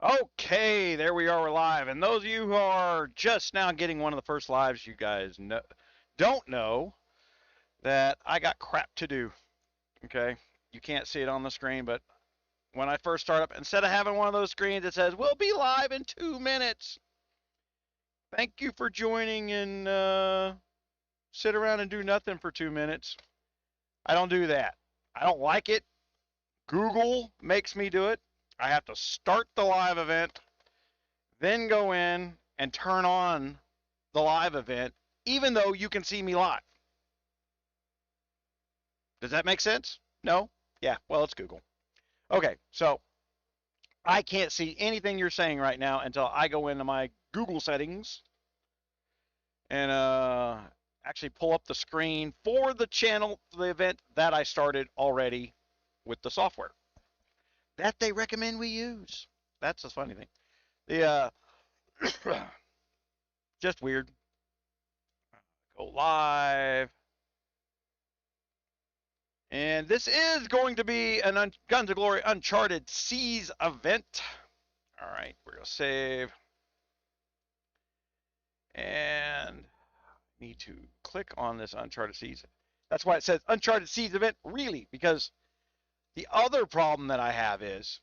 Okay, there we are, we're live. And those of you who are just now getting one of the first lives, you guys don't know that I got crap to do. Okay, you can't see it on the screen, but when I first start up, instead of having one of those screens that says we'll be live in 2 minutes, thank you for joining and sit around and do nothing for 2 minutes. I don't do that. I don't like it. Google makes me do it. I have to start the live event, then go in and turn on the live event, even though you can see me live. Does that make sense? No? Yeah, well, it's Google. Okay, so I can't see anything you're saying right now until I go into my Google settings and actually pull up the screen for the channel, the event that I started already with the software that they recommend we use. That's the funny thing. The just weird. Go live. And this is going to be an Guns of Glory Uncharted Seas event. All right, we're going to save. And need to click on this Uncharted Seas. That's why it says Uncharted Seas event, really, because the other problem that I have is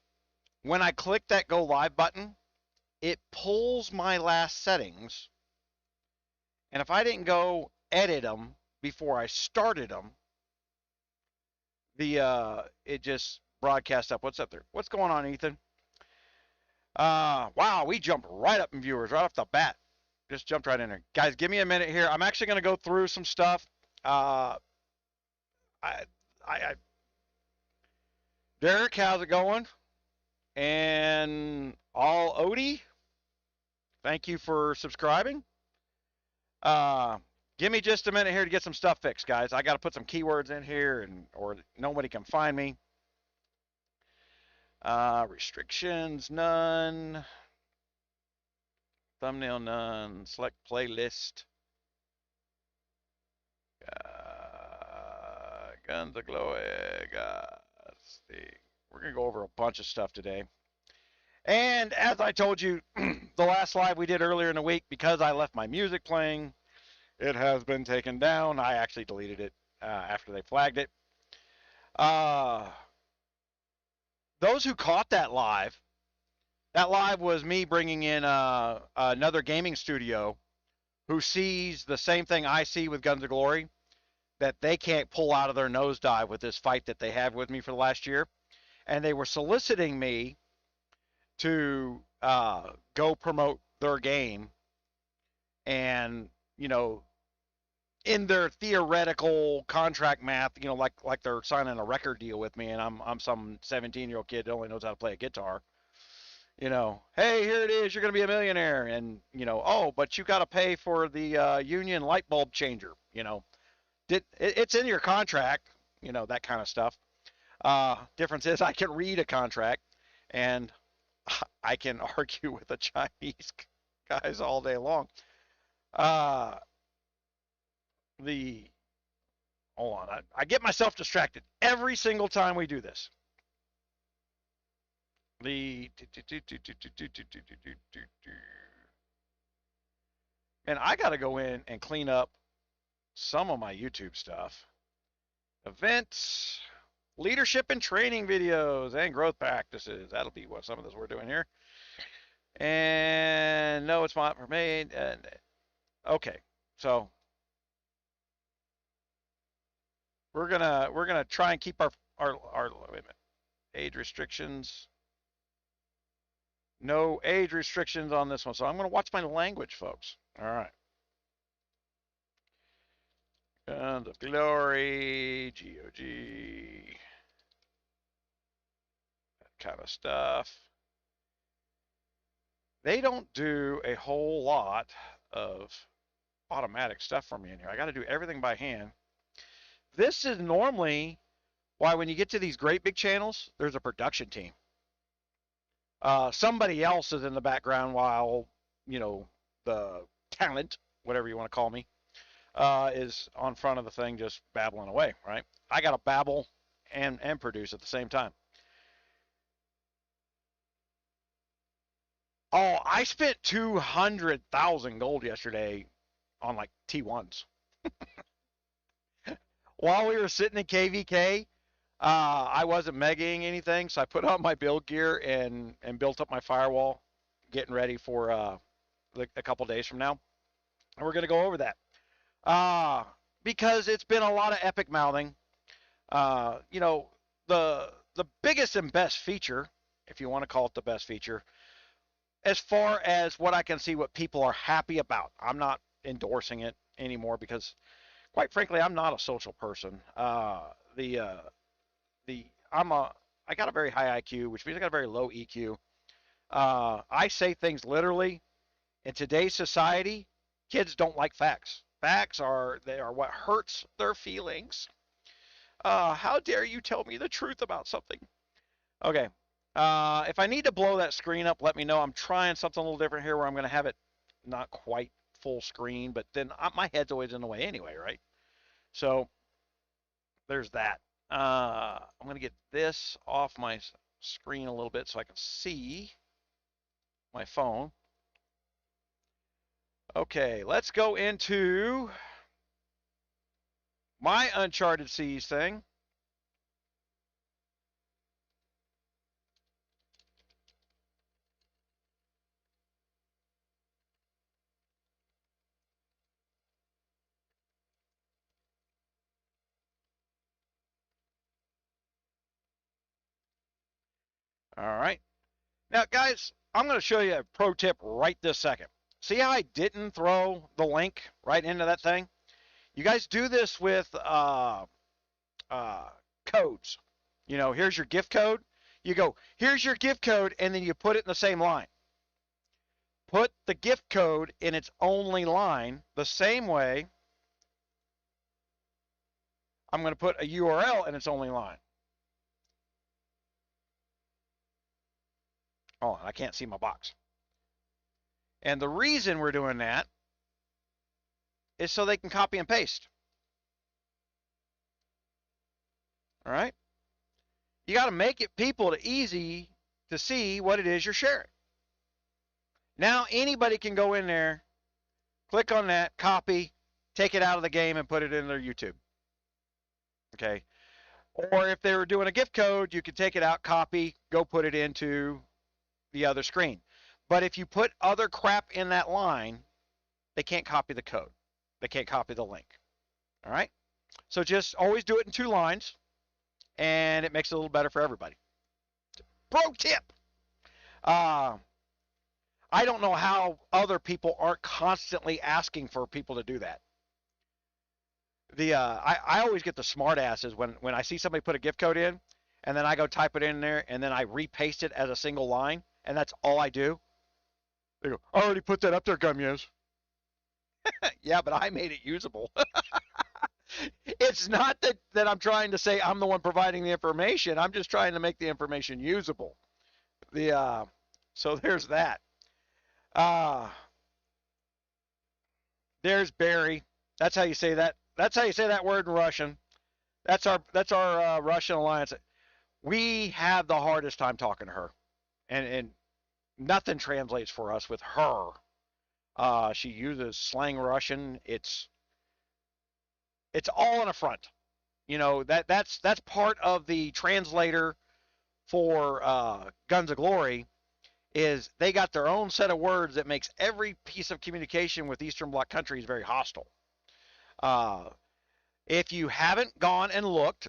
when I click that go live button, it pulls my last settings. And if I didn't go edit them before I started them, it just broadcasts up. What's up there? What's going on, Ethan? Wow, we jumped right up in viewers right off the bat. Just jumped right in there. Guys, give me a minute here. I'm actually going to go through some stuff. I Derek, how's it going? And all Odie, thank you for subscribing. Give me just a minute here to get some stuff fixed, guys. I got to put some keywords in here, or nobody can find me. Restrictions, none. Thumbnail, none. Select playlist. Guns of Glory. We're going to go over a bunch of stuff today. And as I told you, the last live we did earlier in the week, because I left my music playing, it has been taken down. I actually deleted it after they flagged it. Those who caught that live was me bringing in another gaming studio who sees the same thing I see with Guns of Glory, that they can't pull out of their nosedive with this fight that they have with me for the last year. And they were soliciting me to go promote their game. And, you know, in their theoretical contract math, you know, like they're signing a record deal with me, and I'm some 17-year-old kid that only knows how to play a guitar. You know, hey, here it is, you're going to be a millionaire. And, you know, oh, but you got to pay for the union light bulb changer. You know, it's in your contract, you know, that kind of stuff. Difference is I can read a contract, and I can argue with the Chinese guys all day long. Hold on, I get myself distracted every single time we do this. And I got to go in and clean up some of my YouTube stuff. Events, leadership and training videos, and growth practices. That'll be what some of this we're doing here. And no, it's not for me. And okay, so we're gonna try and keep our wait a minute, age restrictions. No age restrictions on this one, so I'm gonna watch my language, folks. All right. Guns of Glory, GOG, that kind of stuff. They don't do a whole lot of automatic stuff for me in here. I got to do everything by hand. This is normally why when you get to these great big channels, there's a production team. Somebody else is in the background while, you know, the talent, whatever you want to call me, is on front of the thing just babbling away, right? I got to babble and produce at the same time. Oh, I spent 200,000 gold yesterday on like T1s. While we were sitting in KVK, I wasn't megaing anything, so I put on my build gear and built up my firewall, getting ready for a couple days from now. And we're going to go over that. Because it's been a lot of epic mouthing. You know, the biggest and best feature, if you want to call it the best feature, as far as what I can see what people are happy about. I'm not endorsing it anymore because, quite frankly, I'm not a social person. I got a very high IQ, which means I got a very low EQ. I say things literally. In today's society, kids don't like facts. Facts are what hurts their feelings. How dare you tell me the truth about something? Okay. If I need to blow that screen up, let me know. I'm trying something a little different here where I'm going to have it not quite full screen, but then my head's always in the way anyway, right? So there's that. I'm going to get this off my screen a little bit so I can see my phone. Okay, let's go into my Uncharted Seas thing. All right. Now, guys, I'm going to show you a pro tip right this second. See how I didn't throw the link right into that thing? You guys do this with codes. You know, here's your gift code. You go, here's your gift code, and then you put it in the same line. Put the gift code in its only line the same way I'm going to put a URL in its only line. Oh, I can't see my box. And the reason we're doing that is so they can copy and paste. All right? You got to make it easy to see what it is you're sharing. Now anybody can go in there, click on that, copy, take it out of the game and put it in their YouTube. Okay? Or if they were doing a gift code, you could take it out, copy, go put it into the other screen. But if you put other crap in that line, they can't copy the code. They can't copy the link. All right? So just always do it in 2 lines, and it makes it a little better for everybody. Pro tip. I don't know how other people aren't constantly asking for people to do that. I always get the smart asses when I see somebody put a gift code in, and then I go type it in there, and then I repaste it as a single line, and that's all I do. They go, I already put that up there, GunMuse. Yeah, but I made it usable. It's not that I'm trying to say I'm the one providing the information. I'm just trying to make the information usable. So there's that. There's Barry. That's how you say that. That's how you say that word in Russian. That's our Russian alliance. We have the hardest time talking to her, and nothing translates for us with her. She uses slang Russian. It's all an affront. You know, that's part of the translator for Guns of Glory is they got their own set of words that makes every piece of communication with Eastern Bloc countries very hostile. If you haven't gone and looked,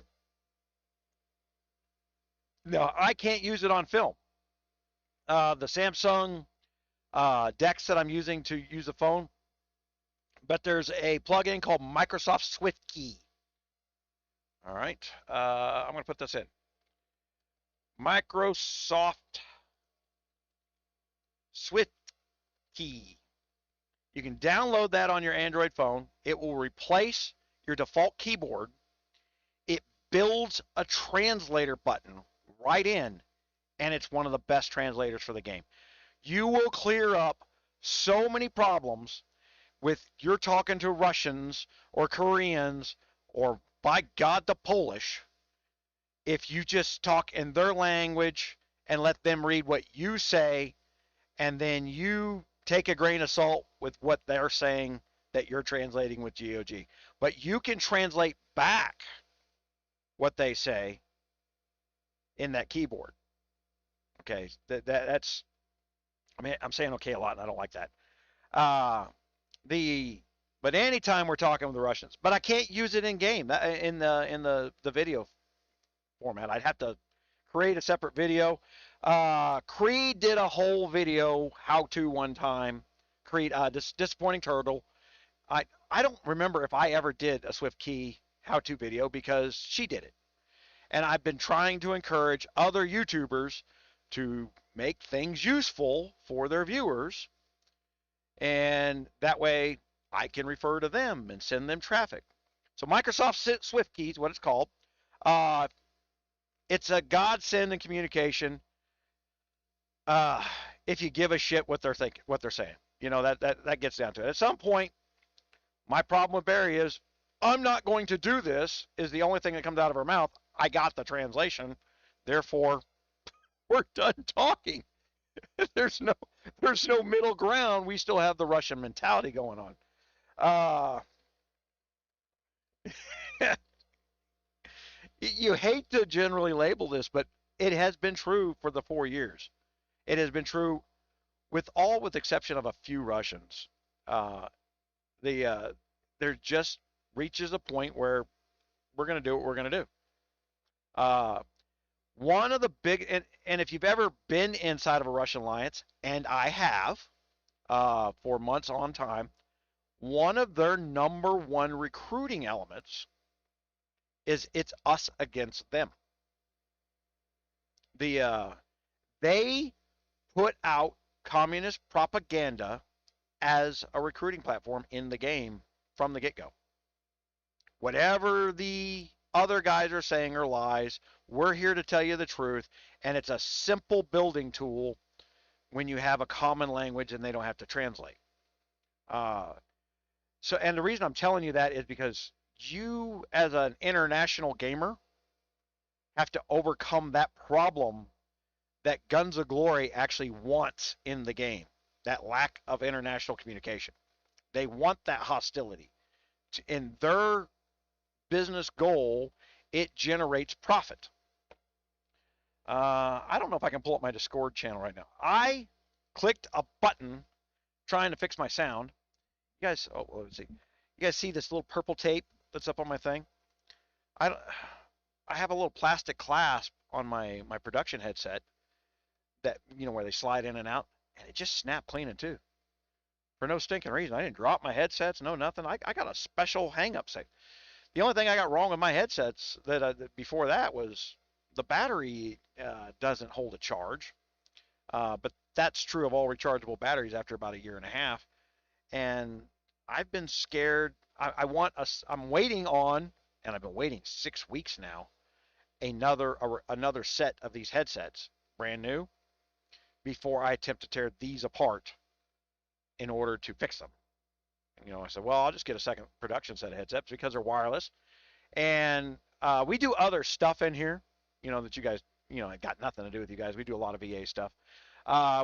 no, I can't use it on film. The Samsung decks that I'm using to use the phone, but there's a plugin called Microsoft SwiftKey. All right, I'm going to put this in. Microsoft SwiftKey. You can download that on your Android phone. It will replace your default keyboard. It builds a translator button right in, and it's one of the best translators for the game. You will clear up so many problems with you're talking to Russians or Koreans or, by God, the Polish, if you just talk in their language and let them read what you say, and then you take a grain of salt with what they're saying that you're translating with GOG. But you can translate back what they say in that keyboard. Okay, that's. I mean, I'm saying okay a lot, and I don't like that. Uh, the but anytime we're talking with the Russians, but I can't use it in game in the video format. I'd have to create a separate video. Creed did a whole video how to one time. Creed, disappointing turtle. I don't remember if I ever did a Swift key how to video because she did it. And I've been trying to encourage other YouTubers to make things useful for their viewers, and that way I can refer to them and send them traffic. So Microsoft Swift Key is what it's called. Uh, it's a godsend in communication. Uh, if you give a shit what they're saying, that gets down to it. At some point, my problem with Barry is I'm not going to do this. Is the only thing that comes out of her mouth. I got the translation, therefore we're done talking. there's no middle ground. We still have the Russian mentality going on. Uh, you hate to generally label this, but it has been true for the 4 years. It has been true with exception of a few Russians. Uh, there just reaches a point where we're going to do what we're going to do. Uh, One of the big and if you've ever been inside of a Russian alliance, and I have for months on time, one of their number one recruiting elements is it's us against them. They put out communist propaganda as a recruiting platform in the game from the get-go. Whatever the other guys are saying are lies, we're here to tell you the truth, and it's a simple building tool when you have a common language and they don't have to translate. And the reason I'm telling you that is because you, as an international gamer, have to overcome that problem that Guns of Glory actually wants in the game, that lack of international communication. They want that hostility. In their business goal, it generates profit. I don't know if I can pull up my Discord channel right now. I clicked a button trying to fix my sound. You guys, let's see. You guys see this little purple tape that's up on my thing? I have a little plastic clasp on my production headset that, where they slide in and out, and it just snapped clean in two. For no stinking reason. I didn't drop my headsets, no nothing. I got a special hang-up set. The only thing I got wrong with my headsets that before that was the battery doesn't hold a charge. But that's true of all rechargeable batteries after about a year and a half. And I've been scared. I'm waiting on, and I've been waiting 6 weeks now, another set of these headsets, brand new, before I attempt to tear these apart in order to fix them. I said, well, I'll just get a second production set of headsets because they're wireless. And we do other stuff in here, that you guys, I got nothing to do with you guys. We do a lot of VA stuff.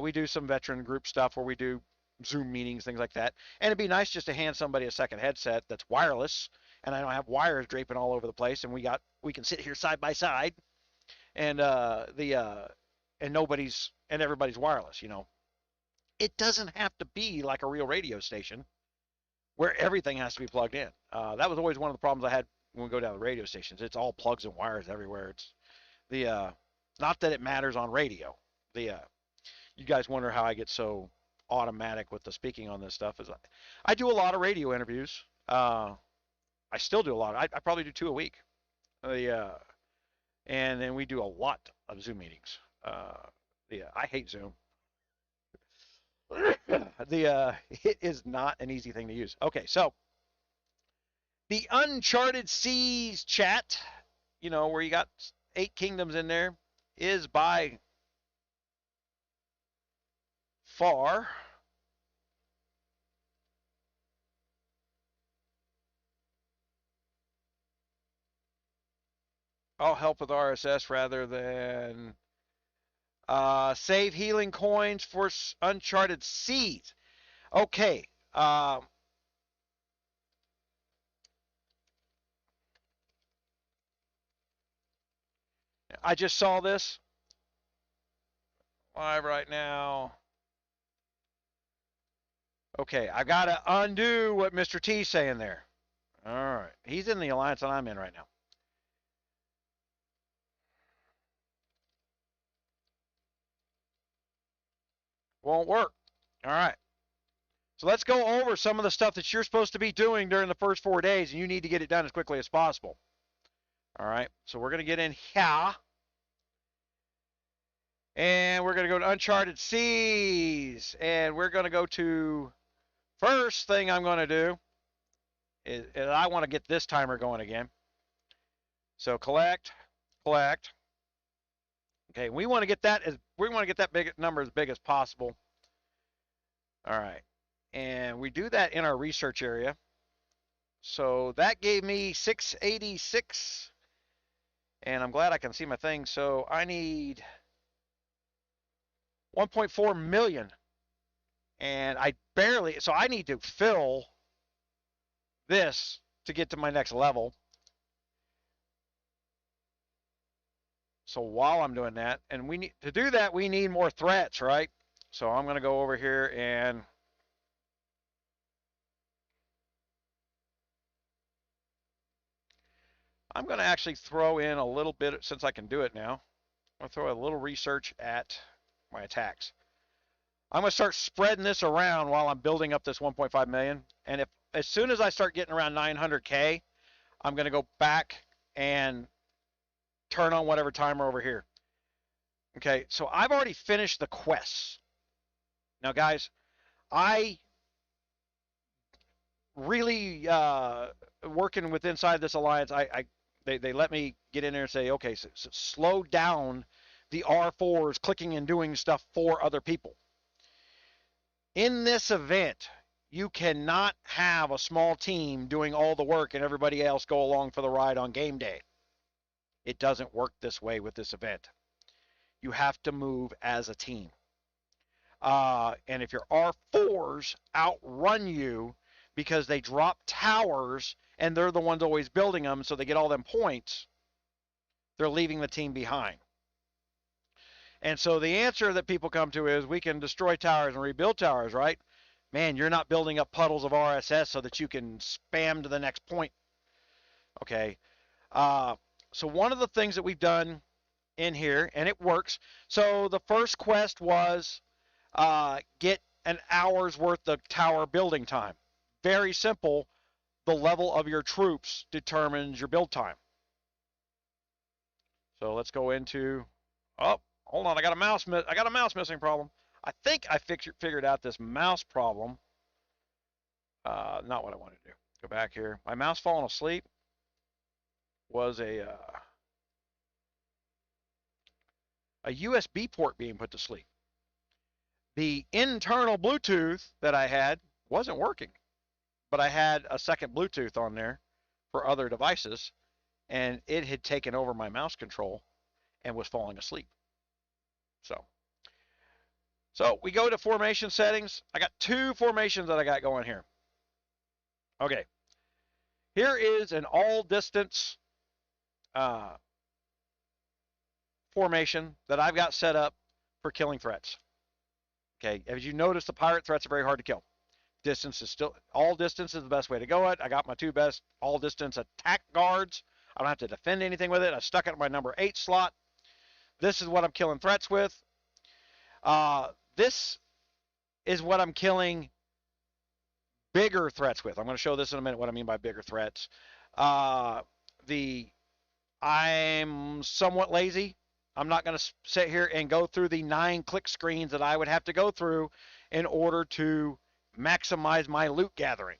We do some veteran group stuff where we do Zoom meetings, things like that. And it'd be nice just to hand somebody a second headset that's wireless, and I don't have wires draping all over the place, and we can sit here side by side, and everybody's wireless. It doesn't have to be like a real radio station where everything has to be plugged in. That was always one of the problems I had when we go down the radio stations. It's all plugs and wires everywhere. It's not that it matters on radio. You guys wonder how I get so automatic with the speaking on this stuff. Is I do a lot of radio interviews. I still do a lot. I probably do 2 a week. And then we do a lot of Zoom meetings. I hate Zoom. It is not an easy thing to use. Okay, so the Uncharted Seas chat, where you got 8 kingdoms in there, is by far I'll help with RSS rather than Save healing coins for Uncharted seeds. Okay. I just saw this live right now. Okay, I got to undo what Mr. T's saying there. All right. He's in the alliance that I'm in right now. Won't work. All right. So let's go over some of the stuff that you're supposed to be doing during the first 4 days, and you need to get it done as quickly as possible. All right. So we're going to get in here. And we're going to go to Uncharted Seas. And we're going to go to, first thing I'm going to do is I want to get this timer going again. So collect. Okay, we want to get that big number as big as possible. All right. And we do that in our research area. So that gave me 686. And I'm glad I can see my thing. So I need 1.4 million. And I need to fill this to get to my next level. So while I'm doing that, and to do that, we need more threats, right? So I'm going to go over here and I'm going to actually throw in a little bit, since I can do it now. I'm going to throw a little research at my attacks. I'm going to start spreading this around while I'm building up this 1.5 million. And as soon as I start getting around 900K, I'm going to go back and turn on whatever timer over here. Okay, so I've already finished the quests. Now, guys, I really working with inside this alliance. They let me get in there and say, okay, so slow down the R4s clicking and doing stuff for other people. In this event, you cannot have a small team doing all the work and everybody else go along for the ride on game day. It doesn't work this way with this event. You have to move as a team. And if your R4s outrun you because they drop towers and they're the ones always building them, so they get all them points, they're leaving the team behind. And so the answer that people come to is, we can destroy towers and rebuild towers, right? Man, you're not building up puddles of RSS so that you can spam to the next point. Okay. So one of the things that we've done in here, and it works. So the first quest was get an hour's worth of tower building time. Very simple. The level of your troops determines your build time. So let's go into, oh, hold on, I got a mouse missing problem. I think I figured out this mouse problem. Not what I want to do. Go back here. My mouse falling asleep was a USB port being put to sleep. The internal Bluetooth that I had wasn't working, but I had a second Bluetooth on there for other devices, and it had taken over my mouse control and was falling asleep. So we go to formation settings. I got 2 formations that I got going here. Okay. Here is an all distance formation that I've got set up for killing threats. Okay. As you notice, the pirate threats are very hard to kill. Distance is still, all distance is the best way to go. I got my 2 best all distance attack guards. I don't have to defend anything with it. I stuck it in my number 8 slot. This is what I'm killing threats with. This is what I'm killing bigger threats with. I'm going to show this in a minute, what I mean by bigger threats. I'm somewhat lazy. I'm not going to sit here and go through the 9 click screens that I would have to go through in order to maximize my loot gathering.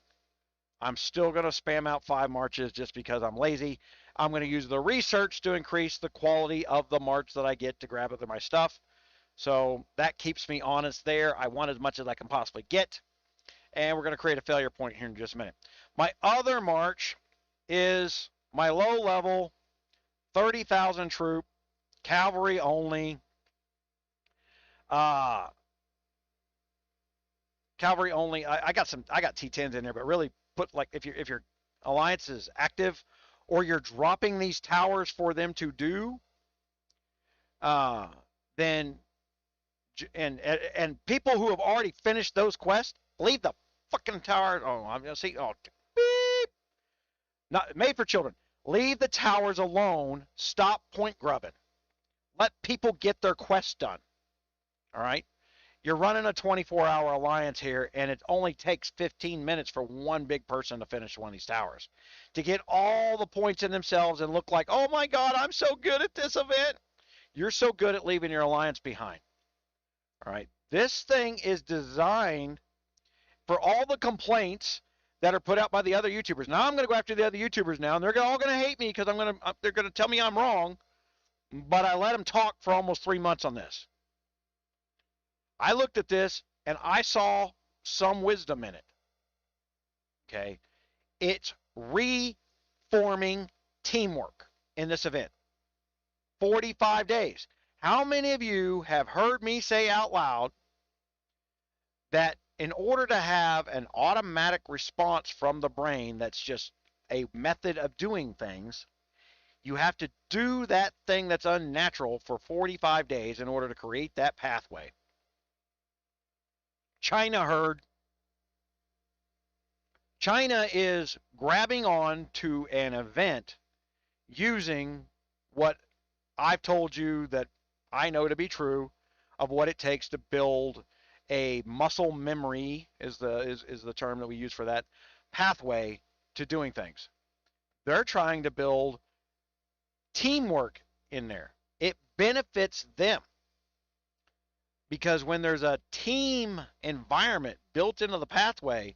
I'm still going to spam out 5 marches just because I'm lazy. I'm going to use the research to increase the quality of the march that I get to grab my stuff. So that keeps me honest there. I want as much as I can possibly get. And we're going to create a failure point here in just a minute. My other march is my low level 30,000 troop, cavalry only, Uh, Cavalry only. I got T10s in there, but really put like if your alliance is active, or you're dropping these towers for them to do, uh, then and people who have already finished those quests, leave the fucking tower. Oh, I'm gonna see. Oh, beep. Not made for children. Leave the towers alone. Stop point grubbing. Let people get their quests done. All right. You're running a 24-hour alliance here, and it only takes 15 minutes for one big person to finish one of these towers. To get all the points in themselves and look like, oh my God, I'm so good at this event. You're so good at leaving your alliance behind. All right. This thing is designed for all the complaints that are put out by the other YouTubers. Now I'm going to go after the other YouTubers now, and they're all going to hate me because they're going to tell me I'm wrong. But I let them talk for almost 3 months on this. I looked at this and I saw some wisdom in it. Okay. It's reforming teamwork in this event. 45 days. How many of you have heard me say out loud that in order to have an automatic response from the brain that's just a method of doing things, you have to do that thing that's unnatural for 45 days in order to create that pathway? China heard. China is grabbing on to an event using what I've told you that I know to be true of what it takes to build a muscle memory is the term that we use for that pathway to doing things. They're trying to build teamwork in there. It benefits them. Because when there's a team environment built into the pathway,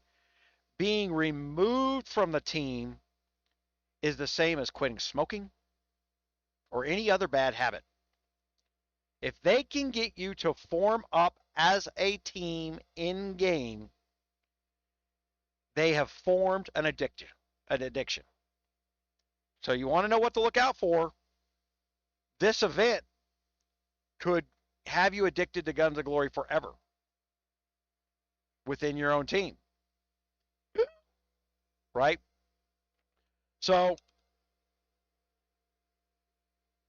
being removed from the team is the same as quitting smoking or any other bad habit. If they can get you to form up as a team in game, they have formed an addiction. So you want to know what to look out for? This event could have you addicted to Guns of Glory forever within your own team. Right? So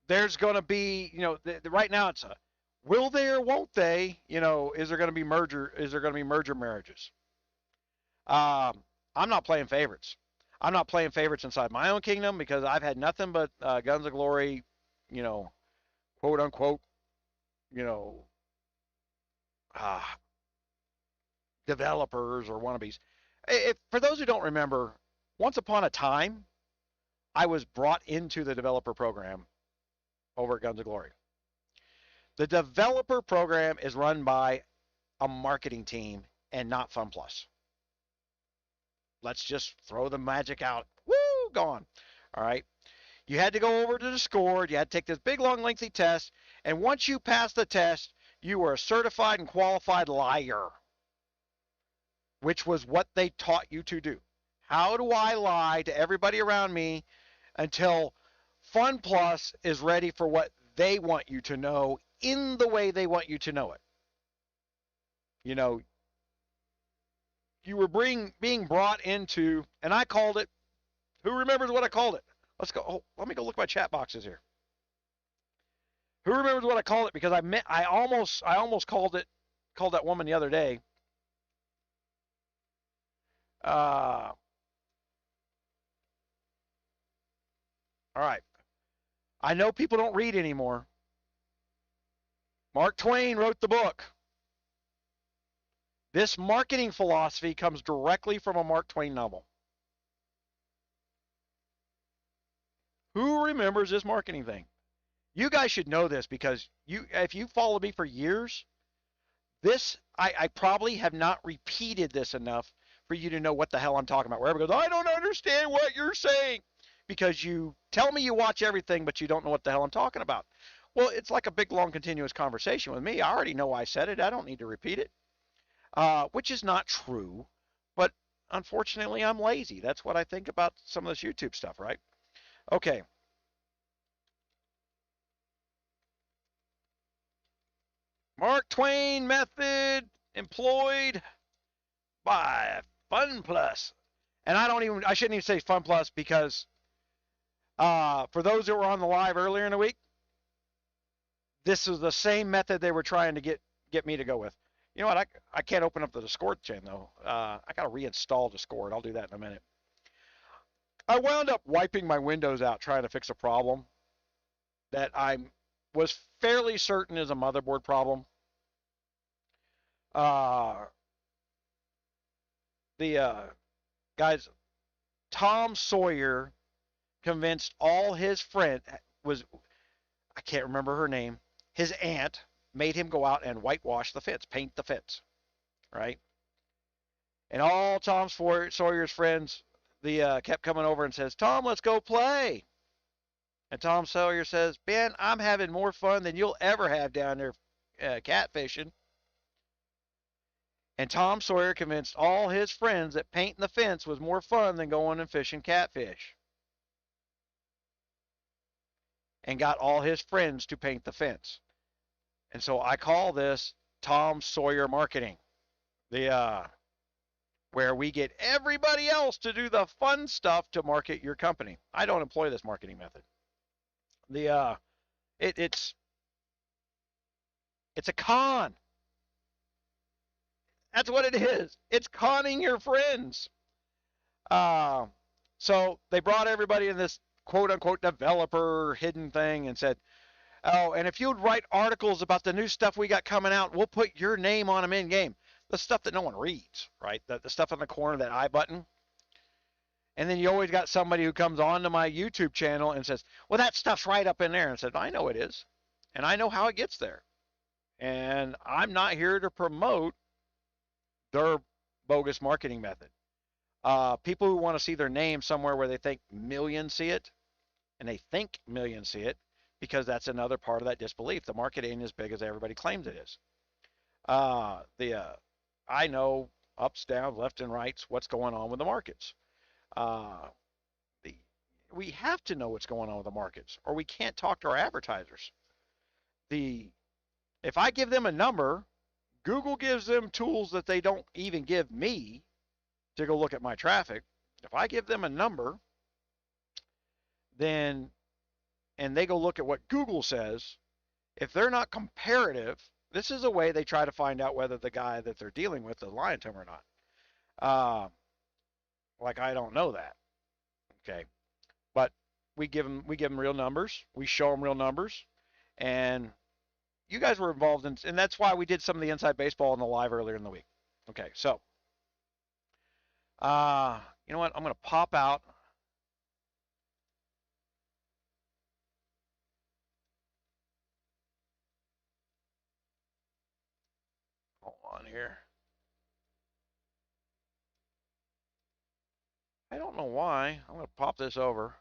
there's going to be, right now it's a will they or won't they, is there going to be merger marriages? I'm not playing favorites. I'm not playing favorites inside my own kingdom because I've had nothing but Guns of Glory, quote unquote, developers or wannabes. For those who don't remember, once upon a time, I was brought into the developer program over at Guns of Glory. The developer program is run by a marketing team and not FunPlus. Let's just throw the magic out. Woo, gone. All right. You had to go over to Discord. You had to take this big, long, lengthy test. And once you passed the test, you were a certified and qualified liar, which was what they taught you to do. How do I lie to everybody around me until FunPlus is ready for what they want you to know in the way they want you to know it? You were being brought into, and I called it, who remembers what I called it? Let's go. Oh, let me go look at my chat boxes here. Who remembers what I called it? Because I almost called that woman the other day. All right. I know people don't read anymore. Mark Twain wrote the book. This marketing philosophy comes directly from a Mark Twain novel. Who remembers this marketing thing? You guys should know this because if you followed me for years, I probably have not repeated this enough for you to know what the hell I'm talking about. Where everybody goes, I don't understand what you're saying. Because you tell me you watch everything, but you don't know what the hell I'm talking about. Well, it's like a big, long, continuous conversation with me. I already know I said it. I don't need to repeat it, which is not true. But unfortunately, I'm lazy. That's what I think about some of this YouTube stuff, right? Okay. Mark Twain method employed by Fun Plus. And I shouldn't even say Fun Plus because for those that were on the live earlier in the week, this is the same method they were trying to get me to go with. You know what? I can't open up the Discord chain though. I got to reinstall Discord. I'll do that in a minute. I wound up wiping my Windows out trying to fix a problem that I was fairly certain is a motherboard problem. Guys, Tom Sawyer convinced all his friends, I can't remember her name, his aunt made him go out and whitewash the fence, paint the fence, right? And all Tom Sawyer's friends kept coming over and says, Tom, let's go play. And Tom Sawyer says, Ben, I'm having more fun than you'll ever have down there catfishing. And Tom Sawyer convinced all his friends that painting the fence was more fun than going and fishing catfish. And got all his friends to paint the fence. And so I call this Tom Sawyer marketing. Where we get everybody else to do the fun stuff to market your company. I don't employ this marketing method. It's a con. That's what it is. It's conning your friends. So they brought everybody in this quote unquote developer hidden thing and said, oh, and if you'd write articles about the new stuff we got coming out, we'll put your name on them in game. The stuff that no one reads, right? The stuff in the corner, that I button. And then you always got somebody who comes onto my YouTube channel and says, well, that stuff's right up in there. And I said, I know it is. And I know how it gets there. And I'm not here to promote their bogus marketing method. People who want to see their name somewhere where they think millions see it, and they think millions see it, because that's another part of that disbelief. The market ain't as big as everybody claims it is. I know ups, downs, left and rights, what's going on with the markets. We have to know what's going on with the markets, or we can't talk to our advertisers. If I give them a number, Google gives them tools that they don't even give me to go look at my traffic. If I give them a number, then, and they go look at what Google says, if they're not comparative, this is a way they try to find out whether the guy that they're dealing with is lying to them or not. Like I don't know that. Okay. But we give them real numbers. We show them real numbers. And you guys were involved in, and that's why we did some of the inside baseball in the live earlier in the week. Okay. So, you know what? I'm going to pop out. Hold on here. I don't know why. I'm going to pop this over.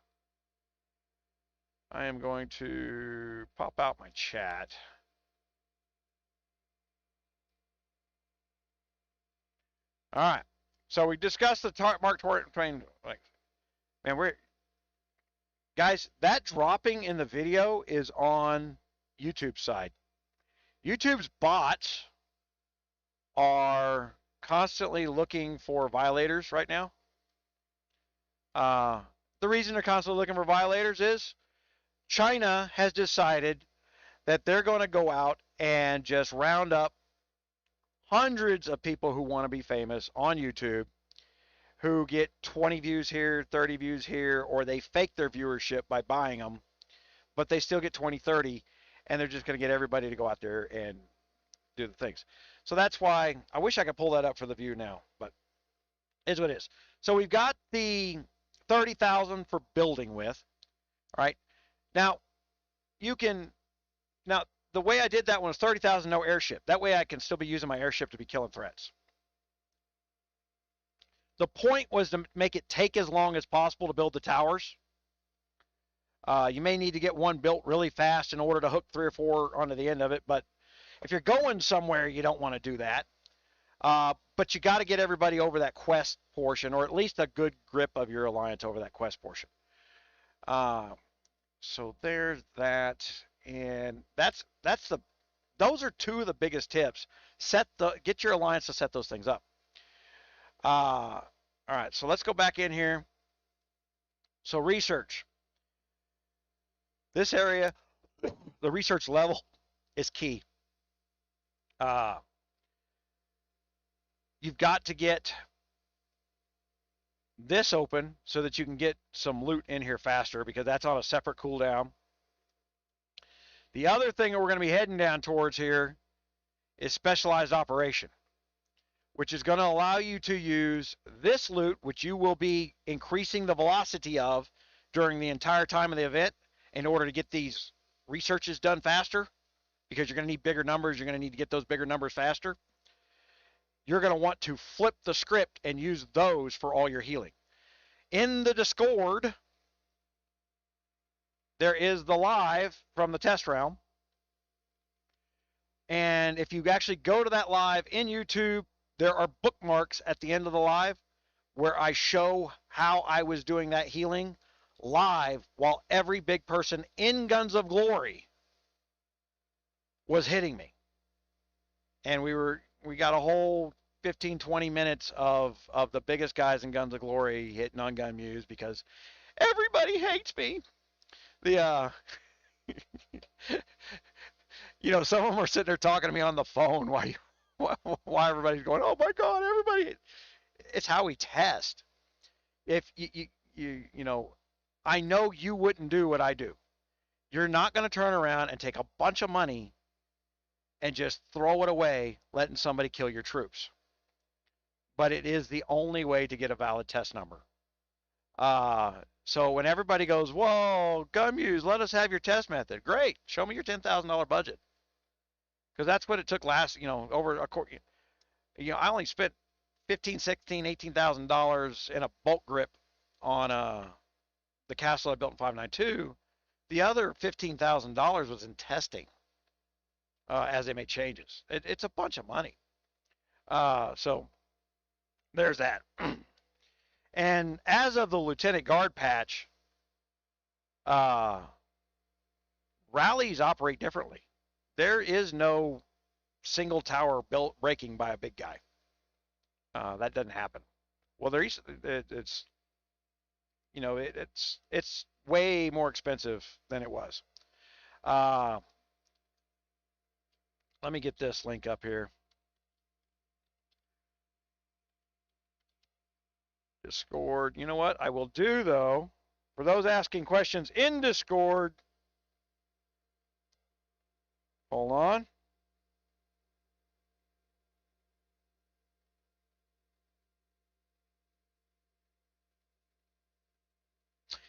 I am going to pop out my chat. All right. So we discussed the Mark Twain. Like, man, guys, that dropping in the video is on YouTube's side. YouTube's bots are constantly looking for violators right now. The reason they're constantly looking for violators is China has decided that they're going to go out and just round up hundreds of people who want to be famous on YouTube, who get 20 views here, 30 views here, or they fake their viewership by buying them, but they still get 20, 30, and they're just going to get everybody to go out there and do the things. So that's why I wish I could pull that up for the view now, but it is what it is. So we've got the 30,000 for building with. All right. Now, the way I did that one was 30,000, no airship. That way I can still be using my airship to be killing threats. The point was to make it take as long as possible to build the towers. You may need to get one built really fast in order to hook 3 or 4 onto the end of it, but if you're going somewhere, you don't want to do that. But you got to get everybody over that quest portion, or at least a good grip of your alliance over that quest portion. So there's that, and that's the those are two of the biggest tips. Get your alliance to set those things up. All right, so let's go back in here. So research. This area, the research level is key. You've got to get this open so that you can get some loot in here faster, because that's on a separate cooldown. The other thing that we're going to be heading down towards here is specialized operation, which is going to allow you to use this loot, which you will be increasing the velocity of during the entire time of the event in order to get these researches done faster, because you're going to need bigger numbers. You're going to need to get those bigger numbers faster. You're going to want to flip the script and use those for all your healing. In the Discord, there is the live from the test realm. And if you actually go to that live in YouTube, there are bookmarks at the end of the live where I show how I was doing that healing live while every big person in Guns of Glory was hitting me. And we got a whole 15, 20 minutes of the biggest guys in Guns of Glory hitting on GunMuse because everybody hates me. You know, some of them are sitting there talking to me on the phone why everybody's going, oh my God, everybody. It's how we test. If you know, I know you wouldn't do what I do. You're not going to turn around and take a bunch of money and just throw it away, letting somebody kill your troops. But it is the only way to get a valid test number. So when everybody goes, whoa, GunMuse, let us have your test method. Great. Show me your $10,000 budget. Because that's what it took last, you know, over a quarter. You know, I only spent $15,000, $16,000, $18,000 in a bolt grip on the castle I built in 592. The other $15,000 was in testing as they made changes. It's a bunch of money. So there's that. And as of the Lieutenant Guard patch, rallies operate differently. There is no single tower built breaking by a big guy. That doesn't happen. Well, it's you know, it's way more expensive than it was. Let me get this link up here. Discord. You know what I will do, though, for those asking questions in Discord, hold on.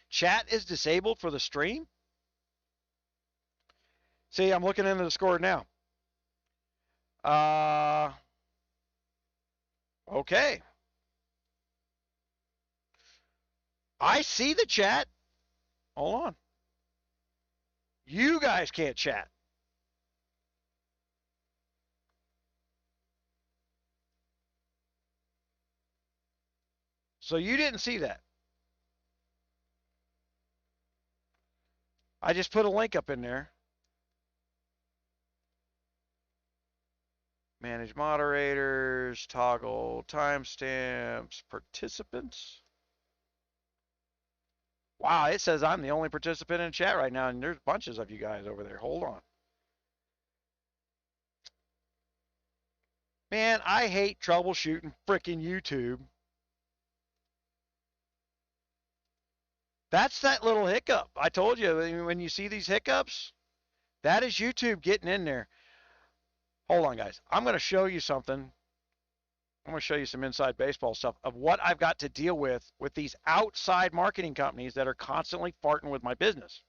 Chat is disabled for the stream. See, I'm looking into the Discord now. Okay. I see the chat. Hold on. You guys can't chat. So you didn't see that. I just put a link up in there. Manage moderators, toggle timestamps, participants. Wow, it says I'm the only participant in chat right now, and there's bunches of you guys over there. Hold on. Man, I hate troubleshooting frickin' YouTube. That's that little hiccup. I told you, when you see these hiccups, that is YouTube getting in there. Hold on, guys. I'm going to show you something. I'm going to show you some inside baseball stuff of what I've got to deal with these outside marketing companies that are constantly farting with my business.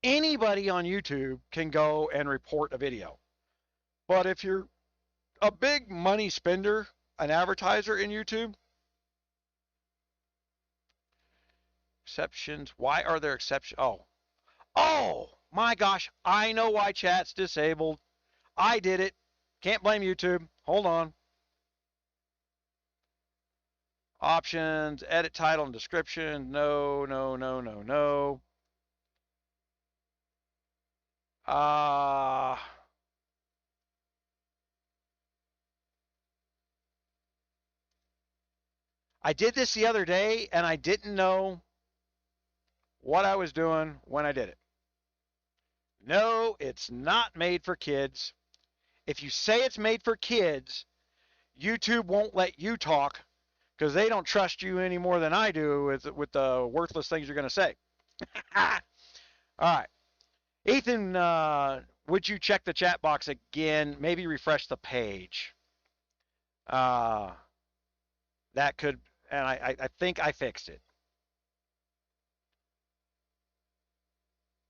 Anybody on YouTube can go and report a video. But if you're a big money spender, an advertiser in YouTube, exceptions. Why are there exceptions? Oh my gosh. I know why chat's disabled. I did it. Can't blame YouTube. Hold on. Options, edit title and description. No. I did this the other day, and I didn't know what I was doing when I did it. No, it's not made for kids. If you say it's made for kids, YouTube won't let you talk because they don't trust you any more than I do with the worthless things you're going to say. All right. Ethan, would you check the chat box again? Maybe refresh the page. That could, and I think I fixed it.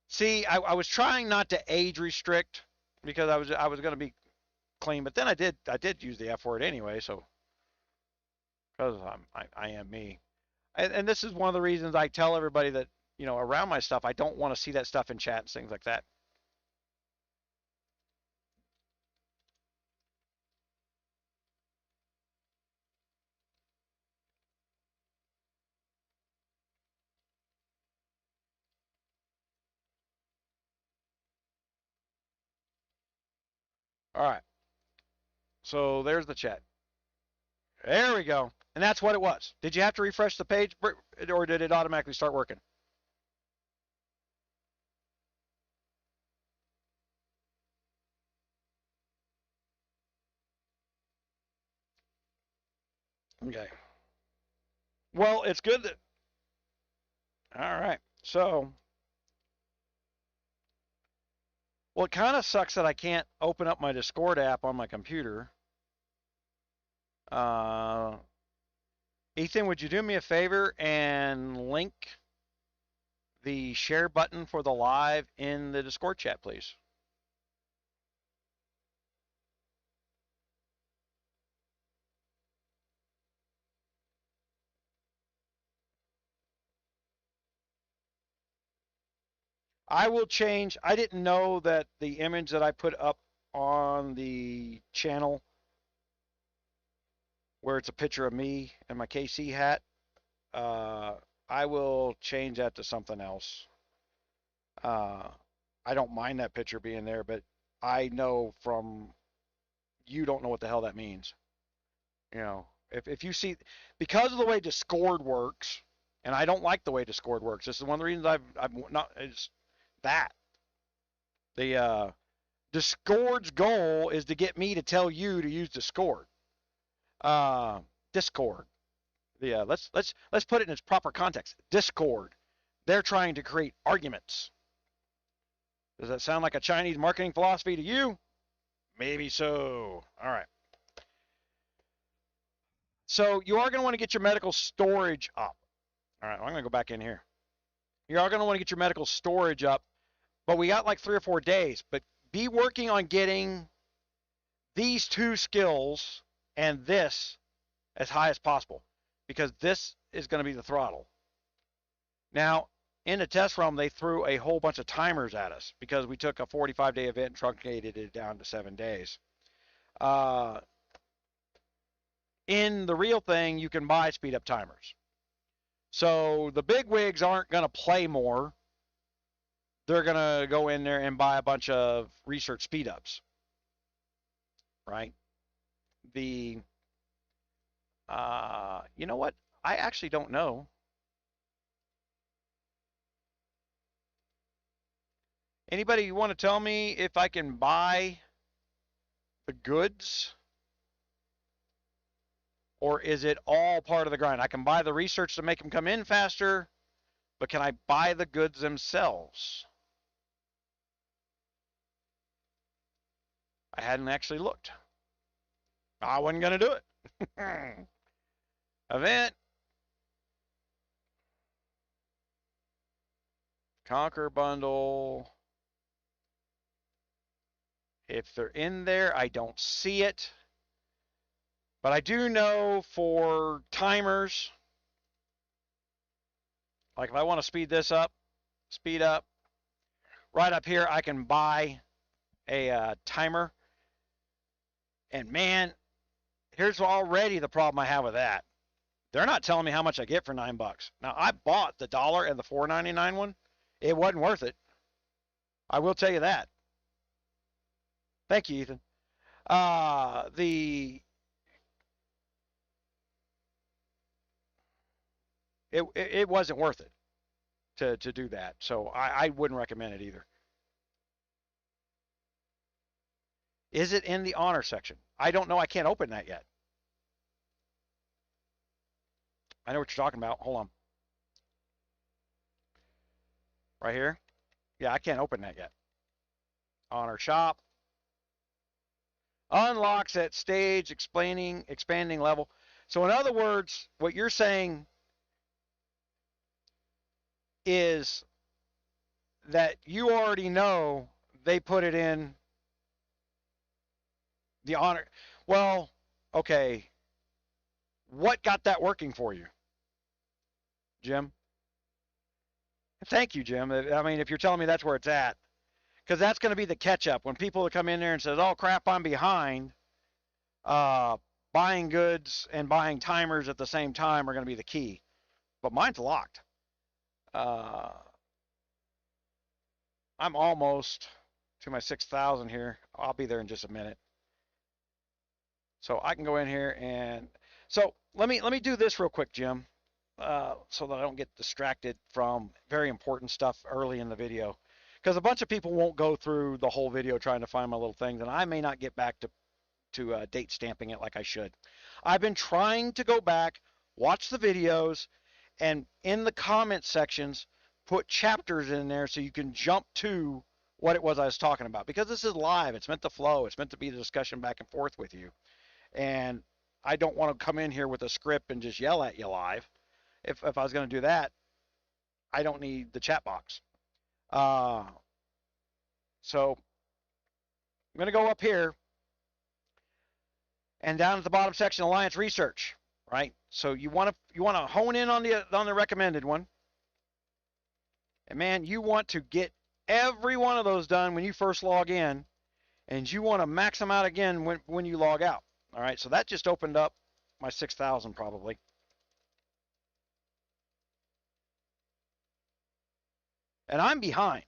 See, I was trying not to age restrict because I was going to be clean, but then I did use the F word anyway, so because I am me. And this is one of the reasons I tell everybody that, you know, around my stuff, I don't want to see that stuff in chat and things like that. All right. So there's the chat. There we go. And that's what it was. Did you have to refresh the page, or did it automatically start working? Okay. Well, it's good that. All right. So, well, it kind of sucks that I can't open up my Discord app on my computer. Ethan, would you do me a favor and link the share button for the live in the Discord chat, please? I will change. I didn't know that the image that I put up on the channel, where it's a picture of me and my KC hat, I will change that to something else. I don't mind that picture being there, but I know from you don't know what the hell that means. You know, if you see, because of the way Discord works, and I don't like the way Discord works. This is one of the reasons I've not, it's that. The Discord's goal is to get me to tell you to use Discord. Discord. Yeah, let's put it in its proper context. Discord. They're trying to create arguments. Does that sound like a Chinese marketing philosophy to you? Maybe so. All right. So you are going to want to get your medical storage up. All right, I'm going to go back in here. You are going to want to get your medical storage up, but we got like 3 or 4 days. But be working on getting these 2 skills and this as high as possible, because this is going to be the throttle. Now, in the test realm, they threw a whole bunch of timers at us because we took a 45-day event and truncated it down to 7 days. In the real thing, you can buy speed up timers. So the big wigs aren't going to play more. They're going to go in there and buy a bunch of research speed ups. Right? You know what? I actually don't know. Anybody want to tell me if I can buy the goods? Or is it all part of the grind? I can buy the research to make them come in faster, but can I buy the goods themselves? I hadn't actually looked. I wasn't going to do it. Event. Conquer bundle. If they're in there, I don't see it. But I do know for timers, like if I want to speed this up, speed up, right up here, I can buy a timer. And man, here's already the problem I have with that. They're not telling me how much I get for $9. Now, I bought the $1 and the $4.99 one. It wasn't worth it. I will tell you that. Thank you, Ethan. it wasn't worth it to do that. So I wouldn't recommend it either. Is it in the honor section? I don't know. I can't open that yet. I know what you're talking about. Hold on. Right here? Yeah, I can't open that yet. Honor shop. Unlocks at stage, expanding level. So in other words, what you're saying is that you already know they put it in the honor. Well, okay. What got that working for you, Jim? Thank you, Jim. I mean, if you're telling me that's where it's at, because that's going to be the catch-up. When people come in there and says, oh, crap, I'm behind, buying goods and buying timers at the same time are going to be the key. But mine's locked. I'm almost to my 6,000 here. I'll be there in just a minute. So I can go in here and... So let me do this real quick, Jim, so that I don't get distracted from very important stuff early in the video. Because a bunch of people won't go through the whole video trying to find my little things, and I may not get back to date stamping it like I should. I've been trying to go back, watch the videos, and in the comment sections, put chapters in there so you can jump to what it was I was talking about. Because this is live. It's meant to flow. It's meant to be a discussion back and forth with you. And I don't want to come in here with a script and just yell at you live. If I was going to do that, I don't need the chat box. So I'm going to go up here and down at the bottom section, Alliance Research, right? So you want to hone in on the recommended one. And man, you want to get every one of those done when you first log in, and you want to max them out again when you log out. All right, so that just opened up my 6,000 probably. And I'm behind.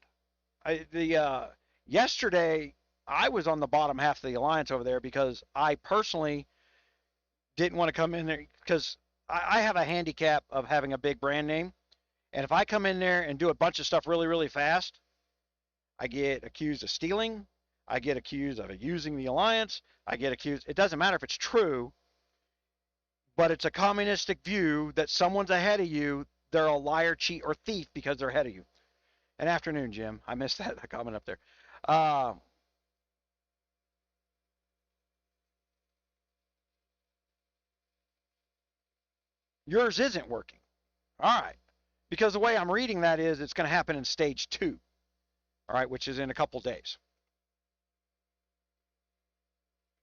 Yesterday, I was on the bottom half of the alliance over there because I personally didn't want to come in there because I have a handicap of having a big brand name. And if I come in there and do a bunch of stuff really, really fast, I get accused of stealing. I get accused of using the alliance. I get accused. It doesn't matter if it's true, but it's a communistic view that someone's ahead of you. They're a liar, cheat, or thief because they're ahead of you. An afternoon, Jim. I missed that comment up there. Yours isn't working. All right. Because the way I'm reading that is it's going to happen in stage 2. All right, which is in a couple days.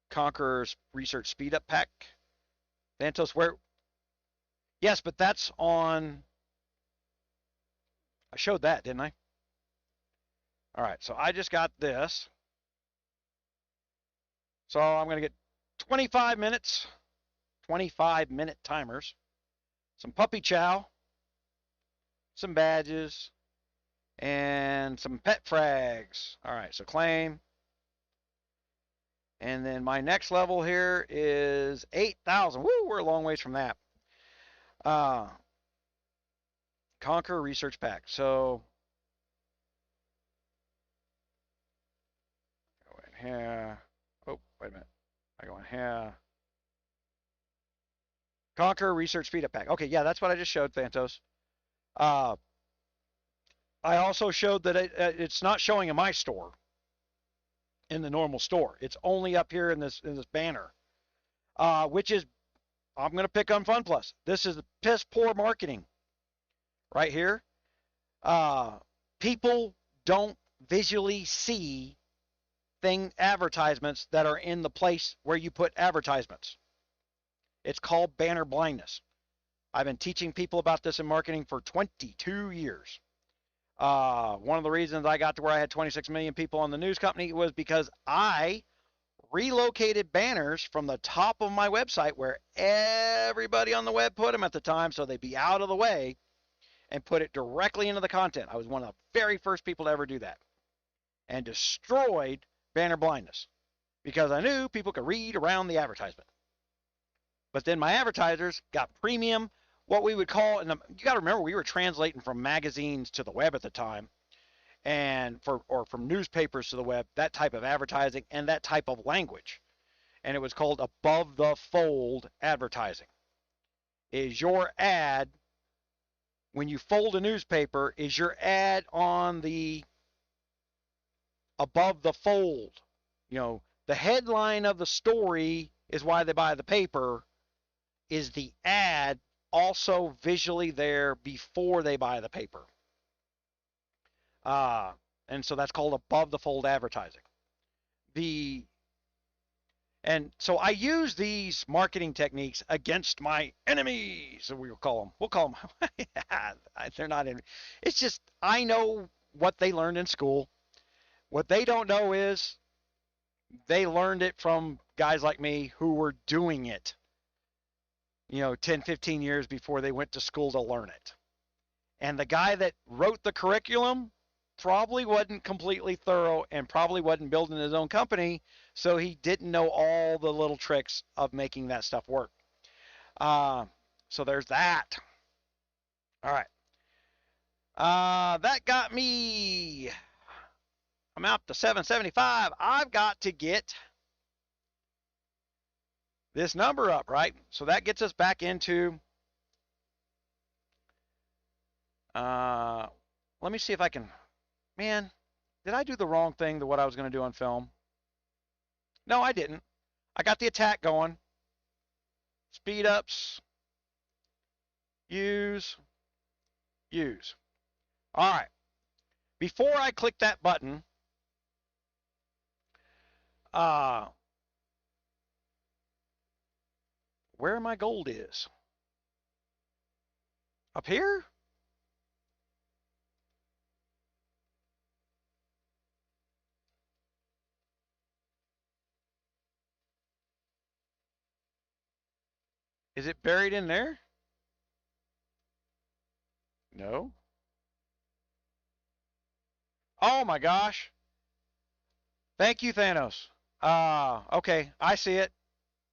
Conqueror's Research Speed Up Pack. Vantos, where? Yes, but that's on... I showed that, didn't I? All right, so I just got this. So I'm going to get 25 minutes, 25-minute timers, some puppy chow, some badges, and some pet frags. All right, so claim. And then my next level here is 8,000. Woo, we're a long ways from that. Conquer Research Pack. So, go in here. Oh, wait a minute. I go in here. Conquer Research Speed Up Pack. Okay, yeah, that's what I just showed, Thantos. I also showed that it's not showing in my store. In the normal store. It's only up here in this banner. Which is, I'm going to pick on Fun Plus. This is piss poor marketing. Right here. People don't visually see advertisements that are in the place where you put advertisements. It's called banner blindness. I've been teaching people about this in marketing for 22 years. One of the reasons I got to where I had 26 million people on the news company was because I relocated banners from the top of my website where everybody on the web put them at the time so they'd be out of the way and put it directly into the content. I was one of the very first people to ever do that and destroyed banner blindness because I knew people could read around the advertisement. But then my advertisers got premium what we would call, and you got to remember, we were translating from magazines to the web at the time, and or from newspapers to the web, that type of advertising and that type of language. And it was called above the fold advertising. Is your ad, when you fold a newspaper, is your ad on the above the fold? The headline of the story is why they buy the paper. Is the ad also visually there before they buy the paper? And so that's called above the fold advertising. And so I use these marketing techniques against my enemies. So we'll call them. They're not enemies. It's just, I know what they learned in school. What they don't know is they learned it from guys like me who were doing it, 10, 15 years before they went to school to learn it. And the guy that wrote the curriculum probably wasn't completely thorough and probably wasn't building his own company, so he didn't know all the little tricks of making that stuff work. So there's that. All right. That got me. I'm out to 775. I've got to get this number up, right? So that gets us back into. Let me see if I can. Man, did I do the wrong thing to what I was going to do on film? No, I didn't. I got the attack going. Speed ups. Use. All right. Before I click that button, where my gold is? Up here? Is it buried in there? No. Oh my gosh. Thank you, Thanos. Okay, I see it.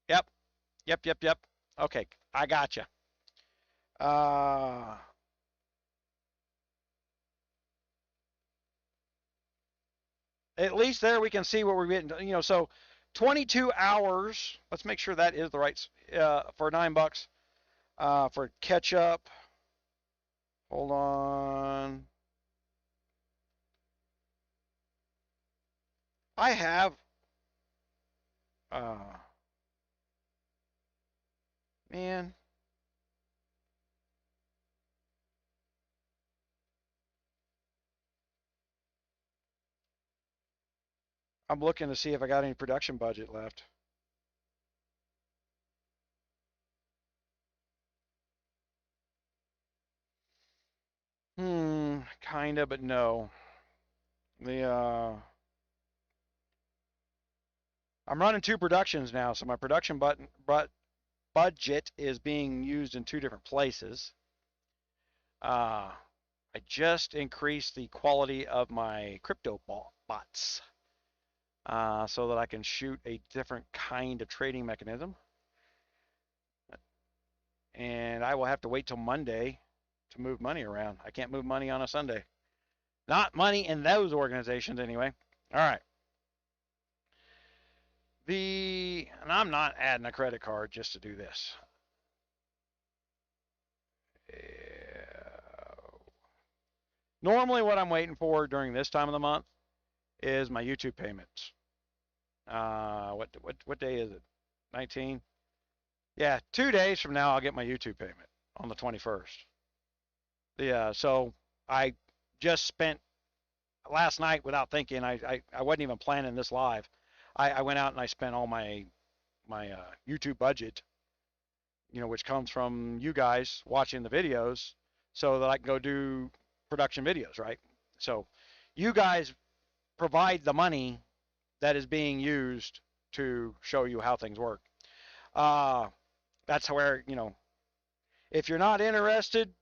Yep. Okay, I gotcha. At least there we can see what we're getting. So 22 hours. Let's make sure that is the right for $9. For ketchup. Hold on. I have. Man. I'm looking to see if I got any production budget left. Kinda, but no. I'm running 2 productions now, so my production budget is being used in 2 different places. I just increased the quality of my crypto bots so that I can shoot a different kind of trading mechanism. And I will have to wait till Monday to move money around. I can't move money on a Sunday. Not money in those organizations anyway. All right. And I'm not adding a credit card just to do this. Normally what I'm waiting for during this time of the month is my YouTube payments. What day is it? 19? Yeah, 2 days from now I'll get my YouTube payment on the 21st. Yeah, so I just spent last night without thinking. I wasn't even planning this live. I went out and I spent all my YouTube budget, which comes from you guys watching the videos, so that I can go do production videos, right? So you guys provide the money that is being used to show you how things work. That's where, if you're not interested,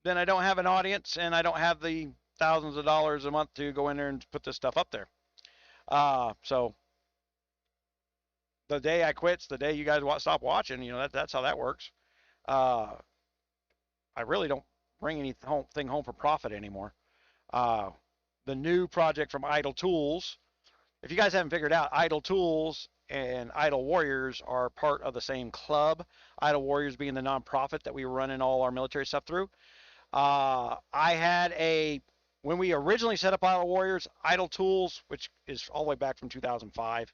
then I don't have an audience and I don't have the thousands of dollars a month to go in there and put this stuff up there. So the day I quit's the day you guys stop watching. That's how that works. I really don't bring anything home for profit anymore. Uh, the new project from Idle Tools. If you guys haven't figured out, Idle Tools and Idle Warriors are part of the same club. Idle Warriors being the nonprofit that we were running all our military stuff through. I had when we originally set up Idle Warriors, Idle Tools, which is all the way back from 2005,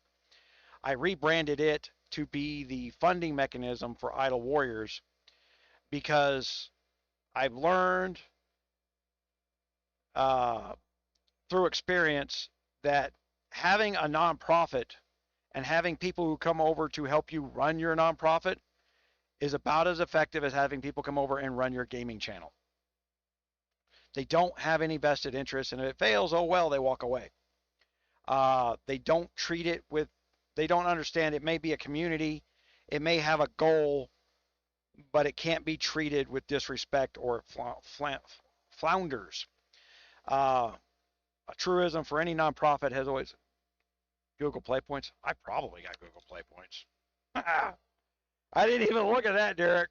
I rebranded it to be the funding mechanism for Idle Warriors because I've learned through experience that having a nonprofit and having people who come over to help you run your nonprofit is about as effective as having people come over and run your gaming channel. They don't have any vested interest, and if it fails, oh well, they walk away. They don't treat it with, they don't understand it may be a community, it may have a goal, but it can't be treated with disrespect or flounders. A truism for any nonprofit has always Google Play Points. I probably got Google Play Points. I didn't even look at that, Derek.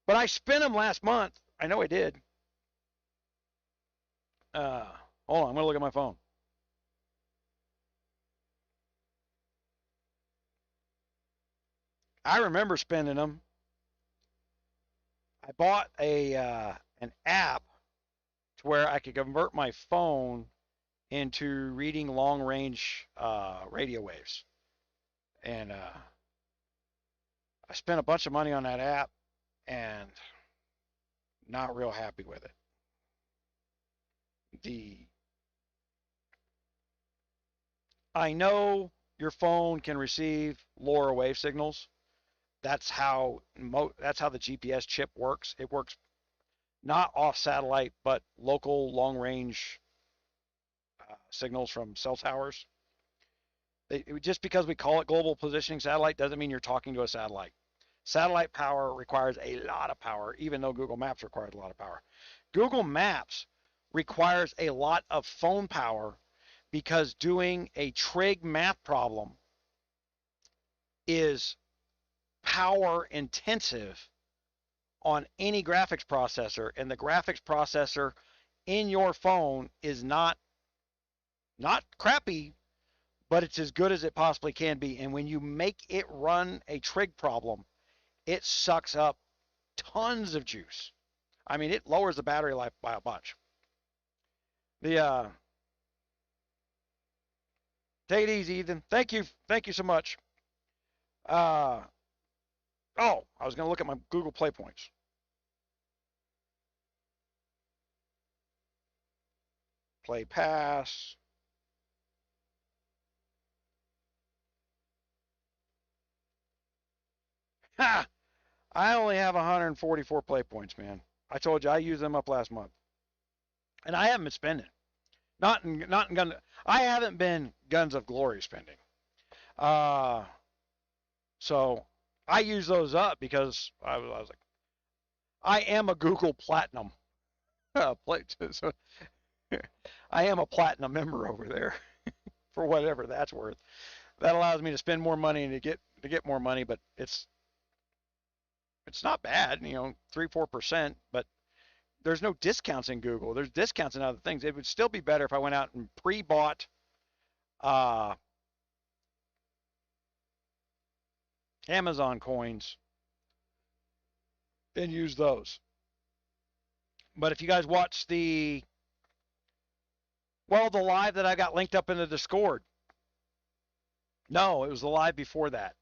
But I spent them last month. I know I did. Hold on, I'm going to look at my phone. I remember spending them. I bought an app to where I could convert my phone into reading long-range radio waves. And I spent a bunch of money on that app and not real happy with it. I know your phone can receive LoRa wave signals. That's how the GPS chip works. It works not off satellite, but local long-range signals from cell towers. Just because we call it global positioning satellite doesn't mean you're talking to a satellite. Satellite power requires a lot of power, even though Google Maps requires a lot of power. Google Maps requires a lot of phone power because doing a trig math problem is power intensive on any graphics processor, and the graphics processor in your phone is not crappy, but it's as good as it possibly can be. And when you make it run a trig problem, it sucks up tons of juice. I mean, it lowers the battery life by a bunch. Take it easy, Ethan. Thank you so much. I was going to look at my Google Play Points. Play Pass. Ha! I only have 144 Play Points, man. I told you I used them up last month. And I haven't been spending. Not in gun. I haven't been Guns of Glory spending. So I use those up because I was like, I am a Google Platinum. So I am a Platinum member over there for whatever that's worth. That allows me to spend more money and to get more money, but it's not bad, 3-4%, but there's no discounts in Google. There's discounts in other things. It would still be better if I went out and pre-bought Amazon coins and use those. But if you guys watch the live that I got linked up in the Discord. No, it was the live before that.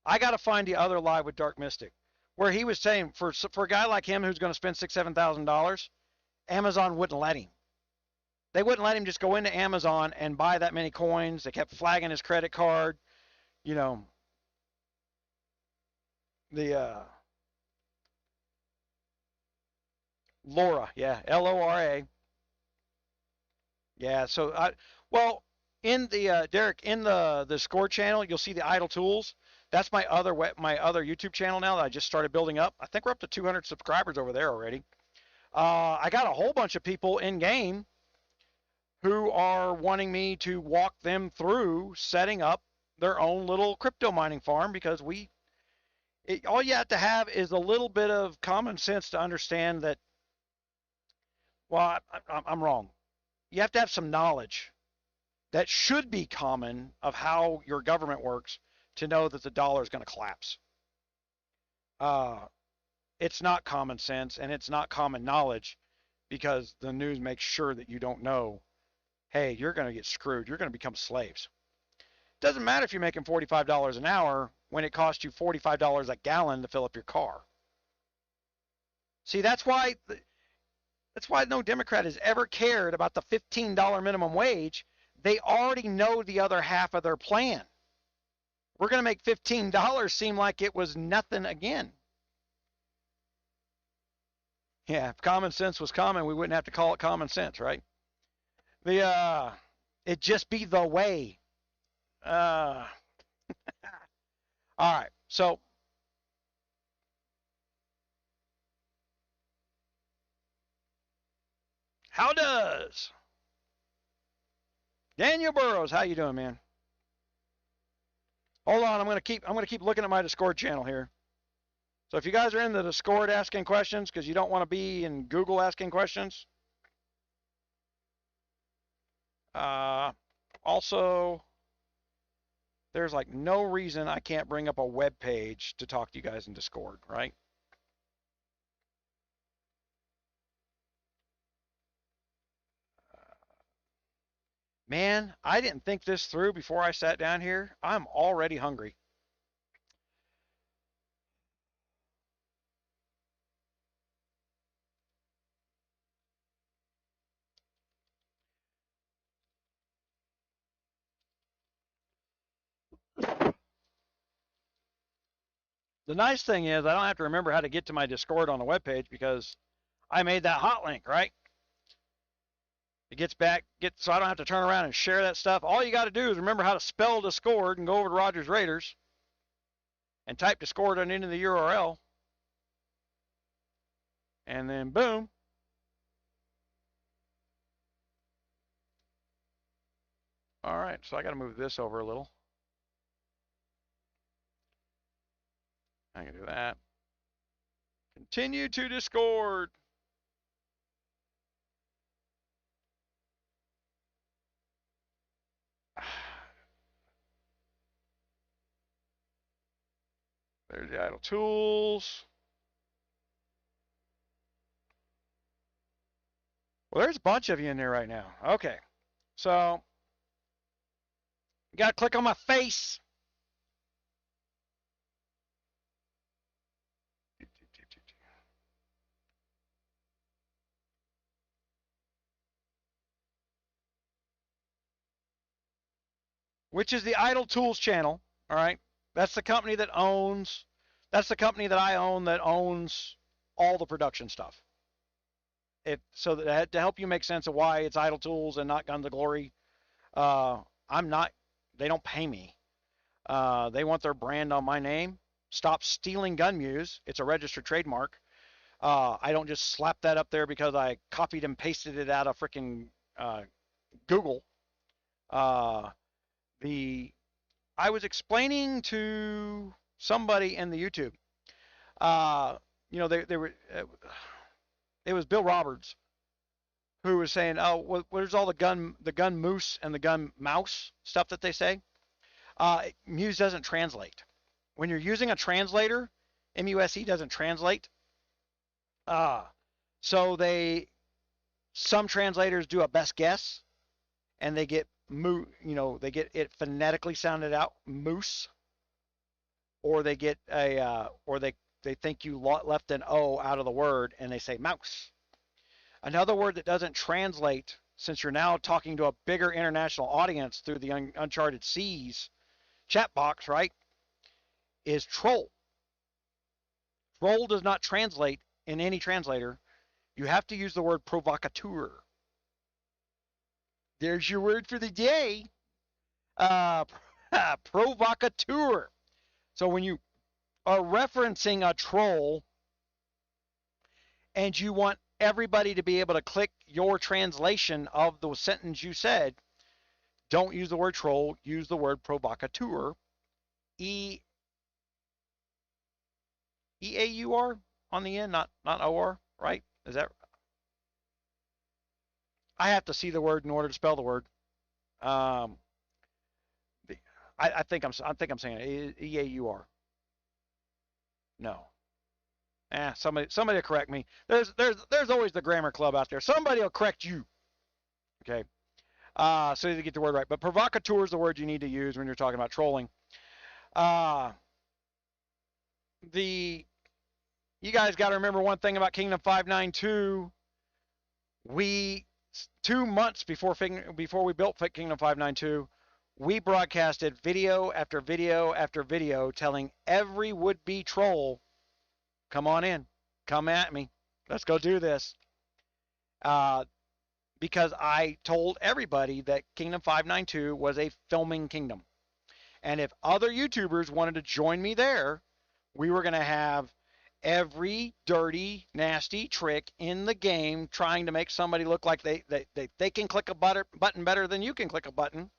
I got to find the other live with Dark Mystic, where he was saying for a guy like him who's going to spend $6,000-$7,000, Amazon wouldn't let him. They wouldn't let him just go into Amazon and buy that many coins. They kept flagging his credit card. LoRa, yeah, LORA. Yeah, so in the Derek, in the Discord channel, you'll see the Idle Tools. That's my other YouTube channel now that I just started building up. I think we're up to 200 subscribers over there already. I got a whole bunch of people in game who are wanting me to walk them through setting up their own little crypto mining farm because All you have to have is a little bit of common sense to understand that, well, I'm wrong. You have to have some knowledge that should be common of how your government works to know that the dollar is going to collapse. It's not common sense and it's not common knowledge because the news makes sure that you don't know, hey, you're going to get screwed. You're going to become slaves. It doesn't matter if you're making $45 an hour when it costs you $45 a gallon to fill up your car. See, that's why no Democrat has ever cared about the $15 minimum wage. They already know the other half of their plan. We're going to make $15 seem like it was nothing again. Yeah, if common sense was common, we wouldn't have to call it common sense, right? It'd just be the way. All right, so how does Daniel Burrows? How you doing, man? Hold on, I'm gonna keep looking at my Discord channel here. So if you guys are in the Discord asking questions because you don't want to be in Google asking questions, also there's like no reason I can't bring up a web page to talk to you guys in Discord, right? Man, I didn't think this through before I sat down here. I'm already hungry. The nice thing is I don't have to remember how to get to my Discord on the webpage because I made that hot link, right? It gets so I don't have to turn around and share that stuff. All you got to do is remember how to spell Discord and go over to Rogers Raiders and type Discord into the URL. And then boom. All right, so I got to move this over a little. I can do that. Continue to Discord. There's the idle tools. Well, there's a bunch of you in there right now. Okay, so you got to click on my face. Which is the Idle Tools channel, all right? That's the company that I own that owns all the production stuff. So that to help you make sense of why it's Idle Tools and not Guns of Glory, they don't pay me. They want their brand on my name. Stop stealing GunMuse. It's a registered trademark. I don't just slap that up there because I copied and pasted it out of freaking Google. I was explaining to somebody in the YouTube, it was Bill Roberts who was saying, oh, where's all the gun moose and the gun mouse stuff that they say? Muse doesn't translate. When you're using a translator, MUSE doesn't translate. So some translators do a best guess, and they get they get it phonetically sounded out moose, or they get they think you left an O out of the word and they say mouse. Another word that doesn't translate, since you're now talking to a bigger international audience through the Uncharted Seas chat box, right, is troll. Troll does not translate in any translator. You have to use the word provocateur. There's your word for the day. Provocateur. So when you are referencing a troll and you want everybody to be able to click your translation of the sentence you said, don't use the word troll, use the word provocateur. E-A-U-R on the end, not O-R, right? Is that? I have to see the word in order to spell the word. Um, I think I'm saying it. E-A-U-R. No. Somebody will correct me. There's always the grammar club out there. Somebody will correct you. Okay. So you get the word right. But provocateur is the word you need to use when you're talking about trolling. You guys got to remember one thing about Kingdom 592. We 2 months before we built Kingdom 592, we broadcasted video after video after video telling every would-be troll, come on in, come at me, let's go do this. Because I told everybody that Kingdom 592 was a filming kingdom. And if other YouTubers wanted to join me there, we were going to have every dirty, nasty trick in the game trying to make somebody look like they can click a button better than you can click a button,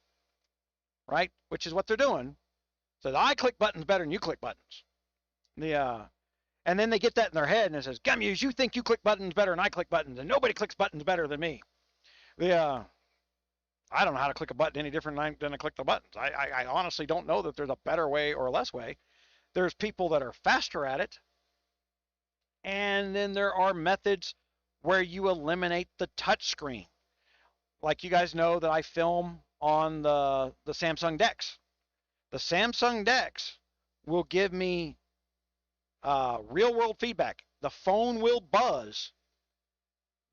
right? Which is what they're doing. So I click buttons better than you click buttons. And then they get that in their head and it says, GunMuse, you think you click buttons better than I click buttons, and nobody clicks buttons better than me. I don't know how to click a button any different than I click the buttons. I honestly don't know that there's a better way or a less way. There's people that are faster at it. And then there are methods where you eliminate the touch screen. Like you guys know that I film on the Samsung DeX. The Samsung DeX will give me real world feedback. The phone will buzz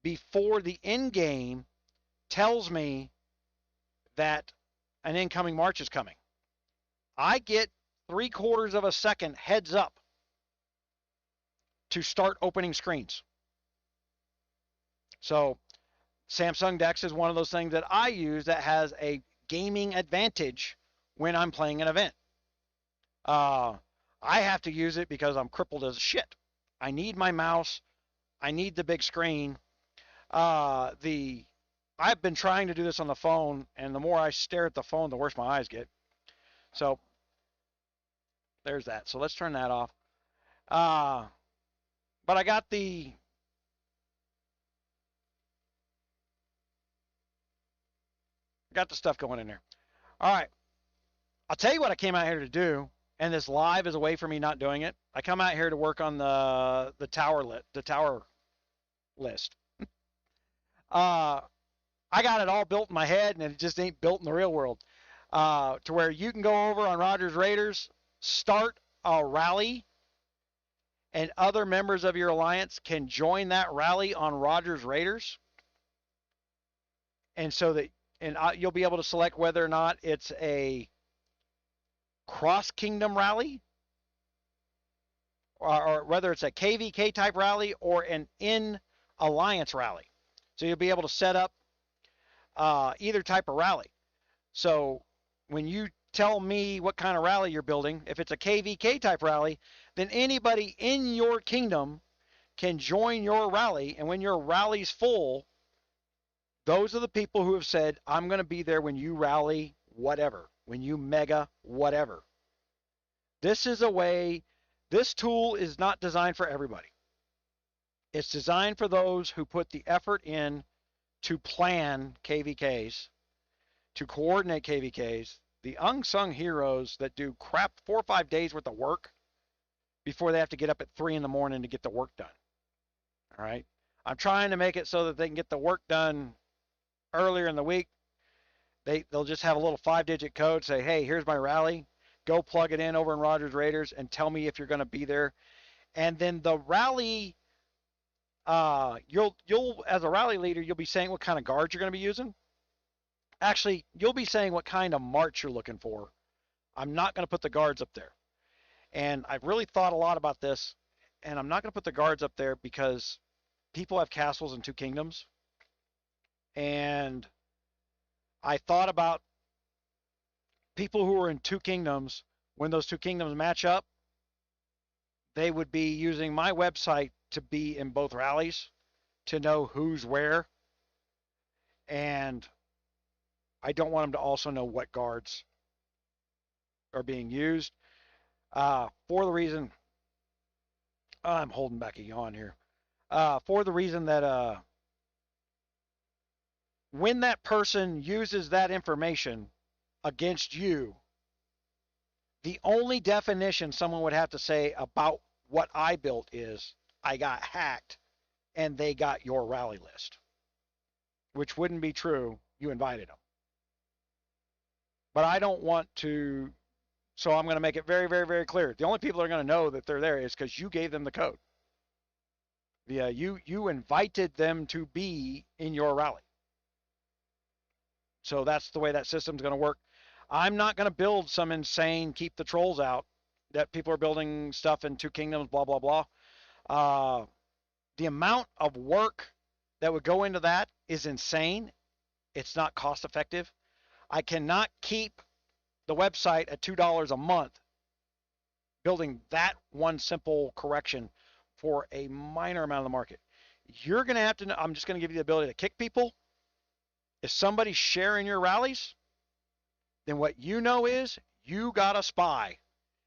before the end game tells me that an incoming march is coming. I get 3/4 of a second heads up to start opening screens. So Samsung DeX is one of those things that I use that has a gaming advantage when I'm playing an event. I have to use it because I'm crippled as shit. I need my mouse. I need the big screen. I've been trying to do this on the phone, and the more I stare at the phone, the worse my eyes get. So there's that. So let's turn that off. But I got the stuff going in there. All right. I'll tell you what I came out here to do, and this live is a way for me not doing it. I come out here to work on the tower list. I got it all built in my head, and it just ain't built in the real world. To where you can go over on Rogers Raiders, start a rally, and other members of your alliance can join that rally on Rogers Raiders. And so that, you'll be able to select whether or not it's a cross-kingdom rally, or whether it's a KVK type rally or an in-alliance rally. So you'll be able to set up either type of rally. So when you tell me what kind of rally you're building, if it's a KVK type rally, then anybody in your kingdom can join your rally. And when your rally's full, those are the people who have said, I'm going to be there when you rally whatever, when you mega whatever. This is a way, this tool is not designed for everybody. It's designed for those who put the effort in to plan KVKs, to coordinate KVKs, the unsung heroes that do crap 4 or 5 days worth of work before they have to get up at 3 in the morning to get the work done. All right. I'm trying to make it so that they can get the work done earlier in the week. They'll just have a little 5-digit code, say, hey, here's my rally. Go plug it in over in Rogers Raiders and tell me if you're going to be there. And then the rally, you'll as a rally leader, you'll be saying what kind of guards you're going to be using. Actually, you'll be saying what kind of march you're looking for. I'm not going to put the guards up there. And I've really thought a lot about this, and I'm not going to put the guards up there because people have castles in 2 kingdoms. And I thought about people who are in 2 kingdoms. When those 2 kingdoms match up, they would be using my website to be in both rallies to know who's where. And I don't want them to also know what guards are being used, for the reason I'm holding back a yawn here. For the reason that when that person uses that information against you, the only definition someone would have to say about what I built is I got hacked and they got your rally list, which wouldn't be true. You invited them. But I don't want to, so I'm going to make it very, very, very clear. The only people that are going to know that they're there is because you gave them the code. Yeah, you invited them to be in your rally. So that's the way that system's going to work. I'm not going to build some insane keep the trolls out that people are building stuff in Two Kingdoms, blah, blah, blah. The amount of work that would go into that is insane. It's not cost effective. I cannot keep the website at $2 a month building that one simple correction for a minor amount of the market. You're going to have to know, I'm just going to give you the ability to kick people. If somebody's sharing your rallies, then what you know is you got a spy.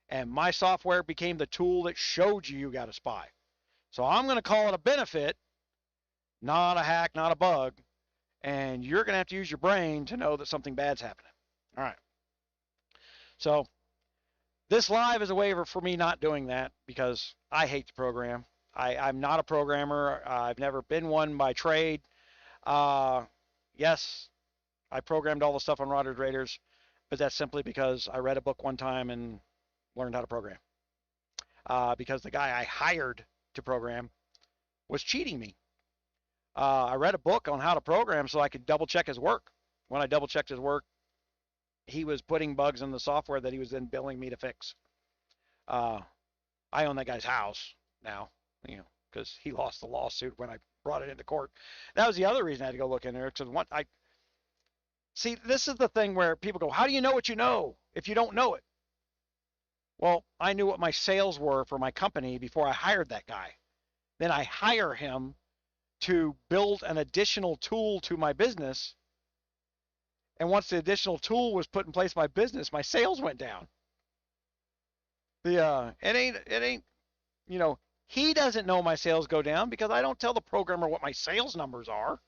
And my software became the tool that showed you got a spy. So I'm going to call it a benefit, not a hack, not a bug. And you're going to have to use your brain to know that something bad's happening. All right. So this live is a waiver for me not doing that because I hate the program. I'm not a programmer. I've never been one by trade. Yes, I programmed all the stuff on Rotterdam Raiders, but that's simply because I read a book one time and learned how to program. Because the guy I hired to program was cheating me. I read a book on how to program so I could double check his work. When I double checked his work, he was putting bugs in the software that he was then billing me to fix. I own that guy's house now, because he lost the lawsuit when I brought it into court. That was the other reason I had to go look in there. Because see, this is the thing where people go, how do you know what you know if you don't know it? Well, I knew what my sales were for my company before I hired that guy. Then I hire him to build an additional tool to my business. And once the additional tool was put in place in my business, my sales went down. It ain't, he doesn't know my sales go down because I don't tell the programmer what my sales numbers are.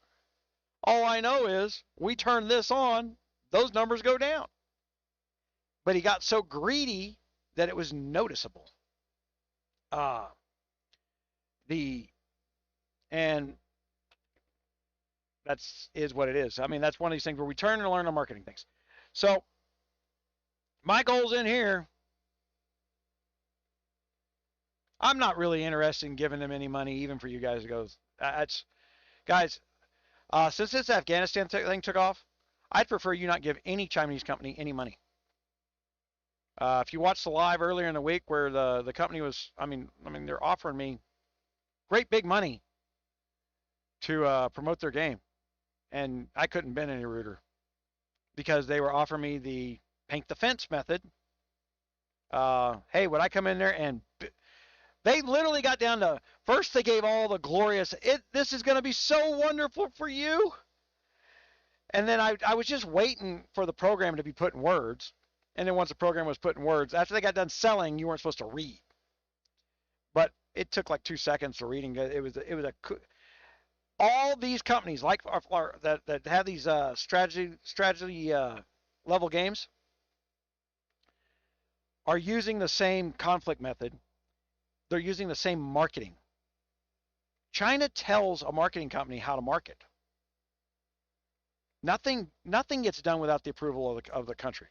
All I know is we turn this on, those numbers go down. But he got so greedy that it was noticeable. And is what it is. I mean, that's one of these things where we turn and learn on marketing things. So my goals in here, I'm not really interested in giving them any money, even for you guys to go. Guys, since this Afghanistan thing took off, I'd prefer you not give any Chinese company any money. If you watched the live earlier in the week where the company was, I mean, they're offering me great big money to promote their game. And I couldn't bend any ruder because they were offering me the paint the fence method. Hey, would I come in there and they literally got down to, first they gave all the glorious, this is going to be so wonderful for you. And then I was just waiting for the program to be put in words. And then once the program was put in words, after they got done selling, you weren't supposed to read. But it took like 2 seconds to reading. All these companies like that have these strategy level games are using the same conflict method. They're using the same marketing. China tells a marketing company how to market. Nothing gets done without the approval of the country.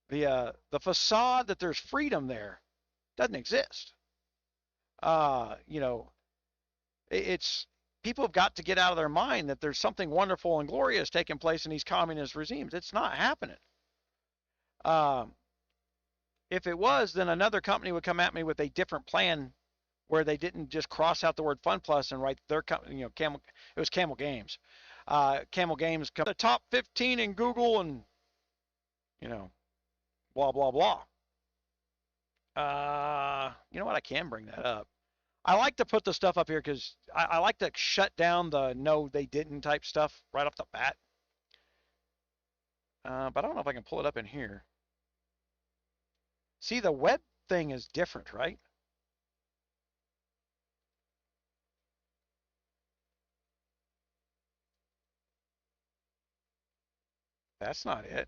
The facade that there's freedom there doesn't exist. It's people have got to get out of their mind that there's something wonderful and glorious taking place in these communist regimes. It's not happening. If it was, then another company would come at me with a different plan where they didn't just cross out the word Fun Plus and write their company, Camel. It was Camel Games. Camel Games come the top 15 in Google and, blah, blah, blah. You know what? I can bring that up. I like to put the stuff up here because I like to shut down the no, they didn't type stuff right off the bat. But I don't know if I can pull it up in here. See, the web thing is different, right? That's not it.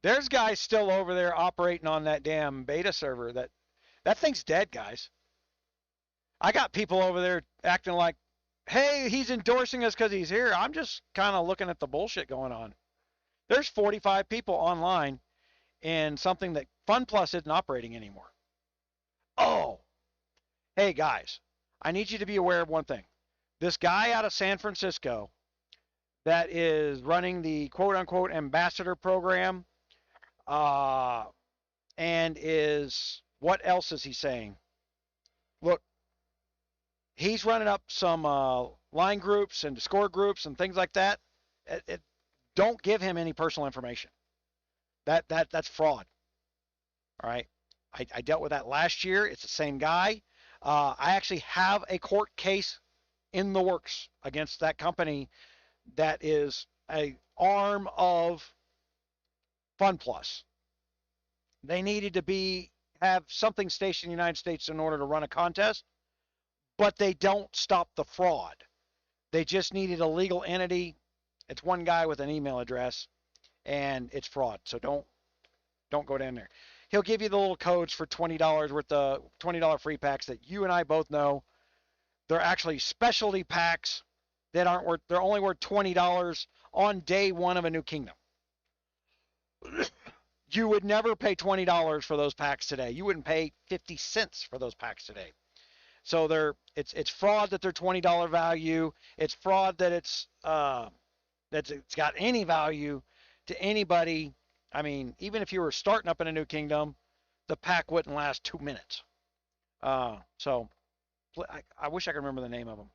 There's guys still over there operating on that damn beta server. That thing's dead, guys. I got people over there acting like, hey, he's endorsing us because he's here. I'm just kind of looking at the bullshit going on. There's 45 people online in something that FunPlus isn't operating anymore. Oh, hey guys, I need you to be aware of one thing. This guy out of San Francisco that is running the quote unquote ambassador program, and what else is he saying? Look, he's running up some line groups and Discord groups and things like that. Don't give him any personal information. That's fraud. All right. I dealt with that last year. It's the same guy. I actually have a court case in the works against that company that is an arm of FunPlus. They needed to have something stationed in the United States in order to run a contest, but they don't stop the fraud. They just needed a legal entity. It's one guy with an email address, and it's fraud. So don't go down there. He'll give you the little codes for $20 worth of $20 free packs that you and I both know. They're actually specialty packs that aren't worth. They're only worth $20 on day one of a new kingdom. You would never pay $20 for those packs today. You wouldn't pay 50 cents for those packs today. So it's fraud that they're $20 value. It's fraud that it's got any value to anybody. I mean, even if you were starting up in a new kingdom, the pack wouldn't last 2 minutes. So I wish I could remember the name of them.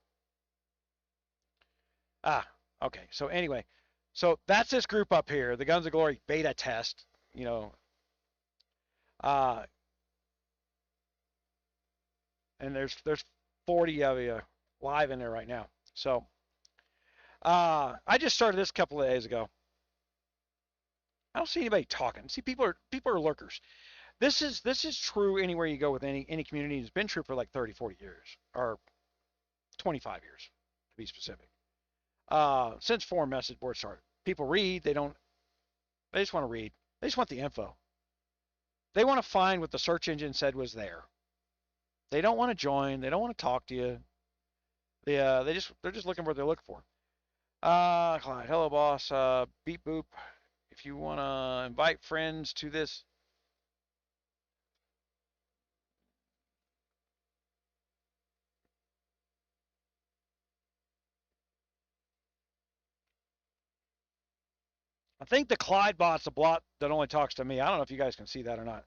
Okay. So anyway, so that's this group up here, the Guns of Glory beta test. You know, and there's 40 of you live in there right now. So I just started this a couple of days ago. I don't see anybody talking. See, people are lurkers. This is true anywhere you go with any community. It's been true for like 30, 40 years, or 25 years to be specific. Since forum message boards started, people read. They just want to read. They just want the info. They want to find what the search engine said was there. They don't want to join. They don't want to talk to you. They're just looking for what they're looking for. Clyde, hello boss. Beep boop. If you want to invite friends to this. I think the Clyde bot's a bot that only talks to me. I don't know if you guys can see that or not.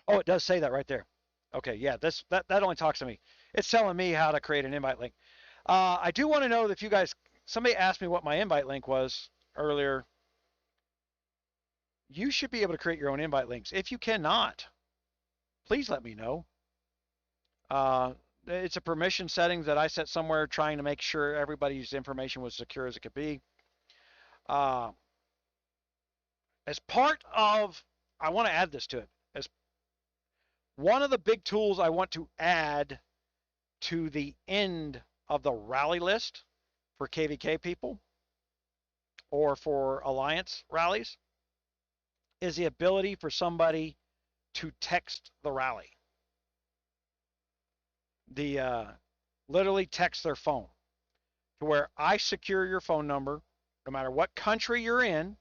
Oh, it does say that right there. Okay, yeah, that only talks to me. It's telling me how to create an invite link. I do want to know if you guys, somebody asked me what my invite link was earlier. You should be able to create your own invite links. If you cannot, please let me know. It's a permission settings that I set somewhere trying to make sure everybody's information was secure as it could be. As part of, I want to add this to it. As one of the big tools I want to add to the end of the rally list for KVK people or for Alliance rallies is the ability for somebody to text the rally. Literally text their phone to where I secure your phone number no matter what country you're in.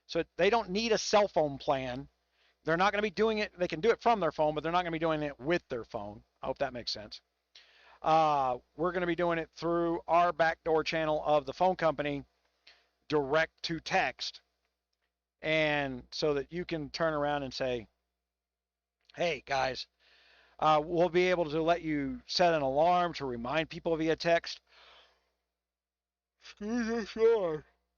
So they don't need a cell phone plan. They're not going to be doing it. They can do it from their phone, but they're not going to be doing it with their phone. I hope that makes sense. We're going to be doing it through our backdoor channel of the phone company, direct to text. And so that you can turn around and say, hey, guys, we'll be able to let you set an alarm to remind people via text.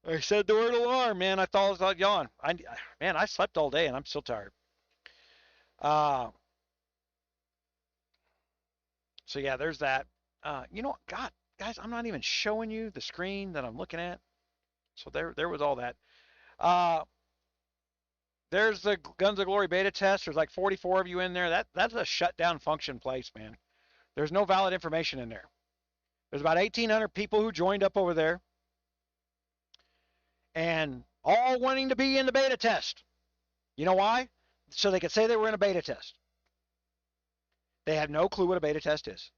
I said the word alarm, man. I thought it was like yawn. I slept all day and I'm still tired. So yeah, there's that. You know what? God, guys, I'm not even showing you the screen that I'm looking at. So there was all that. There's the Guns of Glory beta test. There's like 44 of you in there. That's a shutdown function place, man. There's no valid information in there. There's about 1,800 people who joined up over there. and all wanting to be in the beta test. You know why? So they could say they were in a beta test. They have no clue what a beta test is.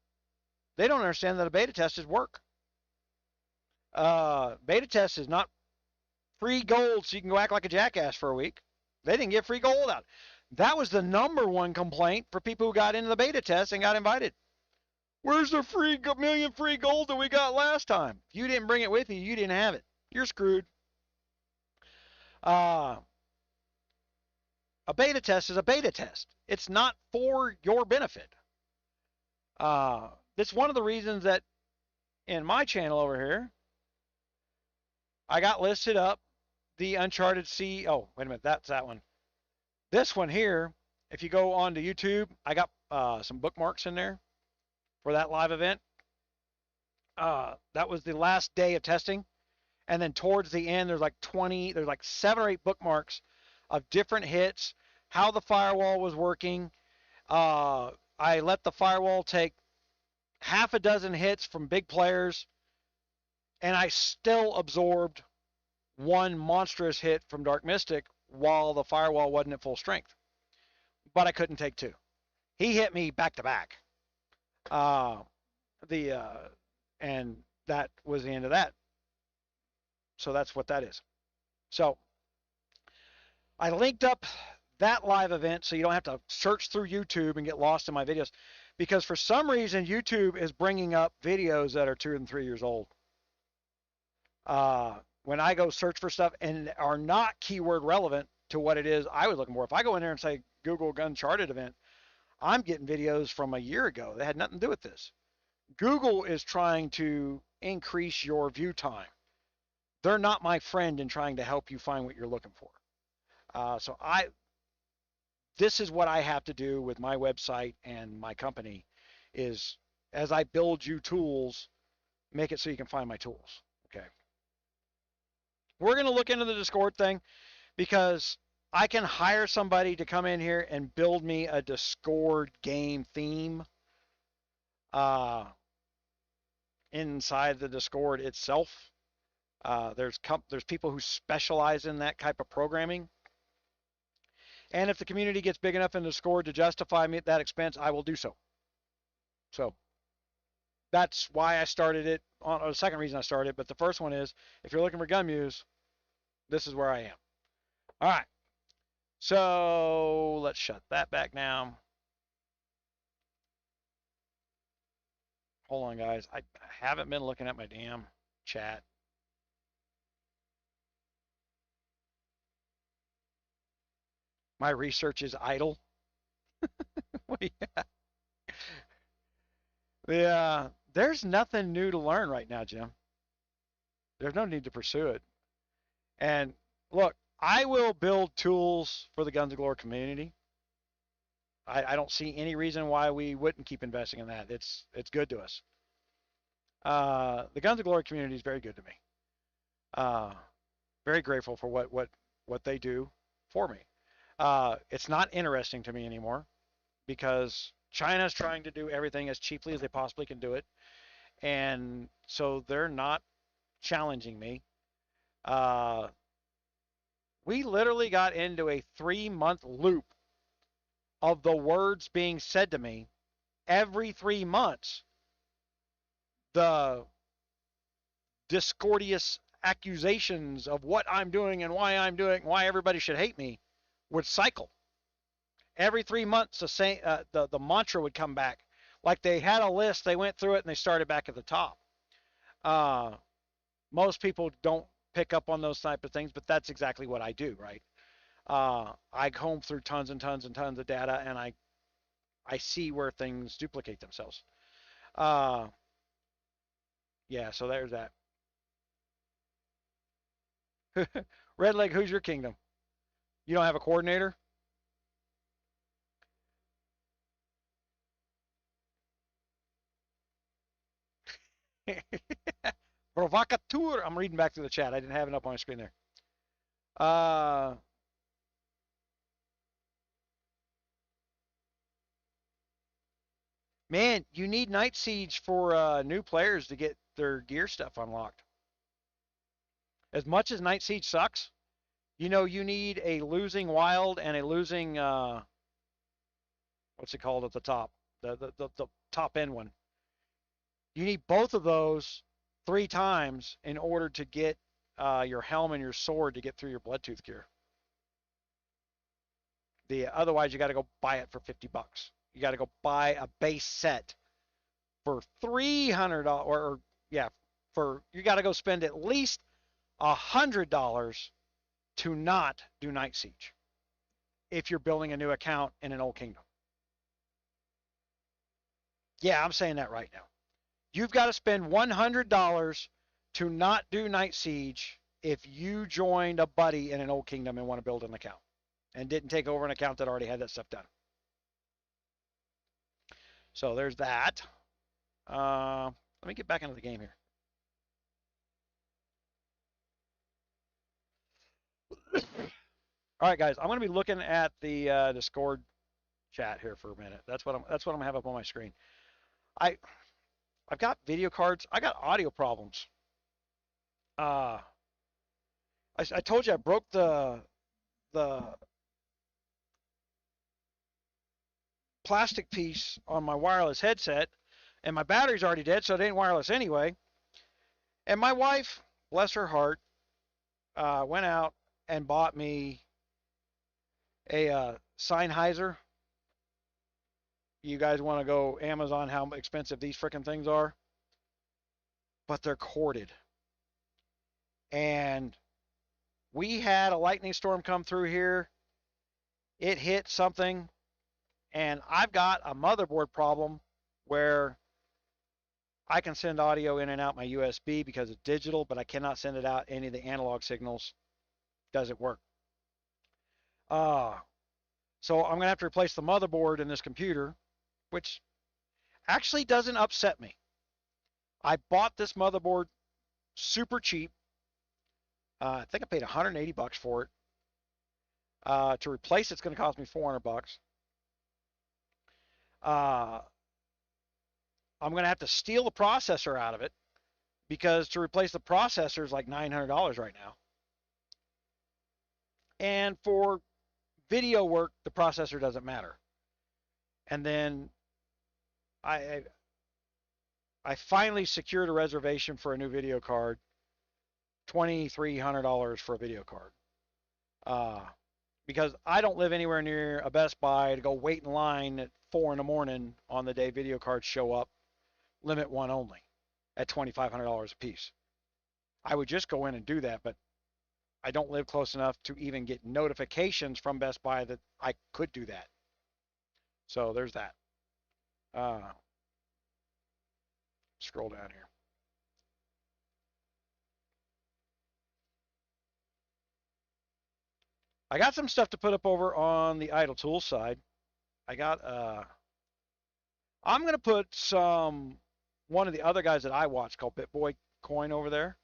They don't understand that a beta test is work. Beta test is not free gold so you can go act like a jackass for a week. They didn't get free gold out. That was the #1 complaint for people who got into the beta test and got invited. Where's the million free gold that we got last time? If you didn't bring it with you, you didn't have it. You're screwed. A beta test is a beta test. It's not for your benefit. That's one of the reasons that in my channel over here, I got listed up the Uncharted oh, wait a minute, that's that one. This one here, if you go on to YouTube, I got some bookmarks in there for that live event. That was the last day of testing. And then towards the end, there's like 7 or 8 bookmarks of different hits, how the firewall was working. I let the firewall take half a dozen hits from big players, and I still absorbed one monstrous hit from Dark Mystic while the firewall wasn't at full strength. But I couldn't take 2. He hit me back to back. And that was the end of that. So that's what that is. So I linked up that live event so you don't have to search through YouTube and get lost in my videos, because for some reason YouTube is bringing up videos that are 2 and 3 years old. When I go search for stuff and are not keyword relevant to what it is I was looking for. If I go in there and say Google Uncharted event, I'm getting videos from a year ago that had nothing to do with this. Google is trying to increase your view time. They're not my friend in trying to help you find what you're looking for. This is what I have to do with my website and my company is, as I build you tools, make it so you can find my tools. Okay. We're going to look into the Discord thing because I can hire somebody to come in here and build me a Discord game theme inside the Discord itself. There's people who specialize in that type of programming. And if the community gets big enough in the Discord to justify me that expense, I will do so. So that's why I started it. The second reason I started it, but the first one is, if you're looking for GunMuse, this is where I am. All right. So let's shut that back now. Hold on, guys. I haven't been looking at my damn chat. My research is idle. Yeah, there's nothing new to learn right now, Jim. There's no need to pursue it. And look, I will build tools for the Guns of Glory community. I don't see any reason why we wouldn't keep investing in that. It's good to us. The Guns of Glory community is very good to me. Very grateful for what they do for me. It's not interesting to me anymore because China's trying to do everything as cheaply as they possibly can do it. And so they're not challenging me. We literally got into a 3-month loop of the words being said to me every 3 months. The discordious accusations of what I'm doing and why I'm doing, why everybody should hate me, would cycle. Every 3 months, the mantra would come back. Like they had a list, they went through it, and they started back at the top. Most people don't pick up on those type of things, but that's exactly what I do, right? I comb through tons and tons and tons of data, and I see where things duplicate themselves. Yeah, so there's that. Red Leg, who's your kingdom? You don't have a coordinator? Provocateur. I'm reading back through the chat. I didn't have it up on my screen there. Man, you need Night Siege for new players to get their gear stuff unlocked. As much as Night Siege sucks, you know you need a losing wild and a losing what's it called at the top, the top end one. You need both of those 3 times in order to get your helm and your sword to get through your Bloodtooth gear. Otherwise, you got to go buy it for $50. You got to go buy a base set for $300, or yeah, you got to go spend at least $100 to not do Night Siege if you're building a new account in an old kingdom. Yeah, I'm saying that right now. You've got to spend $100 to not do Night Siege if you joined a buddy in an old kingdom and want to build an account and didn't take over an account that already had that stuff done. So there's that. Let me get back into the game here. All right, guys, I'm going to be looking at the Discord chat here for a minute. That's what I'm going to have up on my screen. I've got video cards. I got audio problems. I told you I broke the plastic piece on my wireless headset, and my battery's already dead, so it ain't wireless anyway. And my wife, bless her heart, went out and bought me a Sennheiser. You guys want to go Amazon how expensive these freaking things are? But they're corded. And we had a lightning storm come through here. It hit something, and I've got a motherboard problem where I can send audio in and out my USB because it's digital, but I cannot send it out any of the analog signals. Doesn't work. So I'm going to have to replace the motherboard in this computer, which actually doesn't upset me. I bought this motherboard super cheap. I think I paid $180 for it. To replace it's going to cost me $400. I'm going to have to steal the processor out of it because to replace the processor is like $900 right now. And for video work, the processor doesn't matter. And then I finally secured a reservation for a new video card, $2,300 for a video card. Because I don't live anywhere near a Best Buy to go wait in line at 4 in the morning on the day video cards show up, limit one only, at $2,500 a piece. I would just go in and do that, but I don't live close enough to even get notifications from Best Buy that I could do that. So there's that. Scroll down here. I got some stuff to put up over on the idle tools side. I got I'm gonna put one of the other guys that I watch called BitBoy Coin over there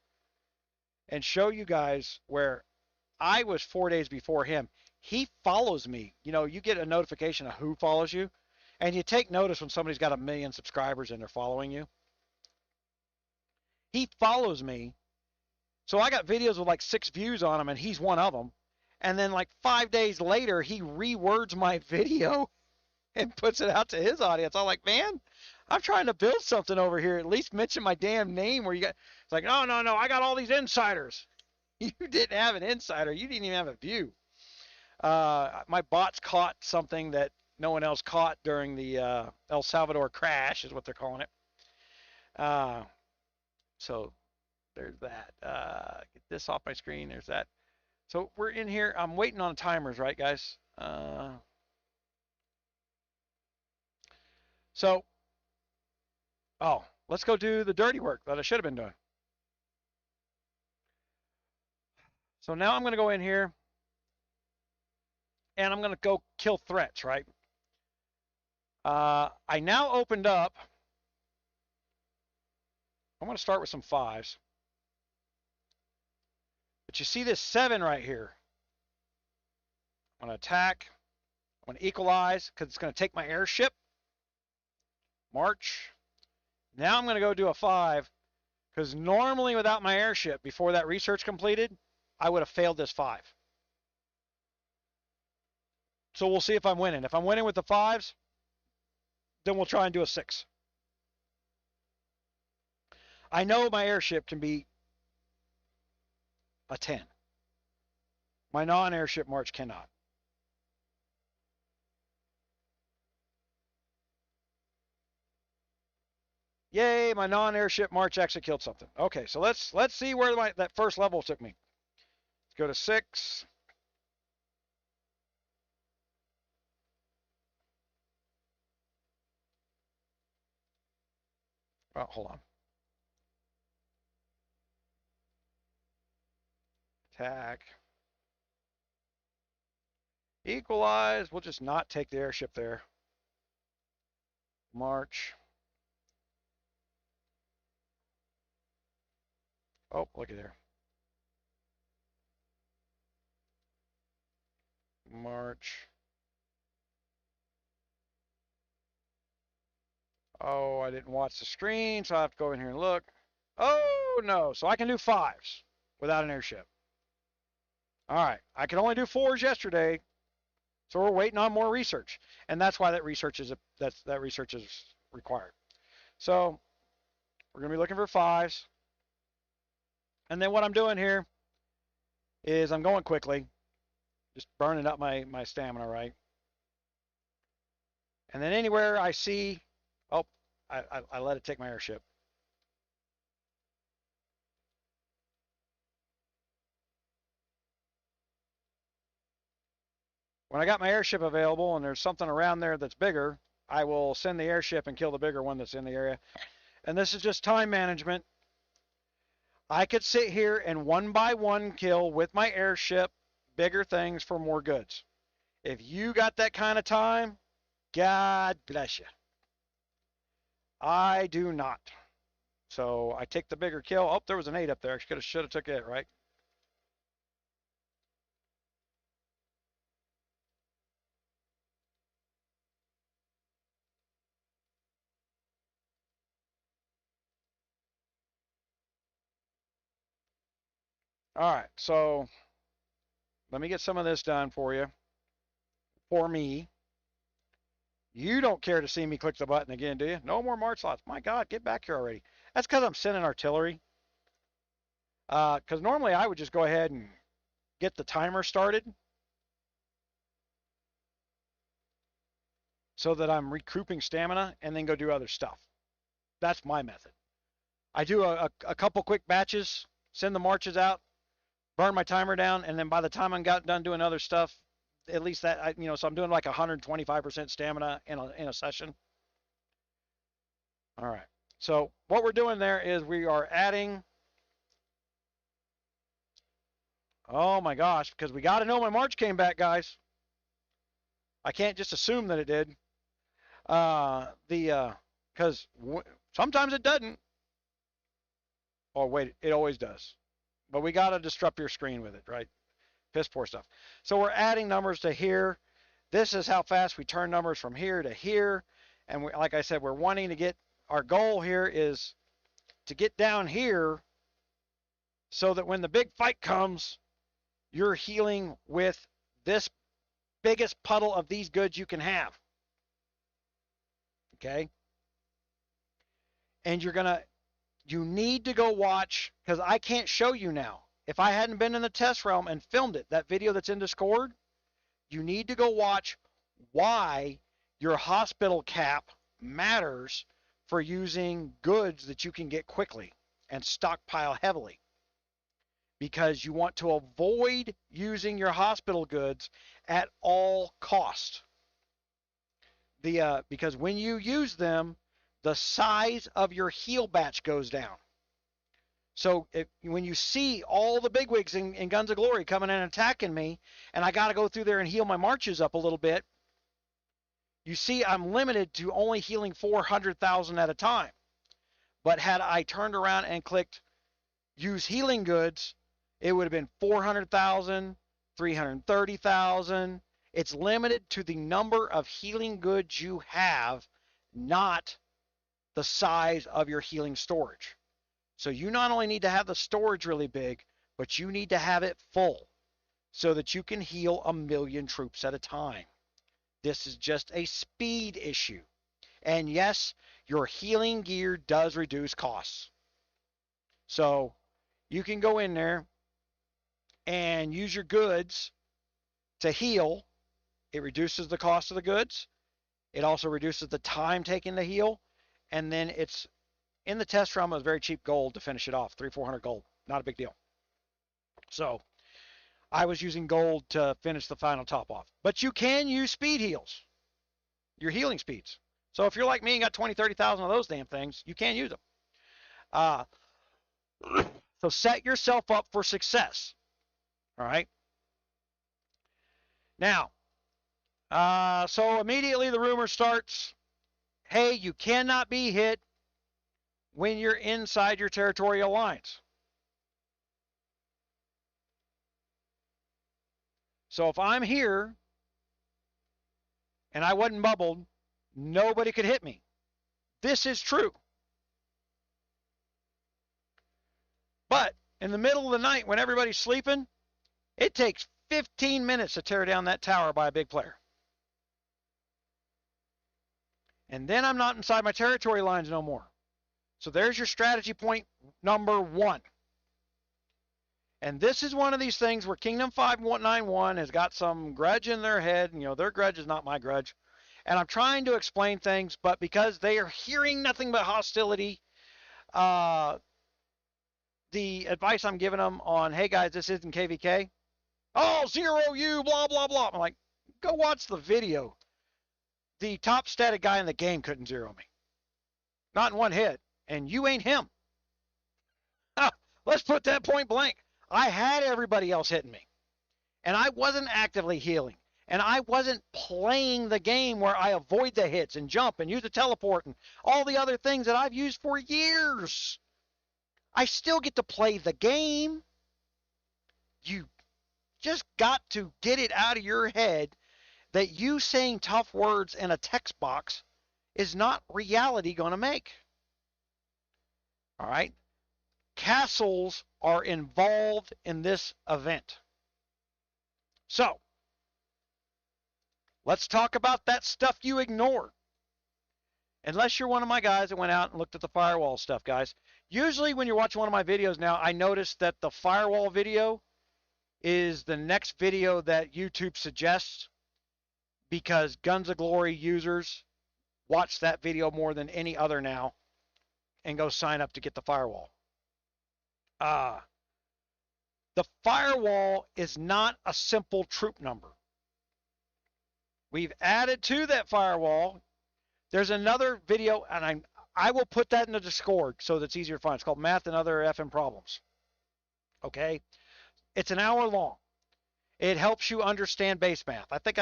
and show you guys where I was 4 days before him. He follows me. You know, you get a notification of who follows you, and you take notice when somebody's got 1 million subscribers and they're following you. He follows me. So I got videos with like 6 views on them, and he's one of them. And then like 5 days later, he rewords my video and puts it out to his audience. I'm like, man, I'm trying to build something over here. At least mention my damn name where you got, it's like, no, I got all these insiders. You didn't have an insider. You didn't even have a view. My bots caught something that no one else caught during the El Salvador crash is what they're calling it. So there's that. Get this off my screen. There's that. So we're in here. I'm waiting on timers, right, guys? Let's go do the dirty work that I should have been doing. So now I'm going to go in here and I'm going to go kill threats, right? I now opened up. I'm going to start with some 5s. But you see this 7 right here. I'm going to attack. I'm going to equalize because it's going to take my airship. March. Now I'm going to go do a 5 Because normally without my airship, before that research completed, I would have failed this 5. So we'll see if I'm winning. If I'm winning with the 5s, then we'll try and do a 6. I know my airship can be a 10. My non-airship march cannot. Yay, my non-airship march actually killed something. Okay, so let's see where that first level took me. Let's go to 6. Oh, hold on. Attack. Equalize. We'll just not take the airship there. March. Oh, looky there. March. Oh, I didn't watch the screen, so I have to go in here and look. Oh, no. So I can do 5s without an airship. All right. I could only do 4s yesterday, so we're waiting on more research. And that's why that research is required. So we're going to be looking for 5s. And then what I'm doing here is I'm going quickly, just burning up my stamina, right? And then anywhere I see, oh, I let it take my airship. When I got my airship available and there's something around there that's bigger, I will send the airship and kill the bigger one that's in the area. And this is just time management. I could sit here and 1 by 1 kill with my airship bigger things for more goods. If you got that kind of time, God bless you. I do not. So I take the bigger kill. Oh, there was an 8 up there. I should have took it, right? All right, so let me get some of this done for you. For me. You don't care to see me click the button again, do you? No more march slots. My God, get back here already. That's because I'm sending artillery. Because normally I would just go ahead and get the timer started so that I'm recouping stamina and then go do other stuff. That's my method. I do a couple quick batches, send the marches out, burn my timer down, and then by the time I'm done doing other stuff, at least that, so I'm doing like 125% stamina in a session. All right. So what we're doing there is we are adding, oh my gosh, because we got to know my march came back, guys. I can't just assume that it did. Because sometimes it doesn't. Oh, wait, it always does. But we got to disrupt your screen with it, right? Piss poor stuff. So we're adding numbers to here. This is how fast we turn numbers from here to here. And like I said, we're wanting to get, our goal here is to get down here so that when the big fight comes, you're healing with this biggest puddle of these goods you can have. Okay? And you need to go watch, because I can't show you now. If I hadn't been in the test realm and filmed it, that video that's in Discord, you need to go watch why your hospital cap matters for using goods that you can get quickly and stockpile heavily. Because you want to avoid using your hospital goods at all cost. Because when you use them, the size of your heal batch goes down. So when you see all the bigwigs in Guns of Glory coming in and attacking me, and I got to go through there and heal my marches up a little bit, you see I'm limited to only healing 400,000 at a time. But had I turned around and clicked use healing goods, it would have been 400,000, 330,000. It's limited to the number of healing goods you have, not the size of your healing storage. So you not only need to have the storage really big, but you need to have it full so that you can heal 1,000,000 troops at a time. This is just a speed issue. And yes, your healing gear does reduce costs. So you can go in there and use your goods to heal. It reduces the cost of the goods. It also reduces the time taken to heal. And then it's in the test realm, it was very cheap gold to finish it off, 300-400 gold. Not a big deal. So I was using gold to finish the final top off. But you can use speed heals, your healing speeds. So if you're like me and got 20, 30,000 of those damn things, you can use them. So set yourself up for success. All right. Now, so immediately the rumor starts, hey, you cannot be hit when you're inside your territorial lines. So if I'm here and I wasn't bubbled, nobody could hit me. This is true. But in the middle of the night when everybody's sleeping, it takes 15 minutes to tear down that tower by a big player. And then I'm not inside my territory lines no more. So there's your strategy point number 1. And this is one of these things where Kingdom 591 has got some grudge in their head. You know, their grudge is not my grudge. And I'm trying to explain things, but because they are hearing nothing but hostility, the advice I'm giving them on, hey guys, this isn't KVK. Oh, 0 you, blah, blah, blah. I'm like, go watch the video. The top static guy in the game couldn't 0 me. Not in one hit. And you ain't him. Let's put that point blank. I had everybody else hitting me. And I wasn't actively healing. And I wasn't playing the game where I avoid the hits and jump and use the teleport and all the other things that I've used for years. I still get to play the game. You just got to get it out of your head that you saying tough words in a text box is not reality going to make. All right? Castles are involved in this event. So, let's talk about that stuff you ignore. Unless you're one of my guys that went out and looked at the firewall stuff, guys. Usually when you're watching one of my videos now, I notice that the firewall video is the next video that YouTube suggests because Guns of Glory users watch that video more than any other now and go sign up to get the firewall. The firewall is not a simple troop number. We've added to that firewall. There's another video, and I will put that in the Discord so that's easier to find. It's called Math and Other FM Problems. Okay? It's an hour long. It helps you understand base math. I think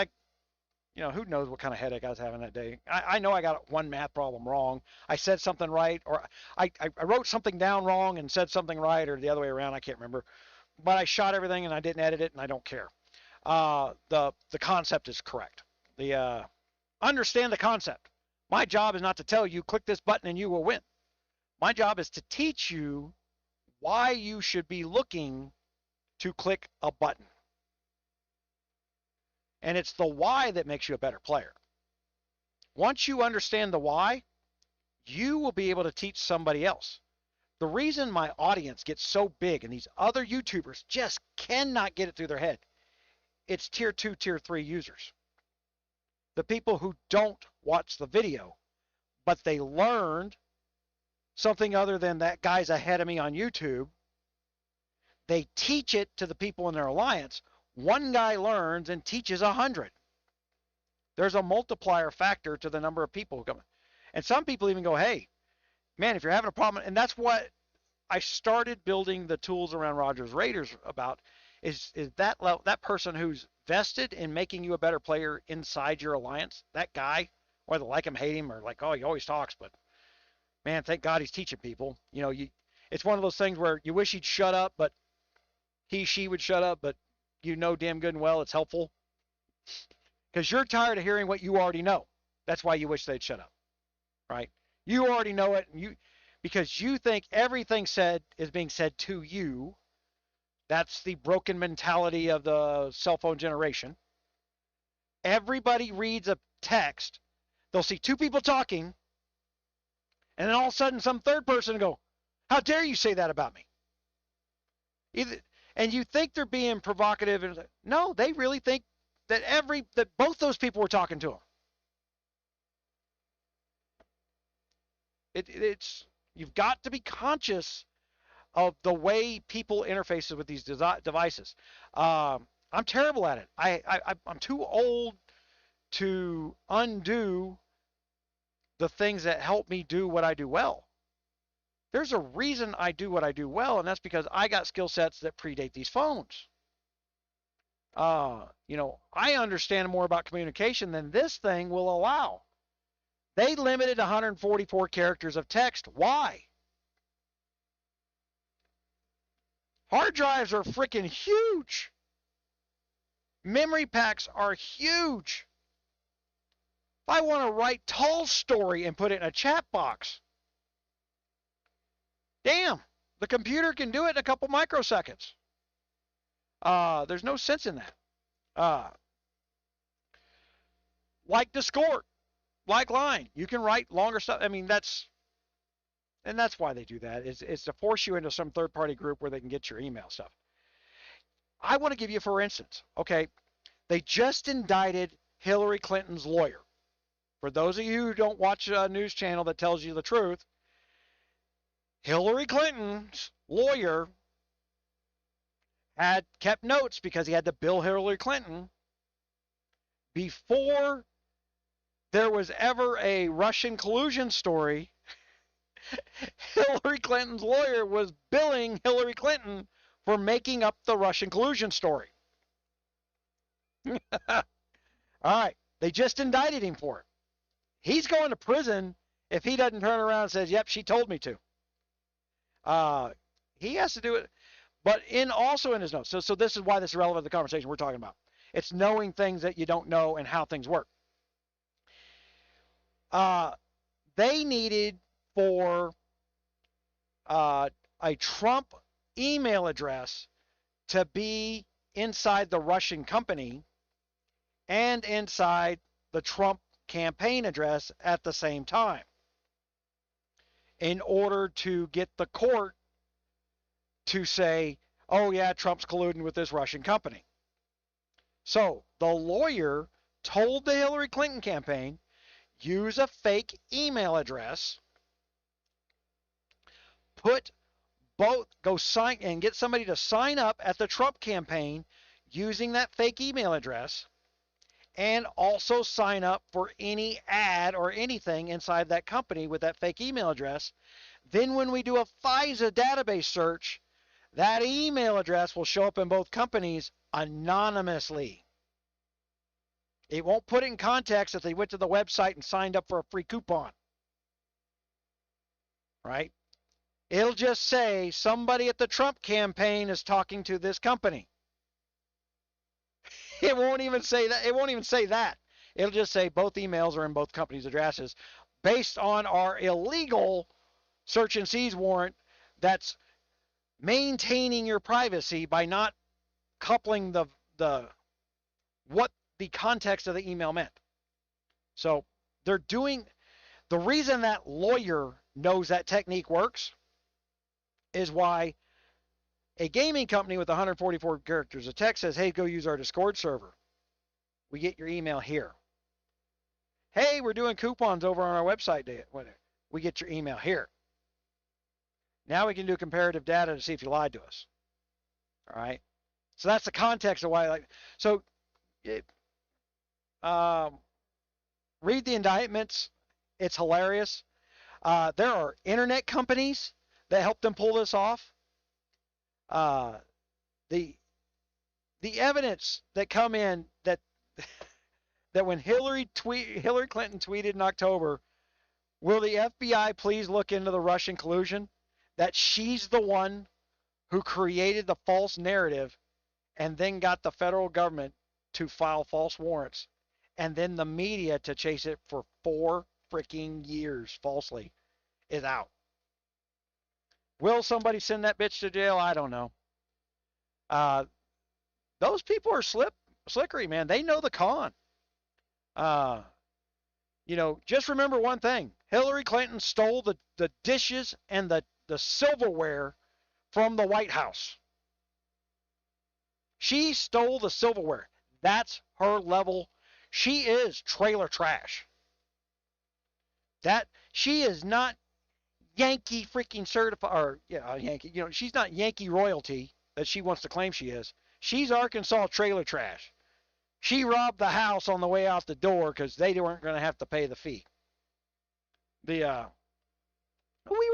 who knows what kind of headache I was having that day. I know I got one math problem wrong. I said something right, or I wrote something down wrong and said something right, or the other way around. I can't remember. But I shot everything, and I didn't edit it, and I don't care. The concept is correct. Understand the concept. My job is not to tell you, click this button and you will win. My job is to teach you why you should be looking to click a button. And it's the why that makes you a better player. Once you understand the why, you will be able to teach somebody else. The reason my audience gets so big and these other YouTubers just cannot get it through their head, it's tier 2, tier 3 users. The people who don't watch the video, but they learned something other than that guy's ahead of me on YouTube. They teach it to the people in their alliance. One guy learns and teaches 100. There's a multiplier factor to the number of people who come. And some people even go, hey, man, if you're having a problem, and that's what I started building the tools around Rogers Raiders about, is that person who's vested in making you a better player inside your alliance, that guy, whether like him, hate him, or like, oh, he always talks, but man, thank God he's teaching people. It's one of those things where you wish he'd shut up, but she would shut up, but you know damn good and well it's helpful. Because you're tired of hearing what you already know. That's why you wish they'd shut up, right? You already know it, and because you think everything said is being said to you. That's the broken mentality of the cell phone generation. Everybody reads a text. They'll see two people talking, and then all of a sudden some third person will go, how dare you say that about me? Either, and you think they're being provocative. And no, they really think that both those people were talking to them. It's you've got to be conscious of the way people interface with these devices. I'm terrible at it. I'm too old to undo the things that help me do what I do well. There's a reason I do what I do well, and that's because I got skill sets that predate these phones. I understand more about communication than this thing will allow. They limited 144 characters of text. Why? Hard drives are freaking huge. Memory packs are huge. If I want to write Tolstoy and put it in a chat box, damn, the computer can do it in a couple microseconds. There's no sense in that. Like Discord, like Line, you can write longer stuff. I mean, that's why they do that. It's to force you into some third-party group where they can get your email stuff. I want to give you, for instance, okay, they just indicted Hillary Clinton's lawyer. For those of you who don't watch a news channel that tells you the truth, Hillary Clinton's lawyer had kept notes because he had to bill Hillary Clinton before there was ever a Russian collusion story. Hillary Clinton's lawyer was billing Hillary Clinton for making up the Russian collusion story. All right, they just indicted him for it. He's going to prison if he doesn't turn around and says, yep, she told me to. He has to do it, but also in his notes. So this is why this is relevant to the conversation we're talking about. It's knowing things that you don't know and how things work. They needed for a Trump email address to be inside the Russian company and inside the Trump campaign address at the same time in order to get the court to say, oh yeah, Trump's colluding with this Russian company. So the lawyer told the Hillary Clinton campaign, use a fake email address, go sign and get somebody to sign up at the Trump campaign using that fake email address, and also sign up for any ad or anything inside that company with that fake email address. Then when we do a FISA database search, that email address will show up in both companies anonymously. It won't put it in context if they went to the website and signed up for a free coupon. Right? It'll just say somebody at the Trump campaign is talking to this company. It won't even say that. It won't even say that. It'll just say both emails are in both companies' addresses based on our illegal search and seize warrant that's maintaining your privacy by not coupling what the context of the email meant. So they're doing, the reason that lawyer knows that technique works is why a gaming company with 144 characters of text says, hey, go use our Discord server. We get your email here. Hey, we're doing coupons over on our website. We get your email here. Now we can do comparative data to see if you lied to us. All right. So that's the context of why. Read the indictments. It's hilarious. There are internet companies that help them pull this off. The evidence that come in that when Hillary Clinton tweeted in October, will the FBI please look into the Russian collusion? That she's the one who created the false narrative and then got the federal government to file false warrants and then the media to chase it for 4 freaking years falsely is out. Will somebody send that bitch to jail? I don't know. Those people are slickery, man. They know the con. Just remember one thing. Hillary Clinton stole the dishes and the silverware from the White House. She stole the silverware. That's her level. She is trailer trash. She is not Yankee freaking certified, or Yankee. She's not Yankee royalty that she wants to claim she is. She's Arkansas trailer trash. She robbed the house on the way out the door because they weren't going to have to pay the fee. We were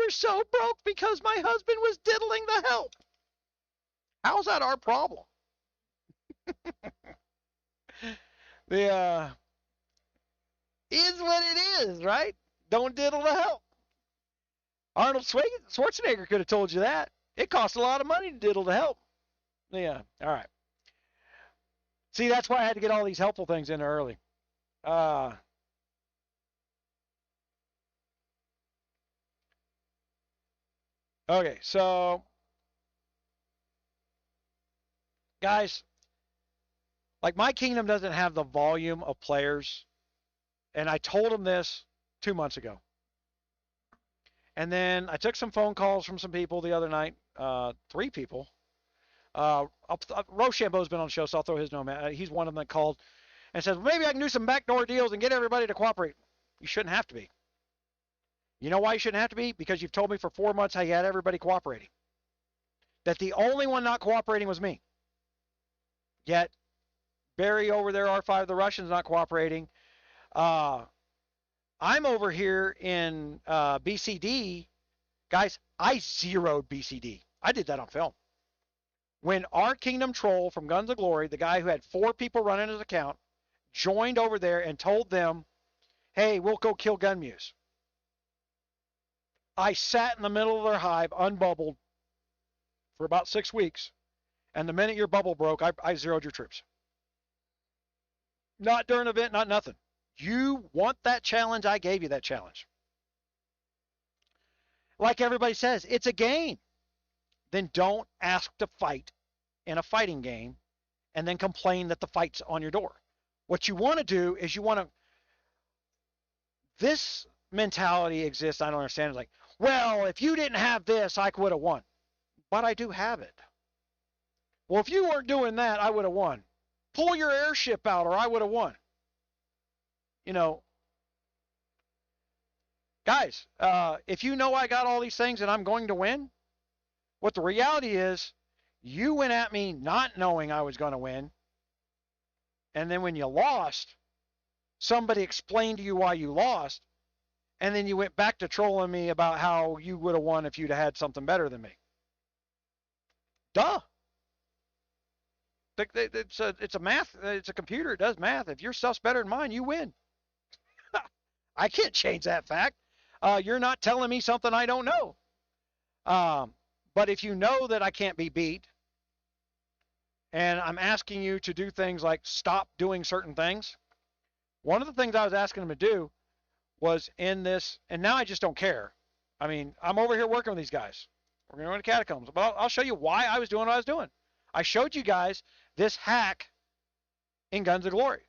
so broke because my husband was diddling the help. How's that our problem? Is what it is, right? Don't diddle the help. Arnold Schwarzenegger could have told you that. It costs a lot of money to diddle the help. Yeah, all right. See, that's why I had to get all these helpful things in early. Okay, so guys, like my kingdom doesn't have the volume of players, and I told them this 2 months ago. And then I took some phone calls from some people the other night, 3 people. Rochambeau's been on the show, so I'll throw his name out. He's one of them that called and said, well, maybe I can do some backdoor deals and get everybody to cooperate. You shouldn't have to be. You know why you shouldn't have to be? Because you've told me for 4 months how you had everybody cooperating. That the only one not cooperating was me. Yet, Barry over there, R5, the Russian's not cooperating. I'm over here in BCD. Guys, I zeroed BCD. I did that on film. When our Kingdom Troll from Guns of Glory, the guy who had 4 people running his account, joined over there and told them, hey, we'll go kill GunMuse. I sat in the middle of their hive, unbubbled, for about 6 weeks. And the minute your bubble broke, I zeroed your troops. Not during an event, not nothing. You want that challenge? I gave you that challenge. Like everybody says, it's a game. Then don't ask to fight in a fighting game and then complain that the fight's on your door. What you want to do is this mentality exists, I don't understand. It's like, well, if you didn't have this, I would have won. But I do have it. Well, if you weren't doing that, I would have won. Pull your airship out or I would have won. Guys, if you know I got all these things and I'm going to win, what the reality is, you went at me not knowing I was going to win. And then when you lost, somebody explained to you why you lost. And then you went back to trolling me about how you would have won if you'd have had something better than me. Duh. It's a math. It's a computer. It does math. If your stuff's better than mine, you win. I can't change that fact. You're not telling me something I don't know. But if you know that I can't be beat, and I'm asking you to do things like stop doing certain things, one of the things I was asking them to do was in this, and now I just don't care. I mean, I'm over here working with these guys. We're going to go into catacombs. But I'll show you why I was doing what I was doing. I showed you guys this hack in Guns of Glory.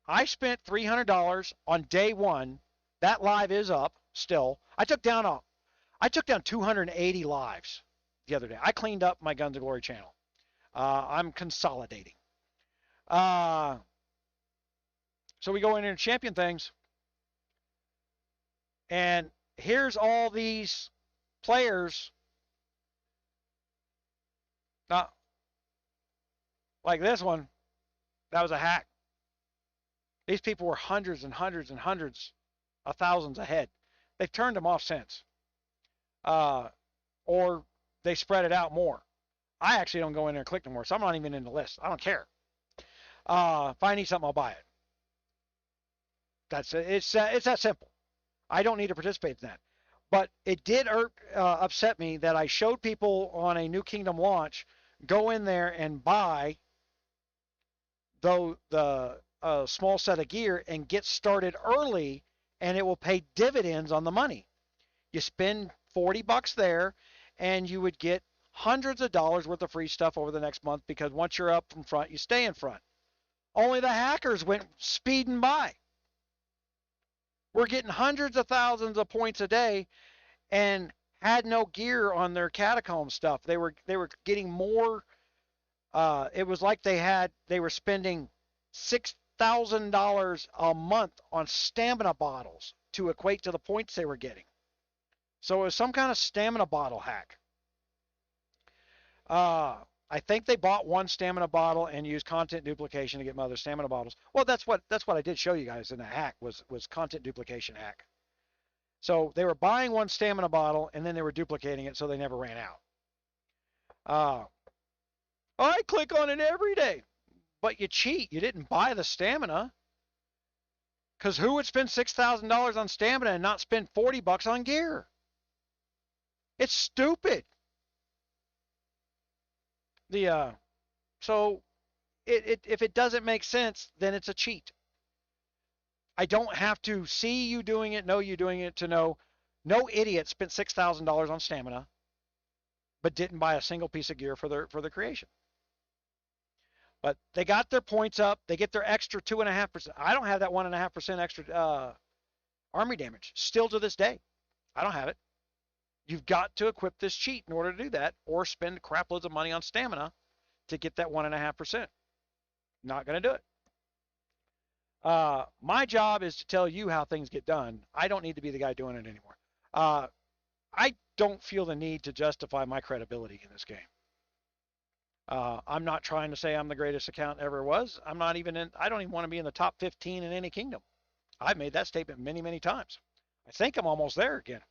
I spent $300 on day 1. That live is up still. I took down 280 lives the other day. I cleaned up my Guns of Glory channel. I'm consolidating. So we go into champion things. And here's all these players. Now, like this one, that was a hack. These people were hundreds and hundreds and hundreds of thousands ahead. They've turned them off since. Or they spread it out more. I actually don't go in there and click no more, so I'm not even in the list. I don't care. If I need something, I'll buy it. It's that simple. I don't need to participate in that. But it did upset me that I showed people on a New Kingdom launch, go in there and buy the small set of gear and get started early, and it will pay dividends on the money. You spend $40 there, and you would get hundreds of dollars worth of free stuff over the next month because once you're up in front, you stay in front. Only the hackers went speeding by. We're getting hundreds of thousands of points a day and had no gear on their catacomb stuff. They were getting more. It was like they were spending $6,000 a month on stamina bottles to equate to the points they were getting. So it was some kind of stamina bottle hack. I think they bought one stamina bottle and used content duplication to get other stamina bottles. Well, that's what I did show you guys in the hack was content duplication hack. So they were buying one stamina bottle and then they were duplicating it so they never ran out. I click on it every day, but you cheat. You didn't buy the stamina. Because who would spend $6,000 on stamina and not spend $40 on gear? It's stupid. So if it doesn't make sense, then it's a cheat. I don't have to see you doing it, know you doing it to know. No idiot spent $6,000 on stamina, but didn't buy a single piece of gear for their creation. But they got their points up. They get their extra 2.5%. I don't have that 1.5% extra army damage. Still to this day, I don't have it. You've got to equip this cheat in order to do that, or spend crap loads of money on stamina to get that 1.5%. Not going to do it. My job is to tell you how things get done. I don't need to be the guy doing it anymore. I don't feel the need to justify my credibility in this game. I'm not trying to say I'm the greatest account ever was. I don't even want to be in the top 15 in any kingdom. I've made that statement many, many times. I think I'm almost there again.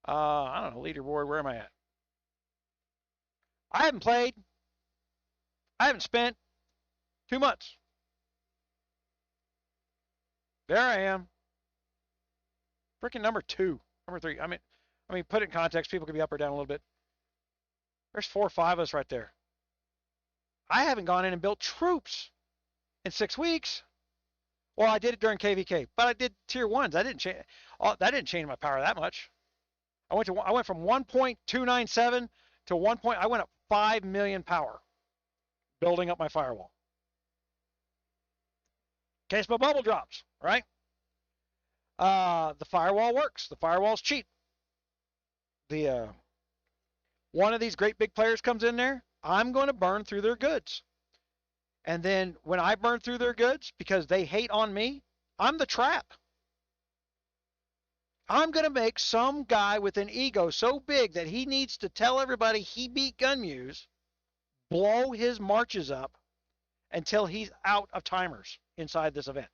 I don't know, leaderboard, where am I at? I haven't played. I haven't spent 2 months. There I am. Freaking number 2. Number 3. I mean, put it in context. People could be up or down a little bit. There's 4 or 5 of us right there. I haven't gone in and built troops in 6 weeks. Well, I did it during KVK, but I did tier 1s. That didn't change my power that much. I went from 1.297 to I went up 5 million power building up my firewall. In case my bubble drops, right? The firewall works. The firewall's cheap. One of these great big players comes in there, I'm going to burn through their goods. And then when I burn through their goods because they hate on me, I'm the trap. I'm going to make some guy with an ego so big that he needs to tell everybody he beat GunMuse, blow his marches up until he's out of timers inside this event.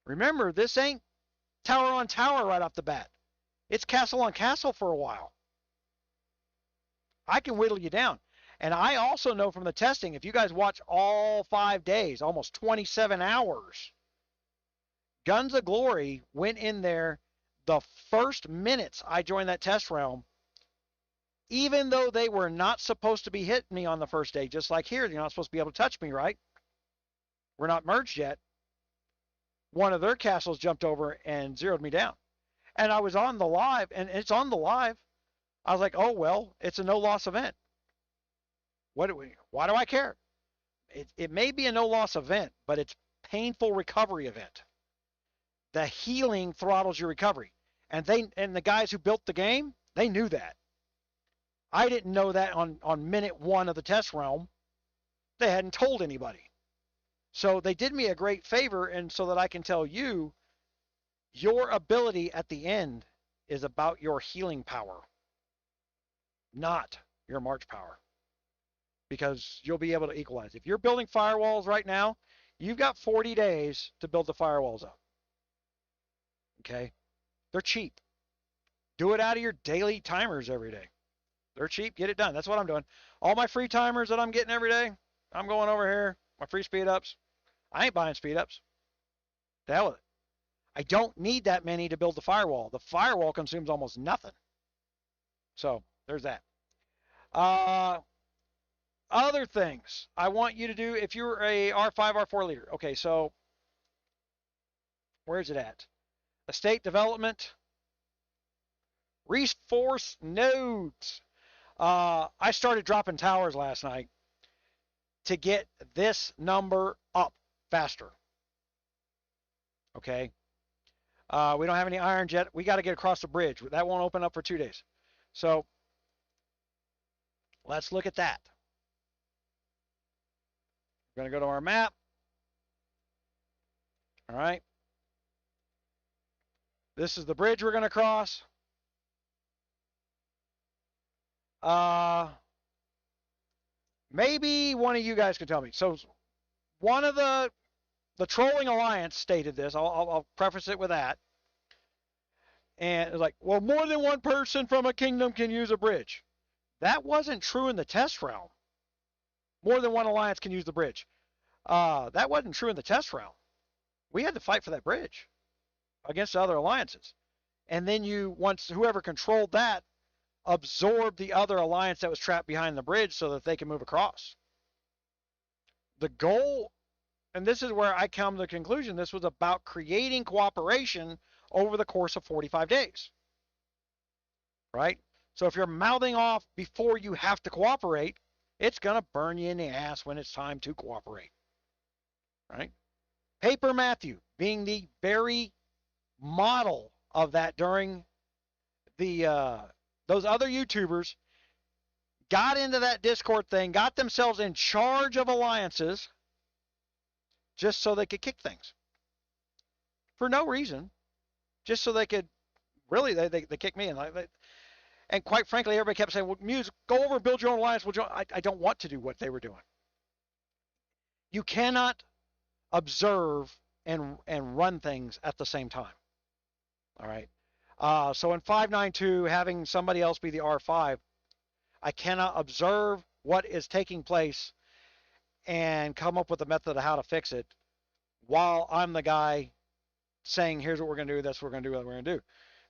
Remember, this ain't tower on tower right off the bat. It's castle on castle for a while. I can whittle you down. And I also know from the testing, if you guys watch all 5 days, almost 27 hours, Guns of Glory went in there the first minutes I joined that test realm, even though they were not supposed to be hitting me on the first day, just like here, you're not supposed to be able to touch me, right? We're not merged yet. One of their castles jumped over and zeroed me down. And I was on the live, and it's on the live. I was like, oh, well, it's a no-loss event. Why do I care? It may be a no-loss event, but it's painful recovery event. The healing throttles your recovery. And the guys who built the game, they knew that. I didn't know that on minute 1 of the test realm. They hadn't told anybody. So they did me a great favor, and so that I can tell you, your ability at the end is about your healing power, not your march power. Because you'll be able to equalize. If you're building firewalls right now, you've got 40 days to build the firewalls up. Okay? They're cheap. Do it out of your daily timers every day. They're cheap. Get it done. That's what I'm doing. All my free timers that I'm getting every day, I'm going over here. My free speed ups. I ain't buying speed ups. The hell with it. I don't need that many to build the firewall. The firewall consumes almost nothing. So, there's that. Other things I want you to do if you're a R5, R4 leader. Okay, so where's it at? Estate development. Reinforce nodes. I started dropping towers last night to get this number up faster. Okay. We don't have any iron jet. We got to get across the bridge. That won't open up for 2 days. So let's look at that. We're going to go to our map. All right. This is the bridge we're going to cross. Maybe one of you guys can tell me. So one of the Trolling Alliance stated this. I'll preface it with that. And it's like, well, more than one person from a kingdom can use a bridge. That wasn't true in the test realm. More than one alliance can use the bridge. That wasn't true in the test realm. We had to fight for that bridge against the other alliances. And then once whoever controlled that, absorbed the other alliance that was trapped behind the bridge so that they can move across. The goal, and this is where I come to the conclusion, this was about creating cooperation over the course of 45 days. Right? So if you're mouthing off before you have to cooperate, it's going to burn you in the ass when it's time to cooperate. Right? Paper Matthew being the very model of that during the those other YouTubers got into that Discord thing, got themselves in charge of alliances just so they could kick things. For no reason. Just so they could, really, they kicked me. And quite frankly, everybody kept saying, well, Muse, go over and build your own alliance. I don't want to do what they were doing. You cannot observe and run things at the same time. All right. So in 5.9.2, having somebody else be the R5, I cannot observe what is taking place and come up with a method of how to fix it while I'm the guy saying, here's what we're going to do, that's what we're going to do, what we're going to do.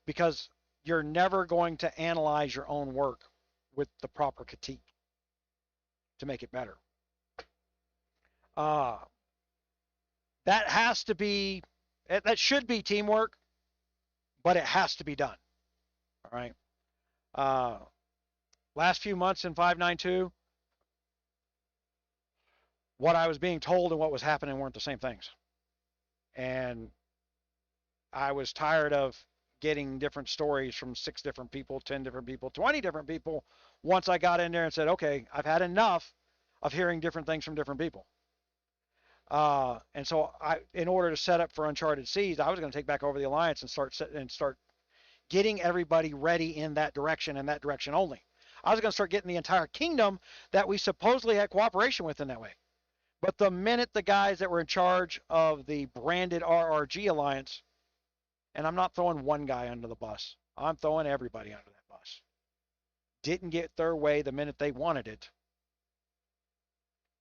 Because you're never going to analyze your own work with the proper critique to make it better. That has to be, that should be teamwork, but it has to be done. All right. Last few months in 5.9.2, what I was being told and what was happening weren't the same things. And I was tired of getting different stories from 6 different people, 10 different people, 20 different people once I got in there and said, okay, I've had enough of hearing different things from different people. And so in order to set up for Uncharted Seas, I was going to take back over the Alliance and start getting everybody ready in that direction and that direction only. I was going to start getting the entire kingdom that we supposedly had cooperation with in that way. But the minute the guys that were in charge of the branded RRG Alliance, and I'm not throwing one guy under the bus, I'm throwing everybody under that bus, didn't get their way the minute they wanted it,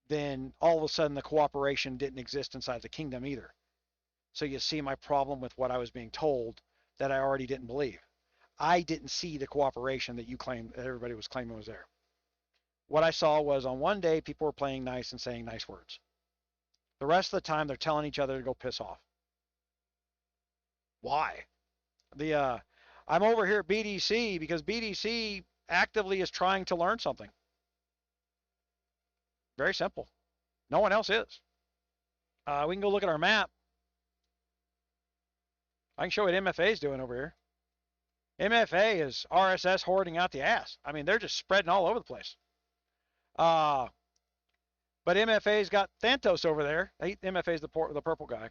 then all of a sudden the cooperation didn't exist inside the kingdom either. So you see my problem with what I was being told that I already didn't believe. I didn't see the cooperation that you claimed, that everybody was claiming was there. What I saw was on one day, people were playing nice and saying nice words. The rest of the time, they're telling each other to go piss off. Why? I'm over here at BDC because BDC actively is trying to learn something. Very simple. No one else is. We can go look at our map. I can show what MFA is doing over here. MFA is RSS hoarding out the ass. I mean, they're just spreading all over the place. But MFA's got Thantos over there. MFA's the purple guy.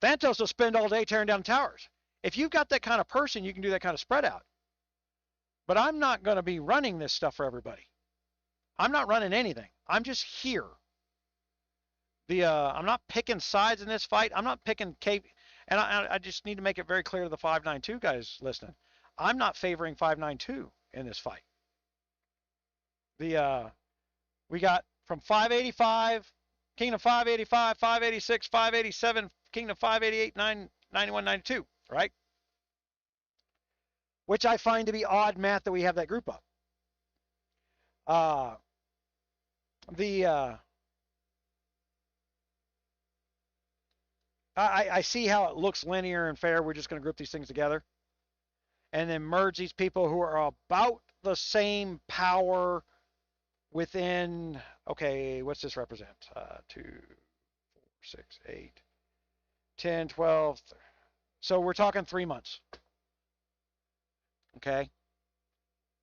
Thantos will spend all day tearing down towers. If you've got that kind of person, you can do that kind of spread out. But I'm not going to be running this stuff for everybody. I'm not running anything. I'm just here. I'm not picking sides in this fight. I'm not picking and I just need to make it very clear to the 5.9.2 guys listening. I'm not favoring 5.9.2 in this fight. We got from 585, Kingdom 585, 586, 587, Kingdom 588, 91, 92, right? Which I find to be odd math that we have that group up. I see how it looks linear and fair. We're just going to group these things together. and then merge these people who are about the same power within, okay, what's this represent? 2, 4, 6, 8, 10, 12. So we're talking 3 months. Okay.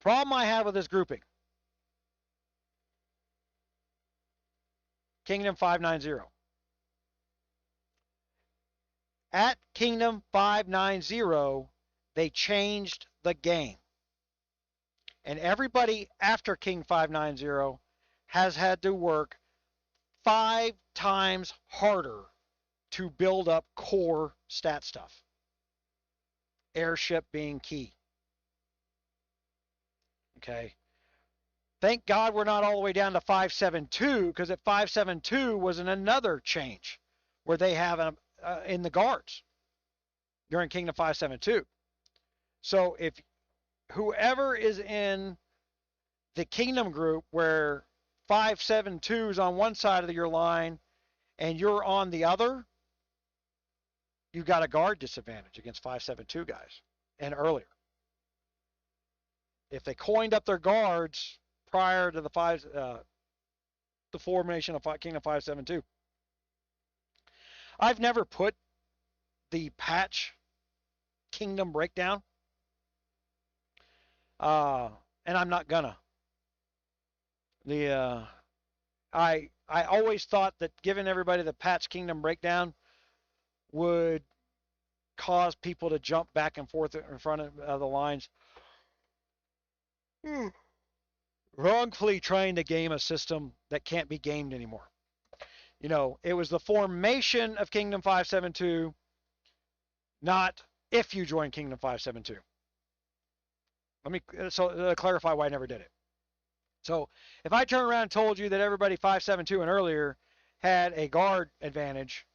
Problem I have with this grouping. Kingdom 590. At Kingdom 590, they changed the game. And everybody after King 590 has had to work 5 times harder to build up core stat stuff. Airship being key. Okay. Thank God we're not all the way down to 572, because at 572 was another change where they have in the guards during Kingdom 572. So if whoever is in the Kingdom group where 572 is on one side of your line and you're on the other, you've got a guard disadvantage against 572 guys and earlier. If they coined up their guards prior to the formation of Kingdom 572. I've never put the patch Kingdom breakdown, and I'm not gonna. I always thought that giving everybody the patch Kingdom breakdown would cause people to jump back and forth in front of the lines. Wrongfully trying to game a system that can't be gamed anymore. You know, it was the formation of Kingdom 572, not if you join Kingdom 572. Let me clarify why I never did it. So if I turn around and told you that everybody 572 and earlier had a guard advantage,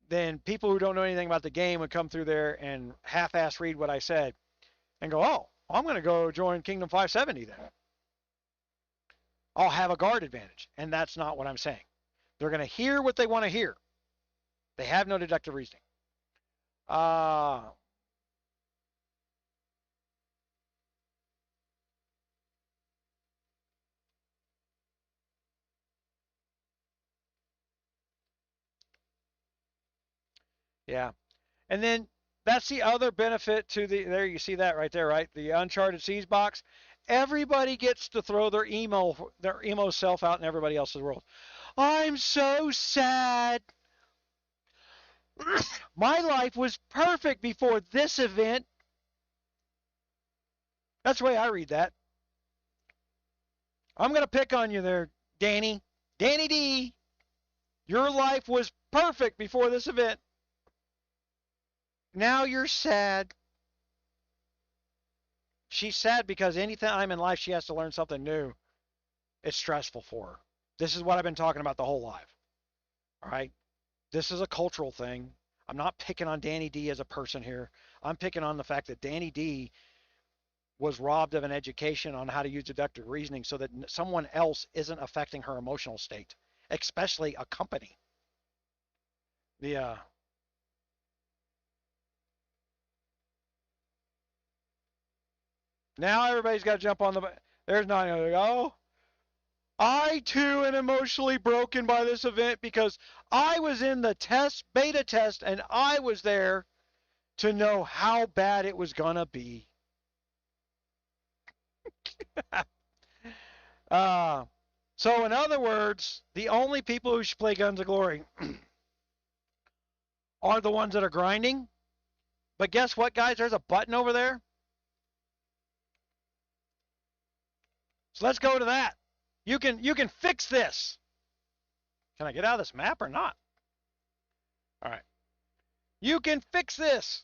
then people who don't know anything about the game would come through there and half-ass read what I said and go, oh, I'm going to go join Kingdom 570 then. I'll have a guard advantage. And that's not what I'm saying. They're going to hear what they want to hear. They have no deductive reasoning. Yeah. And then that's the other benefit to there you see that right there, right? The Uncharted Seas box. Everybody gets to throw their emo self out in everybody else's world. I'm so sad. My life was perfect before this event. That's the way I read that. I'm going to pick on you there, Danny. Danny D. Your life was perfect before this event. Now you're sad. She's sad because anytime in life she has to learn something new, it's stressful for her. This is what I've been talking about the whole life. All right? This is a cultural thing. I'm not picking on Danny D as a person here. I'm picking on the fact that Danny D was robbed of an education on how to use deductive reasoning so that someone else isn't affecting her emotional state, especially a company. Now everybody's got to jump on the... There's not going to go. I, too, am emotionally broken by this event because I was in the beta test, and I was there to know how bad it was going to be. So, in other words, the only people who should play Guns of Glory are the ones that are grinding. But guess what, guys? There's a button over there. So let's go to that. You can fix this. Can I get out of this map or not? All right. You can fix this.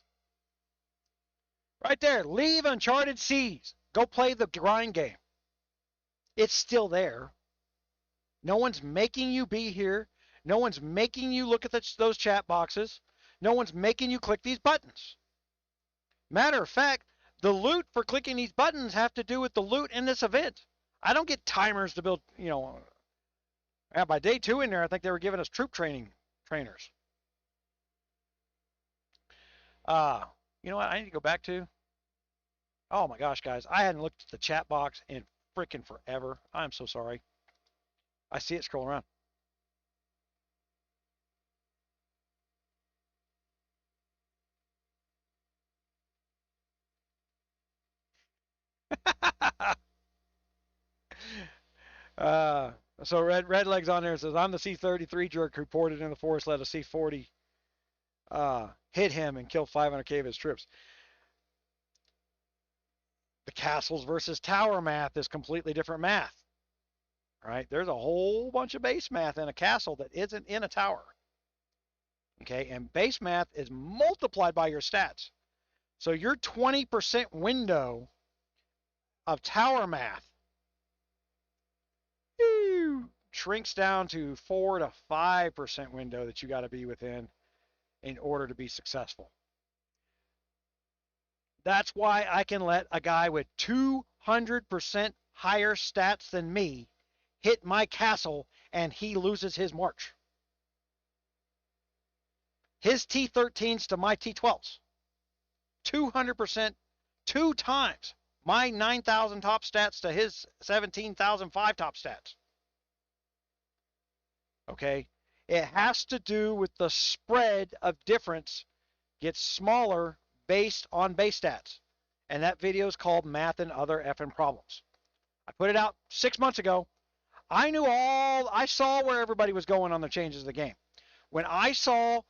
Right there. Leave Uncharted Seas. Go play the grind game. It's still there. No one's making you be here. No one's making you look at those chat boxes. No one's making you click these buttons. Matter of fact, the loot for clicking these buttons have to do with the loot in this event. I don't get timers to build, by day 2 in there, I think they were giving us troop trainers. You know what I need to go back to? Oh my gosh, guys, I hadn't looked at the chat box in freaking forever. I'm so sorry. I see it scrolling around. uh, so Red Legs on there says, I'm the C-33 jerk reported in the forest, let a C-40 hit him and kill 500K of his troops. The castles versus tower math is completely different math. Right? There's a whole bunch of base math in a castle that isn't in a tower. Okay, and base math is multiplied by your stats. So your 20% window of tower math shrinks down to 4 to 5% window that you got to be within in order to be successful. That's why I can let a guy with 200% higher stats than me hit my castle and he loses his march. His T13s to my T12s. 200%, 2 times my 9,000 top stats to his 17,005 top stats. Okay? It has to do with the spread of difference gets smaller based on base stats. And that video is called Math and Other Effing Problems. I put it out 6 months ago. I saw where everybody was going on the changes of the game. When I saw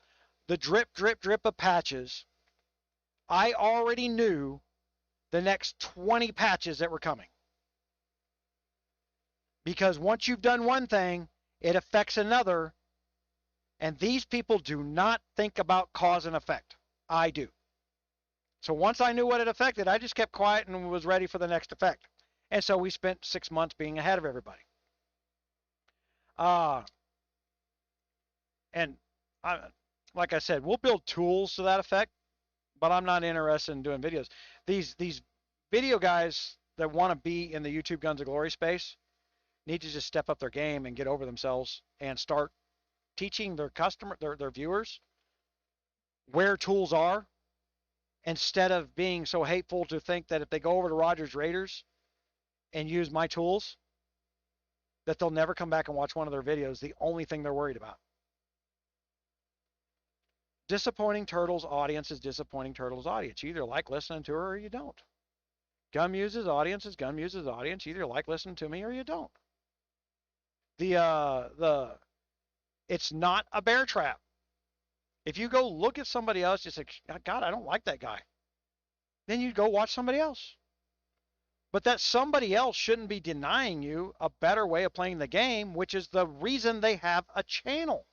the drip, drip, drip of patches, I already knew the next 20 patches that were coming. Because once you've done one thing, it affects another, and these people do not think about cause and effect. I do. So once I knew what it affected, I just kept quiet and was ready for the next effect. And so we spent 6 months being ahead of everybody. And like I said, we'll build tools to that effect, but I'm not interested in doing videos. These video guys that want to be in the YouTube Guns of Glory space need to just step up their game and get over themselves and start teaching their their viewers where tools are, instead of being so hateful to think that if they go over to Rogers Raiders and use my tools, that they'll never come back and watch one of their videos, the only thing they're worried about. Disappointing Turtles audience is Disappointing Turtles audience. You either like listening to her or you don't. GunMuse's audience is GunMuse's audience. You either like listening to me or you don't. It's not a bear trap. If you go look at somebody else, you say, God, I don't like that guy. Then you go watch somebody else. But that somebody else shouldn't be denying you a better way of playing the game, which is the reason they have a channel.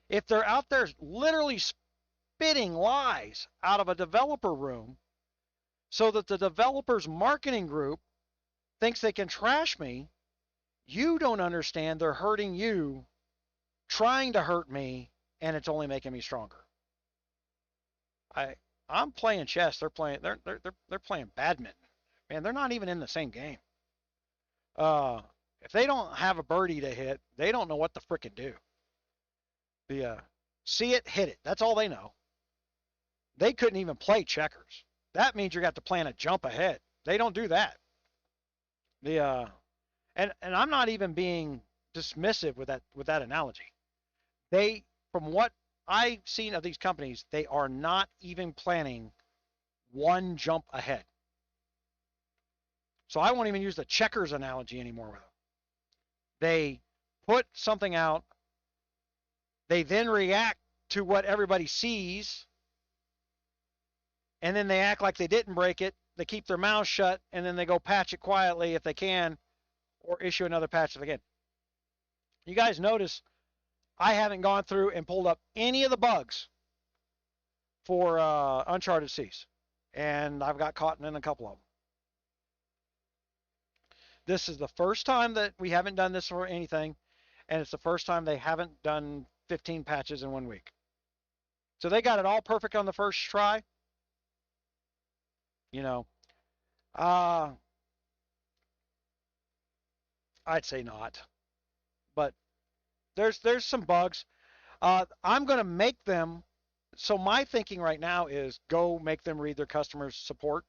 If they're out there literally spitting lies out of a developer room so that the developer's marketing group thinks they can trash me, you don't understand they're hurting you, trying to hurt me, and it's only making me stronger. I'm playing chess. They're playing badminton. Man, they're not even in the same game. If they don't have a birdie to hit, they don't know what to frickin' do. See it, hit it. That's all they know. They couldn't even play checkers. That means you got to plan a jump ahead. They don't do that. And I'm not even being dismissive with that analogy. From what I've seen of these companies, they are not even planning one jump ahead. So I won't even use the checkers analogy anymore with them. They put something out, they then react to what everybody sees, and then they act like they didn't break it. They keep their mouths shut, and then they go patch it quietly if they can, or issue another patch if they can. You guys notice I haven't gone through and pulled up any of the bugs for Uncharted Seas, and I've got caught in a couple of them. This is the first time that we haven't done this for anything, and it's the first time they haven't done 15 patches in 1 week. So they got it all perfect on the first try. You know, I'd say not, but there's some bugs. I'm going to make them so my thinking right now is go make them read their customer support.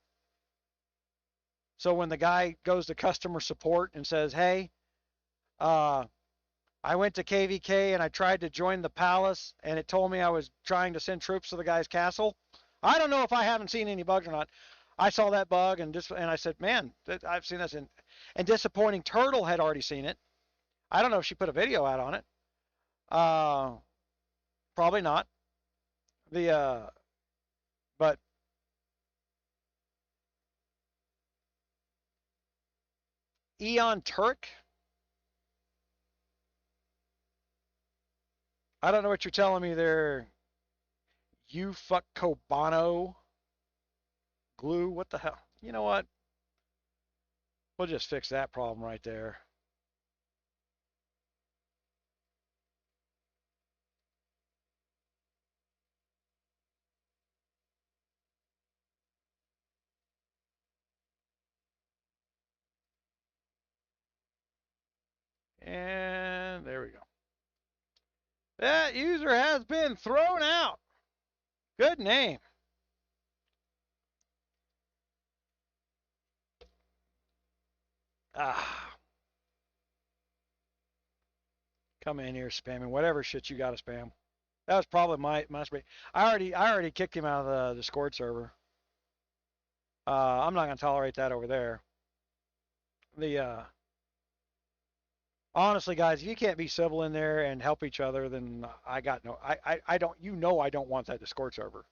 So when the guy goes to customer support and says, hey, I went to KVK and I tried to join the palace and it told me I was trying to send troops to the guy's castle. I don't know if I haven't seen any bugs or not. I saw that bug and I said, man, I've seen this. And Disappointing Turtle had already seen it. I don't know if she put a video out on it. Probably not. But 𝙂𝙪𝙣𝙪𝙣, I don't know what you're telling me there. You fuck Cobano glue. What the hell? You know what? We'll just fix that problem right there. And there we go. That user has been thrown out. Good name. Come in here spamming whatever shit you got to spam. That was probably my spam. I already kicked him out of the Discord server. I'm not gonna tolerate that over there. Honestly, guys, if you can't be civil in there and help each other, then I don't want that Discord server.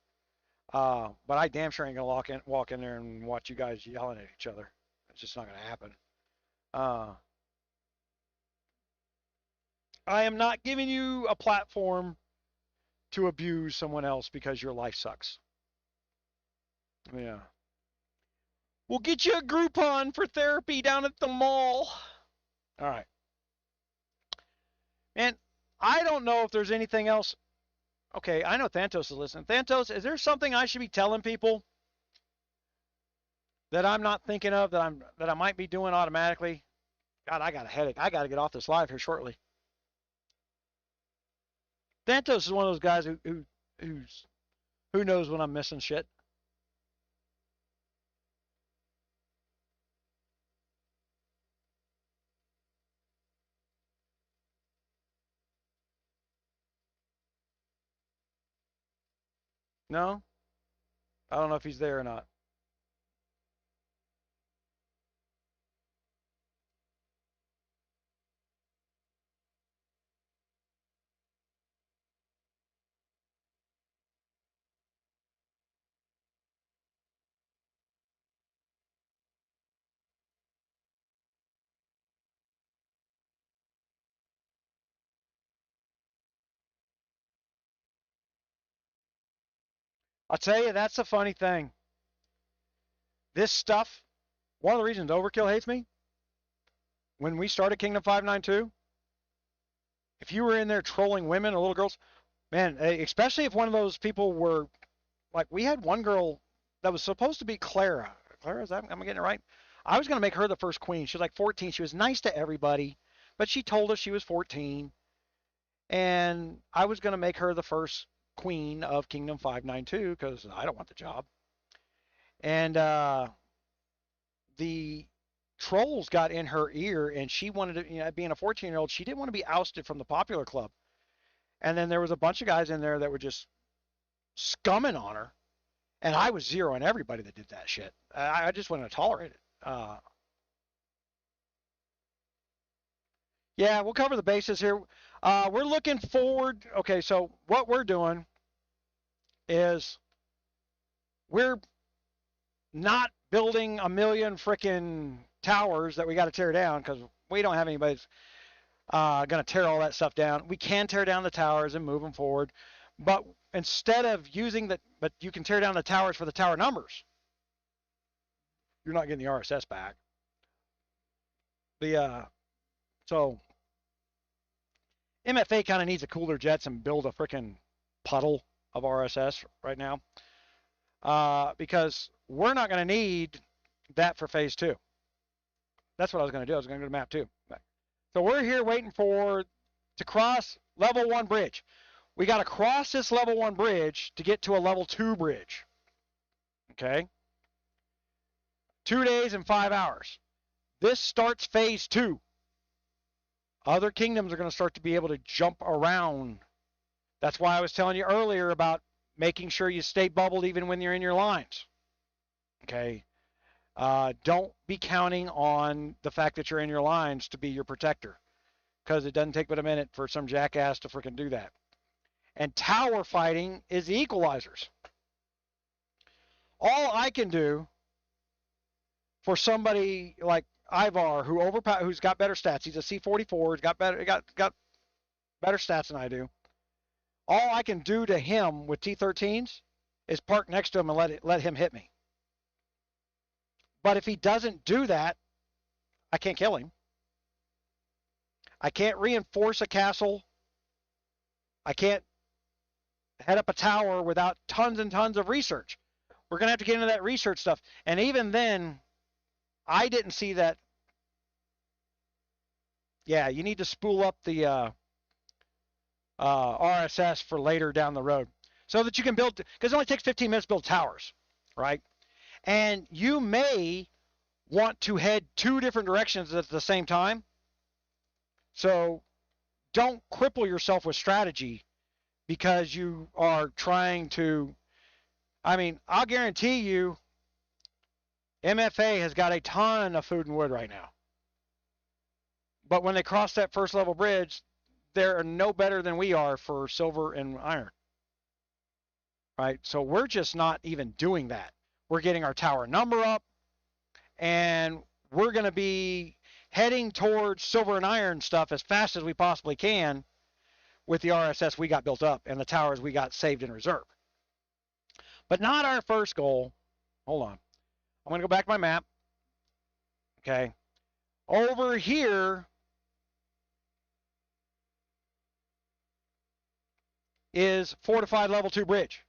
But I damn sure ain't gonna walk in there and watch you guys yelling at each other. It's just not gonna happen. I am not giving you a platform to abuse someone else because your life sucks. Yeah. We'll get you a Groupon for therapy down at the mall. All right. And I don't know if there's anything else. Okay, I know Thantos is listening. Thantos, is there something I should be telling people that I'm not thinking of that I might be doing automatically? God, I got a headache. I got to get off this live here shortly. Thantos is one of those guys who knows when I'm missing shit. No? I don't know if he's there or not. I'll tell you, that's the funny thing. This stuff, one of the reasons Overkill hates me, when we started Kingdom 592, if you were in there trolling women or little girls, man, especially if one of those people were, like, we had one girl that was supposed to be Clara. Clara, am I getting it right? I was going to make her the first queen. She was like 14. She was nice to everybody, but she told us she was 14. And I was going to make her the first queen of Kingdom 592 because I don't want the job. And the trolls got in her ear, and she wanted to, being a 14-year-old, she didn't want to be ousted from the popular club. And then there was a bunch of guys in there that were just scumming on her, and I was zeroing everybody that did that shit. I just wasn't going to tolerate it. Yeah, we'll cover the bases here. We're looking forward. Okay, so what we're doing is we're not building a million frickin' towers that we got to tear down because we don't have anybody going to tear all that stuff down. We can tear down the towers and move them forward, but instead of using but you can tear down the towers for the tower numbers. You're not getting the RSS back. So MFA kind of needs to cool their jets and build a frickin' puddle of RSS right now because we're not going to need that for phase 2. That's what I was going to do. I was going to go to map 2. So we're here waiting to cross level 1 bridge. We got to cross this level 1 bridge to get to a level 2 bridge. Okay? 2 days and 5 hours. This starts phase 2. Other kingdoms are going to start to be able to jump around. That's why I was telling you earlier about making sure you stay bubbled even when you're in your lines. Okay? Don't be counting on the fact that you're in your lines to be your protector, because it doesn't take but a minute for some jackass to freaking do that. And tower fighting is the equalizers. All I can do for somebody like 𝙂𝙪, who's got better stats, he's a C44, he's got better stats than I do. All I can do to him with T13s is park next to him and let him hit me. But if he doesn't do that, I can't kill him. I can't reinforce a castle. I can't head up a tower without tons and tons of research. We're going to have to get into that research stuff. And even then, I didn't see that. Yeah, you need to spool up the RSS for later down the road so that you can build, because it only takes 15 minutes to build towers, right? And you may want to head 2 different directions at the same time. So don't cripple yourself with strategy because you are trying to, I mean, I'll guarantee you MFA has got a ton of food and wood right now. But when they cross that first level bridge, they're no better than we are for silver and iron. Right? So we're just not even doing that. We're getting our tower number up, and we're going to be heading towards silver and iron stuff as fast as we possibly can with the RSS we got built up and the towers we got saved in reserve. But not our first goal. Hold on. I'm going to go back to my map. Okay. Over here is fortified level 2 bridge.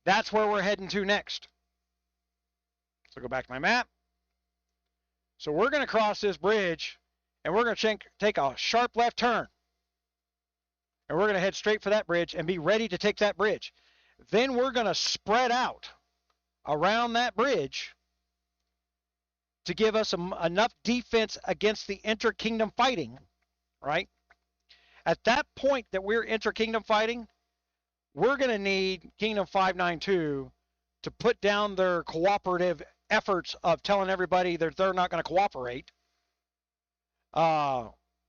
That's where we're heading to next. So go back to my map. So we're going to cross this bridge, and we're going to take a sharp left turn. And we're going to head straight for that bridge and be ready to take that bridge. Then we're going to spread out around that bridge to give us enough defense against the inter-kingdom fighting, right? At that point that we're inter-kingdom fighting, we're going to need Kingdom 592 to put down their cooperative efforts of telling everybody that they're not going to cooperate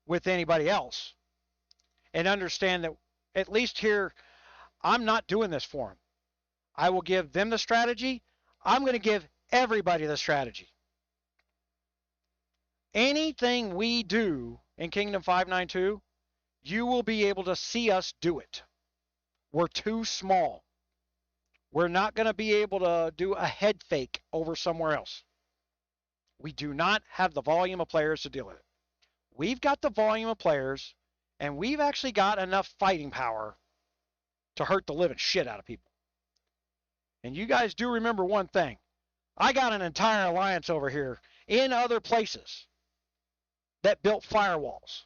with anybody else, and understand that at least here, I'm not doing this for them. I will give them the strategy. I'm going to give everybody the strategy. Anything we do in Kingdom 592, you will be able to see us do it. We're too small. We're not going to be able to do a head fake over somewhere else. We do not have the volume of players to deal with it. We've got the volume of players, and we've actually got enough fighting power to hurt the living shit out of people. And you guys do remember one thing. I got an entire alliance over here in other places that built firewalls.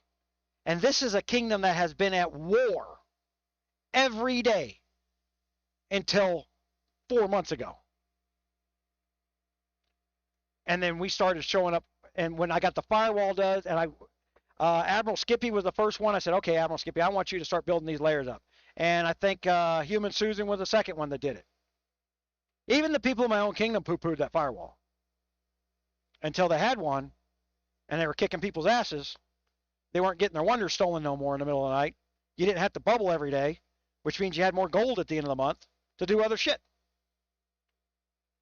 And this is a kingdom that has been at war every day until 4 months ago. And then we started showing up, and when I got the firewall done, and Admiral Skippy was the first one. I said, okay, Admiral Skippy, I want you to start building these layers up. And I think Human Susan was the second one that did it. Even the people in my own kingdom poo-pooed that firewall until they had one, and they were kicking people's asses. They weren't getting their wonders stolen no more in the middle of the night. You didn't have to bubble every day, which means you had more gold at the end of the month to do other shit.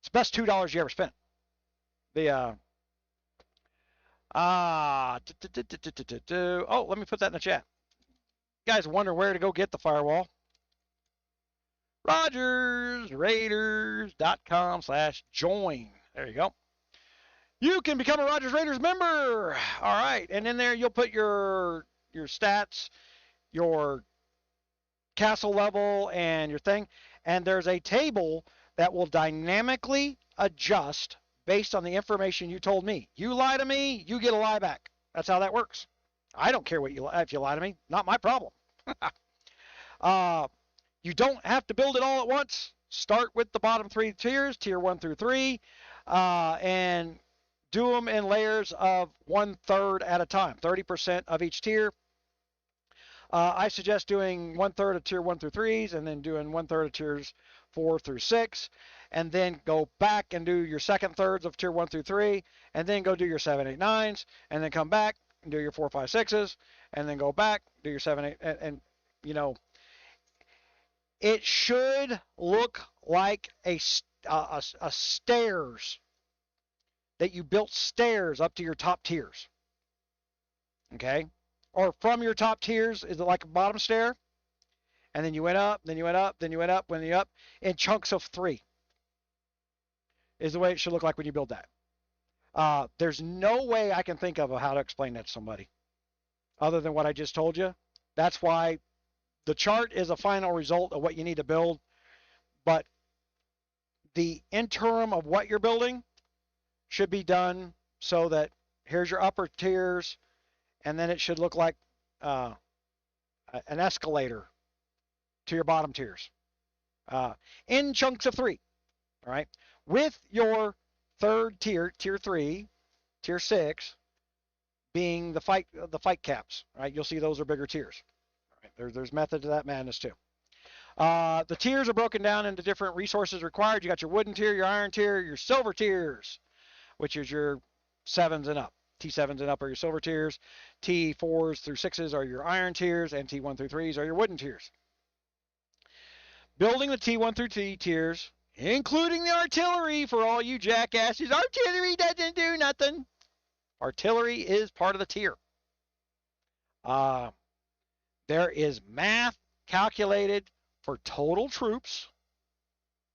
It's the best $2 you ever spent. Oh, let me put that in the chat. You guys wonder where to go get the firewall. RogersRaiders.com/join. There you go. You can become a Rogers Raiders member. All right. And in there, you'll put your stats, your castle level, and your thing. And there's a table that will dynamically adjust based on the information you told me. You lie to me, you get a lie back. That's how that works. I don't care if you lie to me. Not my problem. You don't have to build it all at once. Start with the bottom 3 tiers, tier 1 through 3, and do them in layers of 1/3 at a time, 30% of each tier. I suggest doing 1/3 of tier 1 through 3s, and then doing 1/3 of tiers 4 through 6, and then go back and do your second thirds of tier 1 through 3, and then go do your 7, 8, 9s, and then come back and do your 4, 5, 6s, and then go back, do your 7, 8, and you know, it should look like a stairs, that you built stairs up to your top tiers. Okay? Or from your top tiers, is it like a bottom stair? And then you went up, then you went up, then you went up, when you up, in chunks of 3. Is the way it should look like when you build that. There's no way I can think of how to explain that to somebody other than what I just told you. That's why the chart is a final result of what you need to build, but the interim of what you're building should be done so that here's your upper tiers, and then it should look like an escalator to your bottom tiers in chunks of 3. All right, with your third tier, tier 3, tier 6, being the fight caps. Right, you'll see those are bigger tiers. All right, there's method to that madness too. The tiers are broken down into different resources required. You got your wooden tier, your iron tier, your silver tiers, which is your 7s and up. T7s and up are your silver tiers. T4s through 6s are your iron tiers, and T1 through 3s are your wooden tiers. Building the T1 through T tiers, including the artillery for all you jackasses. Artillery doesn't do nothing. Artillery is part of the tier. There is math calculated for total troops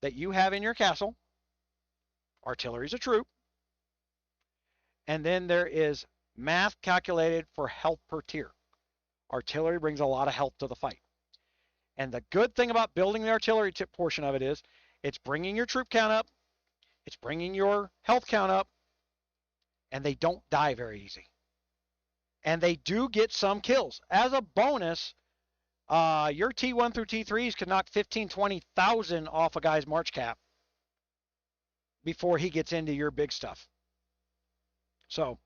that you have in your castle. Artillery is a troop. And then there is math calculated for health per tier. Artillery brings a lot of health to the fight. And the good thing about building the artillery tip portion of it is it's bringing your troop count up, it's bringing your health count up, and they don't die very easy. And they do get some kills. As a bonus, your T1 through T3s can knock 15, 20,000 off a guy's march cap before he gets into your big stuff. So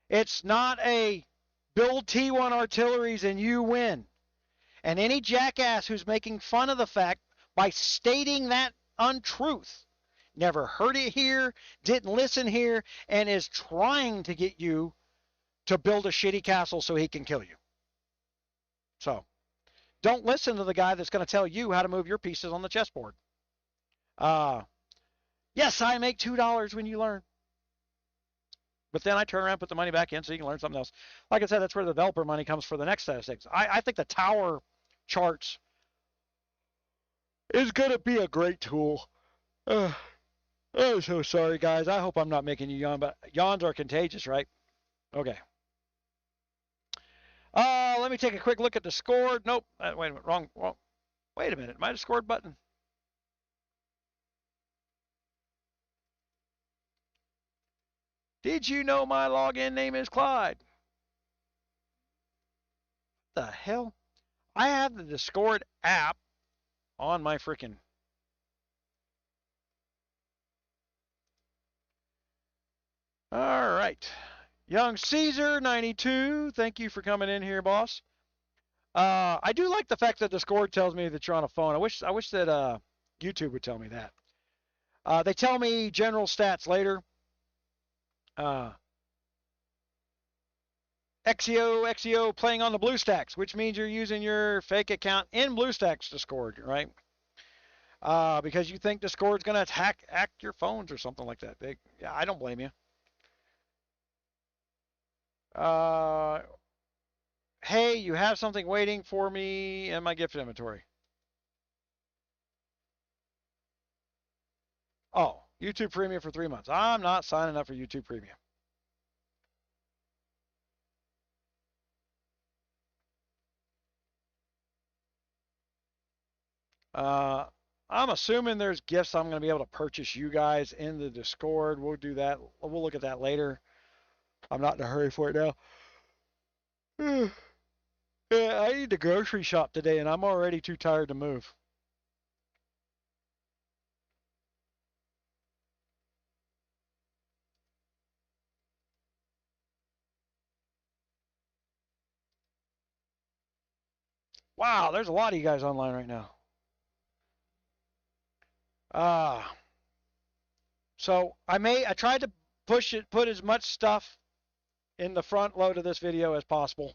it's not a build T1 artilleries and you win. And any jackass who's making fun of the fact by stating that untruth, never heard it here, didn't listen here, and is trying to get you to build a shitty castle so he can kill you. So don't listen to the guy that's going to tell you how to move your pieces on the chessboard. Yes, I make $2 when you learn. But then I turn around and put the money back in so you can learn something else. Like I said, that's where the developer money comes for the next set of things. I think the tower charts is going to be a great tool. I'm so sorry, guys. I hope I'm not making you yawn, but yawns are contagious, right? Okay. Let me take a quick look at the score. Nope. Wait a minute. Wrong. Wait a minute. Am I the scored button? Did you know my login name is Clyde? What the hell? I have the Discord app on my freaking... All right. Young Caesar 92, thank you for coming in here, boss. I do like the fact that Discord tells me that you're on a phone. I wish that YouTube would tell me that. They tell me general stats later. XEO playing on the BlueStacks, which means you're using your fake account in BlueStacks Discord, right? Because you think Discord's going to hack your phones or something like that. Yeah, I don't blame you. Hey, you have something waiting for me in my gift inventory. Oh, YouTube Premium for 3 months. I'm not signing up for YouTube Premium. I'm assuming there's gifts I'm going to be able to purchase you guys in the Discord. We'll do that. We'll look at that later. I'm not in a hurry for it now. Yeah, I need to grocery shop today, and I'm already too tired to move. Wow, there's a lot of you guys online right now. So I tried to put as much stuff in the front load of this video as possible,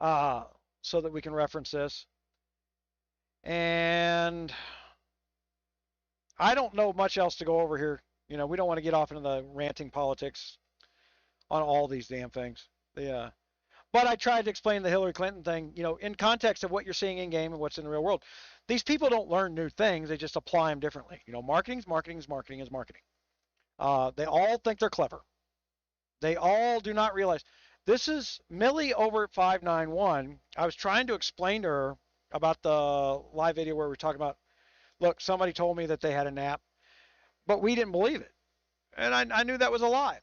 so that we can reference this. And I don't know much else to go over here. You know, we don't want to get off into the ranting politics on all these damn things. But I tried to explain the Hillary Clinton thing, you know, in context of what you're seeing in game and what's in the real world. These people don't learn new things; they just apply them differently. You know, marketing. They all think they're clever. They all do not realize. This is Millie over at 591. I was trying to explain to her about the live video where we were talking about, look, somebody told me that they had a nap, but we didn't believe it. And I knew that was a lie.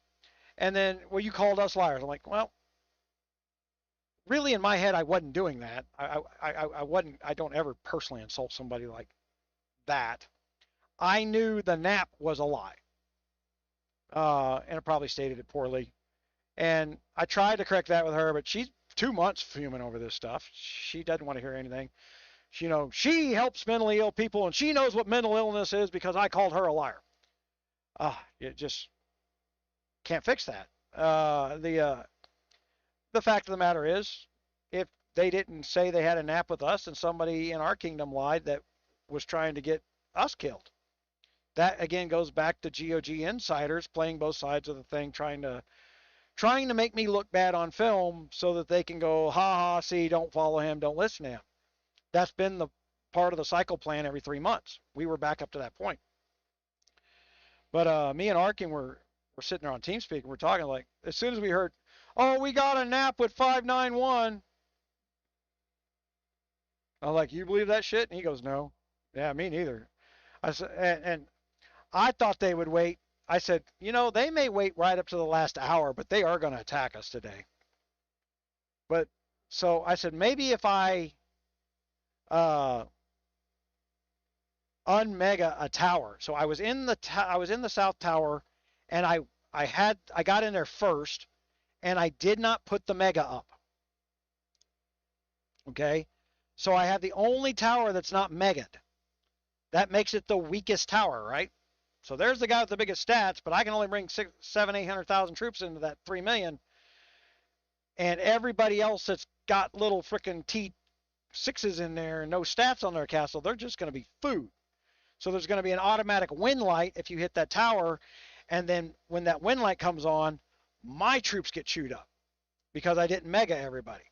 And then, well, you called us liars. I'm like, well, really in my head, I wasn't doing that. I wasn't, I don't ever personally insult somebody like that. I knew the nap was a lie. And I probably stated it poorly. And I tried to correct that with her, but she's 2 months fuming over this stuff. She doesn't want to hear anything. You know, she helps mentally ill people, and she knows what mental illness is because I called her a liar. You just can't fix that. The fact of the matter is, if they didn't say they had a nap with us, and somebody in our kingdom lied that was trying to get us killed. That again goes back to GOG insiders playing both sides of the thing, trying to make me look bad on film so that they can go, ha ha, see, don't follow him, don't listen to him. That's been the part of the cycle plan every 3 months. We were back up to that point. But me and Arkin were sitting there on TeamSpeak and we're talking, like, as soon as we heard, oh, we got a nap with 591. I'm like, you believe that shit? And he goes, no. Yeah, me neither. I said, and I thought they would wait. I said, you know, they may wait right up to the last hour, but they are going to attack us today. But so I said, maybe if I unmega a tower. So I was in the south tower, and I got in there first, and I did not put the mega up. Okay, so I have the only tower that's not mega'd. That makes it the weakest tower, right? So there's the guy with the biggest stats, but I can only bring 800,000 troops into that 3 million. And everybody else that's got little freaking T6s in there and no stats on their castle, they're just going to be food. So there's going to be an automatic win light if you hit that tower. And then when that win light comes on, my troops get chewed up because I didn't mega everybody.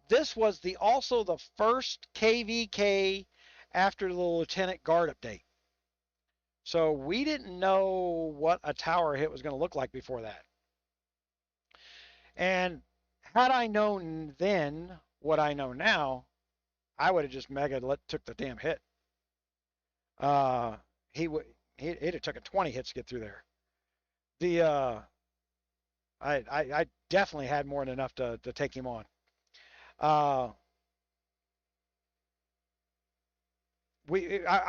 This was also the first KVK after the Lieutenant Guard update. So we didn't know what a tower hit was going to look like before that. And had I known then what I know now, I would have just took the damn hit. He'd have taken 20 hits to get through there. I definitely had more than enough to take him on. I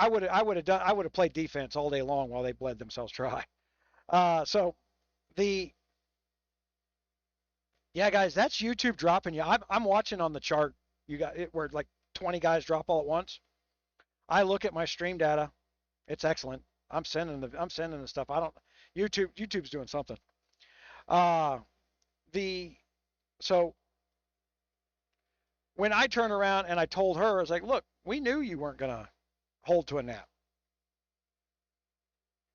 would have played defense all day long while they bled themselves dry. Yeah, guys, that's YouTube dropping you. I'm watching on the chart. You got it where like 20 guys drop all at once. I look at my stream data. It's excellent. I'm sending the stuff. YouTube's doing something. So when I turn around and I told her, I was like, look, we knew you weren't gonna hold to a nap.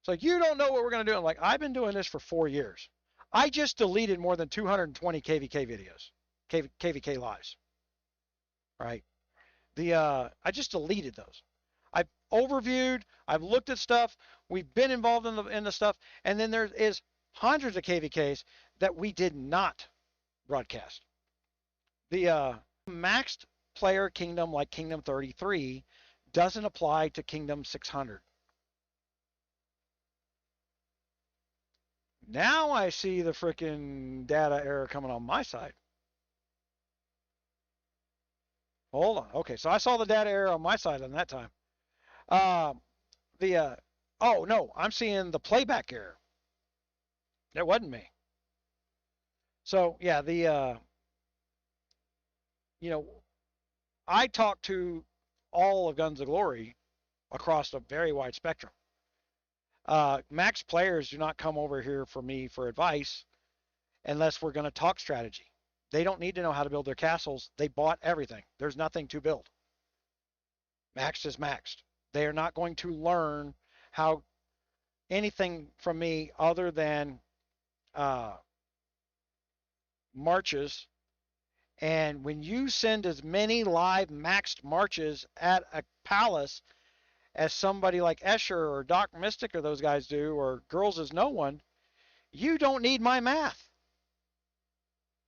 It's like, you don't know what we're gonna do. I'm like, I've been doing this for 4 years. I just deleted more than 220 KVK videos, KVK lives. Right? I just deleted those. I've overviewed. I've looked at stuff. We've been involved in the stuff, and then there is hundreds of KVKs that we did not broadcast. The maxed player kingdom like Kingdom 33 doesn't apply to Kingdom 600. Now I see the freaking data error coming on my side. Hold on. Okay, so I saw the data error on my side on that time. Oh no, I'm seeing the playback error. It wasn't me. So yeah, you know, I talk to all of Guns of Glory across a very wide spectrum. Max players do not come over here for me for advice unless we're going to talk strategy. They don't need to know how to build their castles. They bought everything. There's nothing to build. Maxed is maxed. They are not going to learn how anything from me other than marches. And when you send as many live maxed marches at a palace as somebody like Escher or Doc Mystic or those guys do, or Girls Is No One, you don't need my math.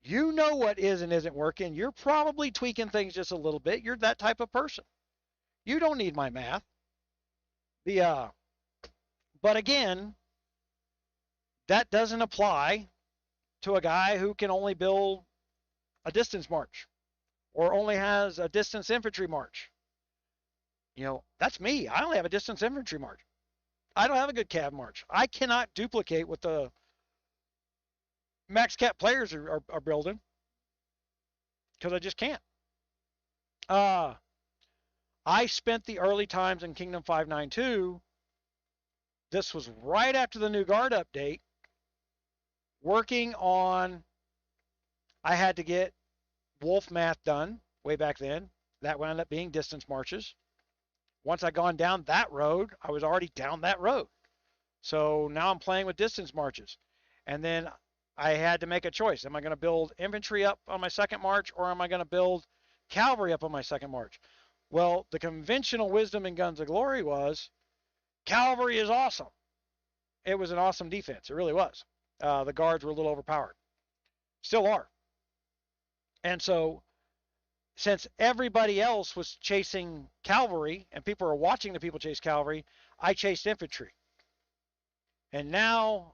You know what is and isn't working. You're probably tweaking things just a little bit. You're that type of person. You don't need my math. But again, that doesn't apply to a guy who can only build a distance march or only has a distance infantry march. That's me. I only have a distance infantry march. I don't have a good cav march. I cannot duplicate what the max cap players are building because I just can't. I spent the early times in Kingdom 592. This was right after the new guard update, working on, I had to get wolf math done way back then. That wound up being distance marches. Once I gone down that road, I was already down that road. So now I'm playing with distance marches. And then I had to make a choice. Am I going to build infantry up on my second march, or am I going to build cavalry up on my second march? Well, the conventional wisdom in Guns of Glory was cavalry is awesome. It was an awesome defense. It really was. The guards were a little overpowered. Still are. And so since everybody else was chasing cavalry and people were watching the people chase cavalry, I chased infantry. And now,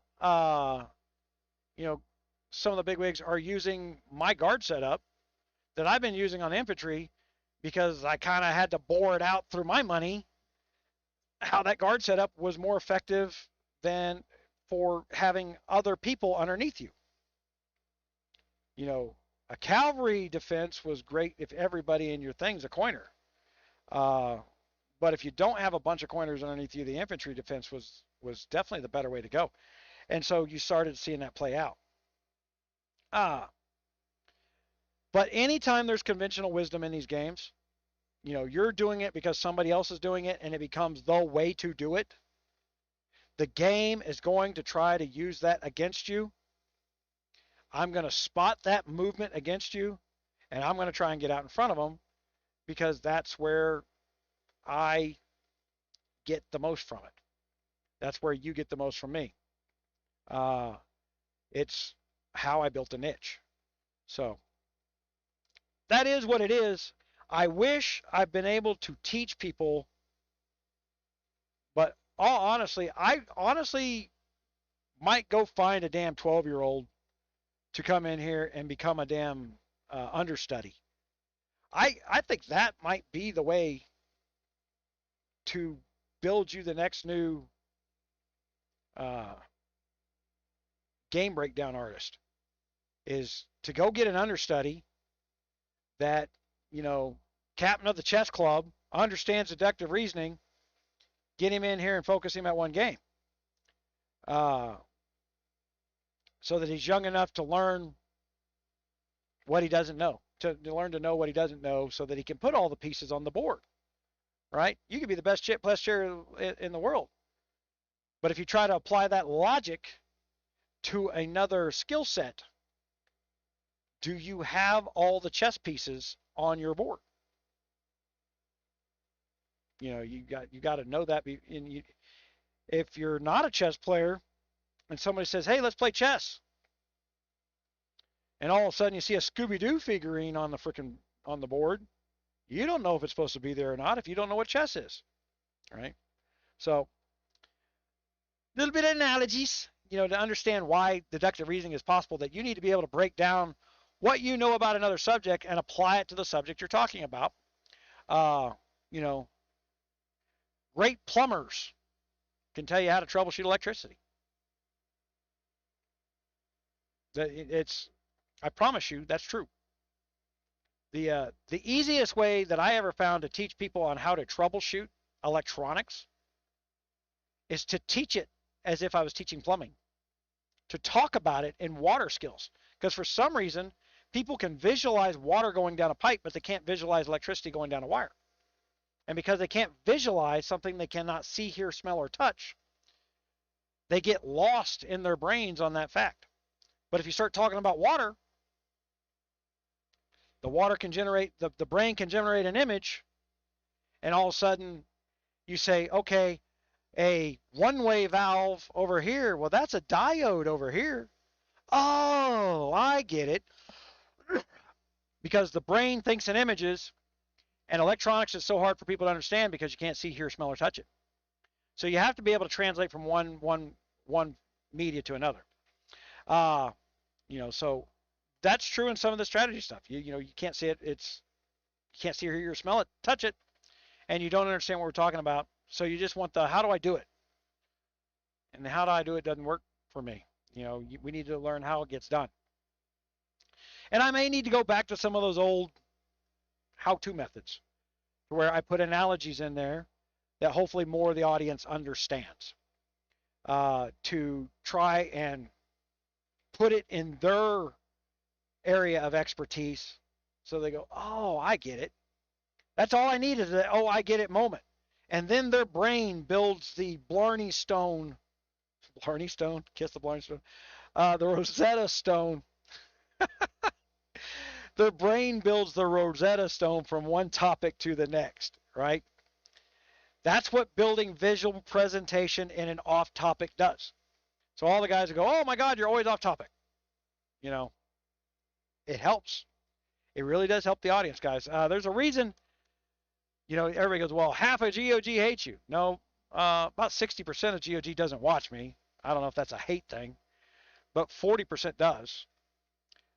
some of the bigwigs are using my guard setup that I've been using on infantry because I kind of had to bore it out through my money how that guard setup was more effective than for having other people underneath you. A cavalry defense was great if everybody in your thing's a coiner. But if you don't have a bunch of coiners underneath you, the infantry defense was definitely the better way to go. And so you started seeing that play out. But anytime there's conventional wisdom in these games, you're doing it because somebody else is doing it and it becomes the way to do it. The game is going to try to use that against you. I'm going to spot that movement against you, and I'm going to try and get out in front of them because that's where I get the most from it. That's where you get the most from me. It's how I built a niche. So that is what it is. I wish I've been able to teach people, but I honestly might go find a damn 12-year-old to come in here and become a damn understudy. I think that might be the way to build you the next new game breakdown artist, is to go get an understudy that, captain of the chess club, understands deductive reasoning, get him in here and focus him at one game. So that he's young enough to learn what he doesn't know, to learn to know what he doesn't know so that he can put all the pieces on the board, right? You could be the best chess player in the world. But if you try to apply that logic to another skill set, do you have all the chess pieces on your board? You got to know that. If you're not a chess player and somebody says, hey, let's play chess, and all of a sudden you see a Scooby-Doo figurine on the board, you don't know if it's supposed to be there or not if you don't know what chess is, right? So a little bit of analogies, to understand why deductive reasoning is possible, that you need to be able to break down what you know about another subject and apply it to the subject you're talking about. Great plumbers can tell you how to troubleshoot electricity. I promise you, that's true. The easiest way that I ever found to teach people on how to troubleshoot electronics is to teach it as if I was teaching plumbing, to talk about it in water skills. Because for some reason, people can visualize water going down a pipe, but they can't visualize electricity going down a wire. And because they can't visualize something they cannot see, hear, smell, or touch, they get lost in their brains on that fact. But if you start talking about water, the water can generate, the brain can generate an image, and all of a sudden you say, okay, a one-way valve over here, well, that's a diode over here. Oh, I get it. Because the brain thinks in images, and electronics is so hard for people to understand because you can't see, hear, smell, or touch it. So you have to be able to translate from one media to another. So that's true in some of the strategy stuff. You can't see it. You can't see, hear, smell it, touch it, and you don't understand what we're talking about. So you just want the how do I do it? And the how do I do it doesn't work for me. We need to learn how it gets done. And I may need to go back to some of those old how-to methods where I put analogies in there that hopefully more of the audience understands, to try and put it in their area of expertise so they go, oh, I get it. That's all I need is that, oh, I get it moment. And then their brain builds the Blarney Stone, kiss the Blarney Stone, the Rosetta Stone. Their brain builds the Rosetta Stone from one topic to the next, right? That's what building visual presentation in an off-topic does. So all the guys go, oh my God, you're always off topic. It helps. It really does help the audience, guys. There's a reason, everybody goes, well, half of GOG hates you. No, about 60% of GOG doesn't watch me. I don't know if that's a hate thing, but 40% does.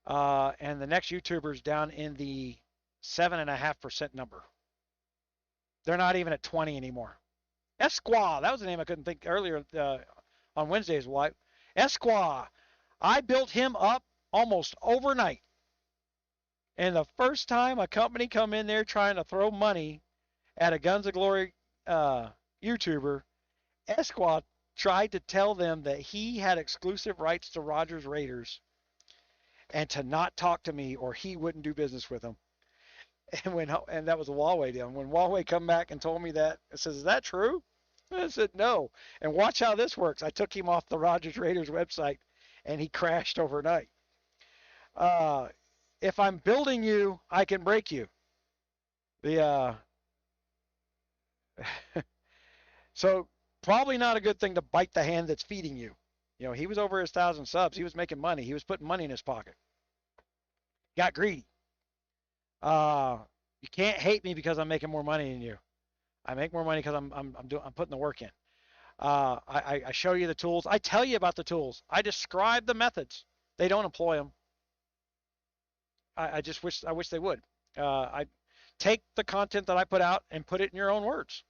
And the next YouTuber's down in the 7.5% number. They're not even at 20 anymore. 𝙂𝙪𝙣𝙈, that was the name I couldn't think earlier on Wednesdays. 𝙂𝙪𝙣𝙈. I built him up almost overnight. And the first time a company come in there trying to throw money at a Guns of Glory YouTuber, 𝙂𝙪𝙣𝙈 tried to tell them that he had exclusive rights to Rogers Raiders and to not talk to me or he wouldn't do business with them. And that was a Huawei deal. When Huawei come back and told me that, I says, is that true? I said, no. And watch how this works. I took him off the Rogers Raiders website and he crashed overnight. If I'm building you, I can break you. So probably not a good thing to bite the hand that's feeding you. He was over his 1,000 subs. He was making money. He was putting money in his pocket. Got greedy. You can't hate me because I'm making more money than you. I make more money because I'm putting the work in. I show you the tools. I tell you about the tools. I describe the methods. They don't employ them. I just wish they would. I take the content that I put out and put it in your own words.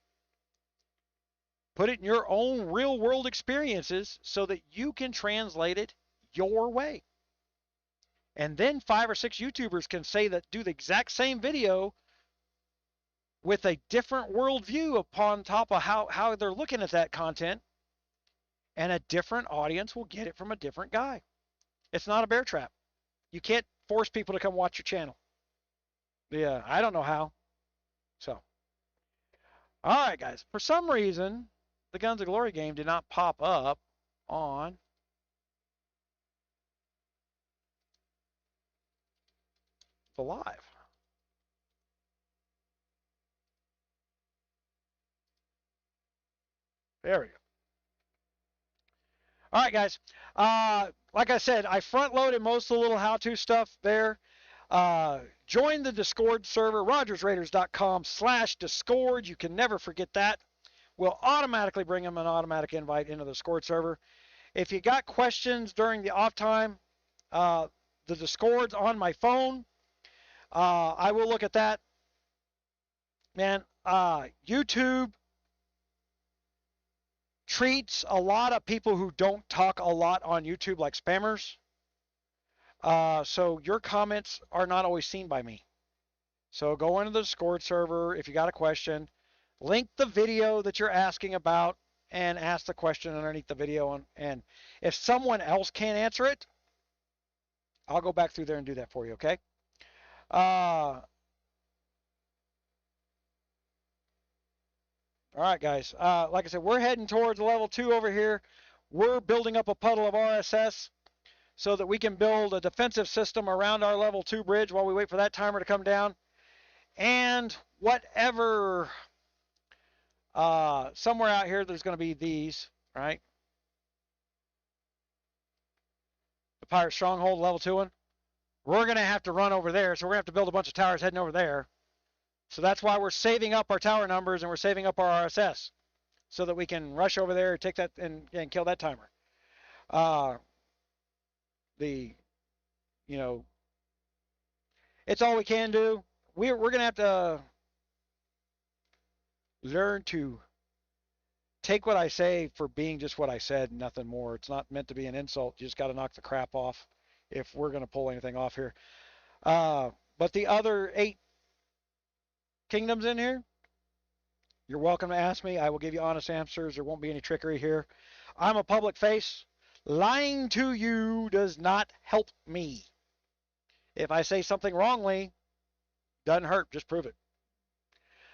Put it in your own real world experiences so that you can translate it your way. And then 5 or 6 YouTubers can say that, do the exact same video with a different worldview upon top of how they're looking at that content, and a different audience will get it from a different guy. It's not a bear trap. You can't force people to come watch your channel. Yeah, I don't know how. So, all right, guys. For some reason, the Guns of Glory game did not pop up on the live. There we go. All right, guys. Like I said, I front-loaded most of the little how-to stuff there. Join the Discord server, rogersraiders.com/Discord. You can never forget that. We'll automatically bring them an automatic invite into the Discord server. If you got questions during the off time, the Discord's on my phone. I will look at that. Man, YouTube treats a lot of people who don't talk a lot on YouTube like spammers. So your comments are not always seen by me. So go into the Discord server if you got a question, link the video that you're asking about, and ask the question underneath the video. And if someone else can't answer it, I'll go back through there and do that for you, okay? All right, guys. Like I said, we're heading towards level 2 over here. We're building up a puddle of RSS so that we can build a defensive system around our level 2 bridge while we wait for that timer to come down. And whatever, somewhere out here, there's going to be these, right? The Pirate Stronghold, level 2 one. We're going to have to run over there, so we're going to have to build a bunch of towers heading over there. So that's why we're saving up our tower numbers and we're saving up our RSS so that we can rush over there, take that, and kill that timer. It's all we can do. We're going to have to learn to take what I say for being just what I said, nothing more. It's not meant to be an insult. You just got to knock the crap off if we're going to pull anything off here. But the other 8 kingdoms in here, you're welcome to ask me. I will give you honest answers. There won't be any trickery here. I'm a public face. Lying to you does not help me. If I say something wrongly, doesn't hurt. Just prove it.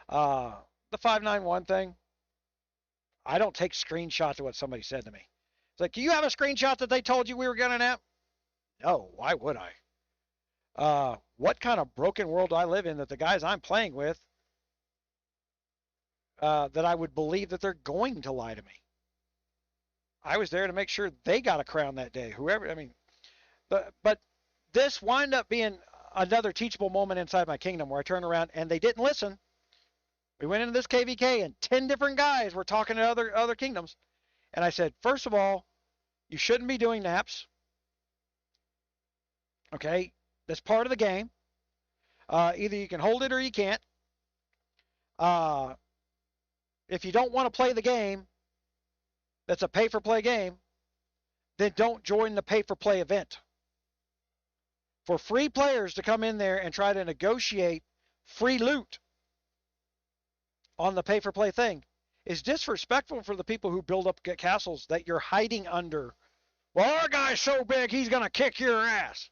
The 591 thing, I don't take screenshots of what somebody said to me. It's like, do you have a screenshot that they told you we were going to nap? No, why would I? What kind of broken world do I live in that the guys I'm playing with, that I would believe that they're going to lie to me? I was there to make sure they got a crown that day. Whoever, I mean, but this wound up being another teachable moment inside my kingdom where I turned around and they didn't listen. We went into this KVK and 10 different guys were talking to other kingdoms. And I said, first of all, you shouldn't be doing naps. Okay? That's part of the game. Either you can hold it or you can't. If you don't want to play the game, that's a pay-for-play game, then don't join the pay-for-play event. For free players to come in there and try to negotiate free loot on the pay-for-play thing is disrespectful for the people who build up castles that you're hiding under. Well, our guy's so big, he's going to kick your ass.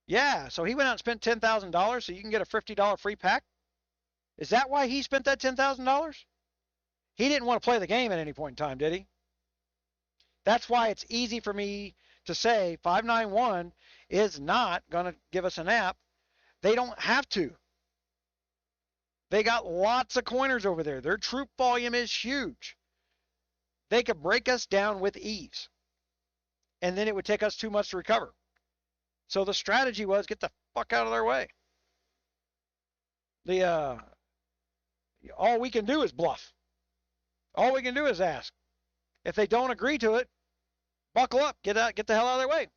Yeah, so he went out and spent $10,000 so you can get a $50 free pack? Is that why he spent that $10,000? He didn't want to play the game at any point in time, did he? That's why it's easy for me to say 591 is not going to give us an app. They don't have to. They got lots of coiners over there. Their troop volume is huge. They could break us down with ease. And then it would take us 2 months to recover. So the strategy was get the fuck out of their way. All we can do is bluff. All we can do is ask. If they don't agree to it, buckle up, get the hell out of their way.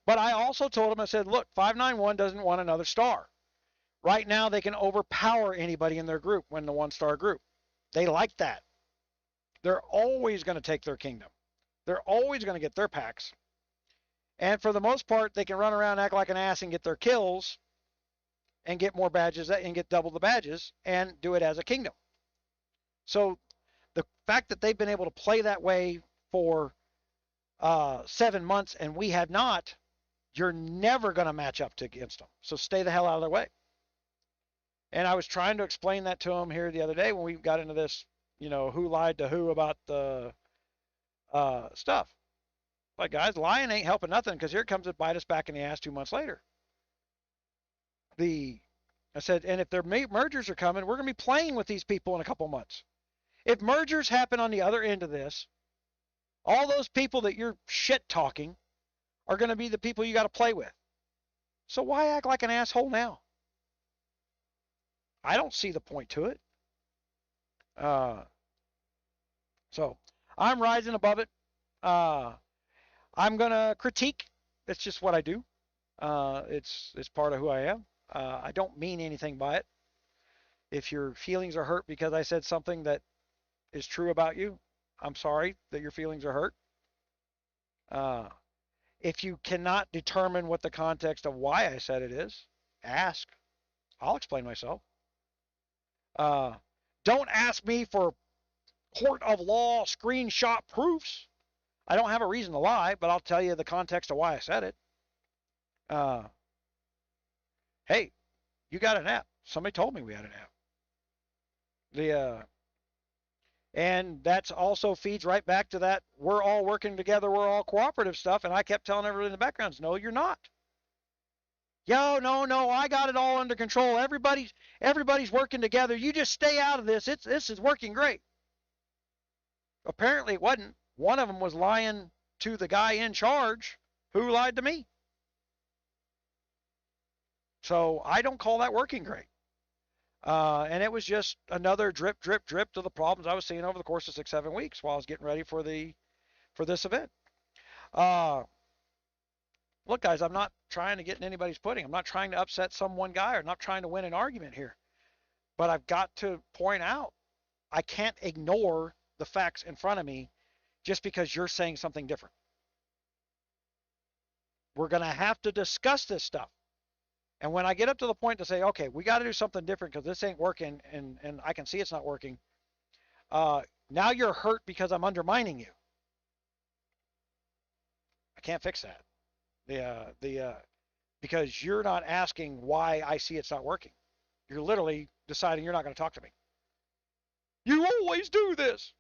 But I also told them, I said, look, 591 doesn't want another star. Right now, they can overpower anybody in their group when the 1-star group. They like that. They're always going to take their kingdom. They're always going to get their packs. And for the most part, they can run around, act like an ass, and get their kills, and get more badges, and get double the badges, and do it as a kingdom. So the fact that they've been able to play that way for 7 months, and we have not, you're never going to match up against them. So stay the hell out of their way. And I was trying to explain that to him here the other day when we got into this, who lied to who about the stuff. Like, guys, lying ain't helping nothing because here it comes to bite us back in the ass 2 months later. I said, and if their mergers are coming, we're going to be playing with these people in a couple months. If mergers happen on the other end of this, all those people that you're shit talking are going to be the people you got to play with. So why act like an asshole now? I don't see the point to it. So I'm rising above it. I'm going to critique. It's just what I do. It's part of who I am. I don't mean anything by it. If your feelings are hurt because I said something that is true about you, I'm sorry that your feelings are hurt. If you cannot determine what the context of why I said it is, ask. I'll explain myself. Don't ask me for court of law screenshot proofs. I don't have a reason to lie, but I'll tell you the context of why I said it. Hey, you got an app. Somebody told me we had an app. And that's also feeds right back to that we're all working together, we're all cooperative stuff. And I kept telling everybody in the background, no, you're not. Yo, no, I got it all under control. Everybody's working together. You just stay out of this. This is working great. Apparently it wasn't. One of them was lying to the guy in charge who lied to me. So I don't call that working great. And it was just another drip to the problems I was seeing over the course of 6-7 weeks while I was getting ready for this event. Look, guys, I'm not trying to get in anybody's pudding. I'm not trying to upset some one guy or not trying to win an argument here. But I've got to point out, I can't ignore the facts in front of me just because you're saying something different. We're going to have to discuss this stuff. And when I get up to the point to say, okay, we got to do something different because this ain't working and I can see it's not working, now you're hurt because I'm undermining you. I can't fix that. Because you're not asking why I see it's not working. You're literally deciding you're not going to talk to me. You always do this.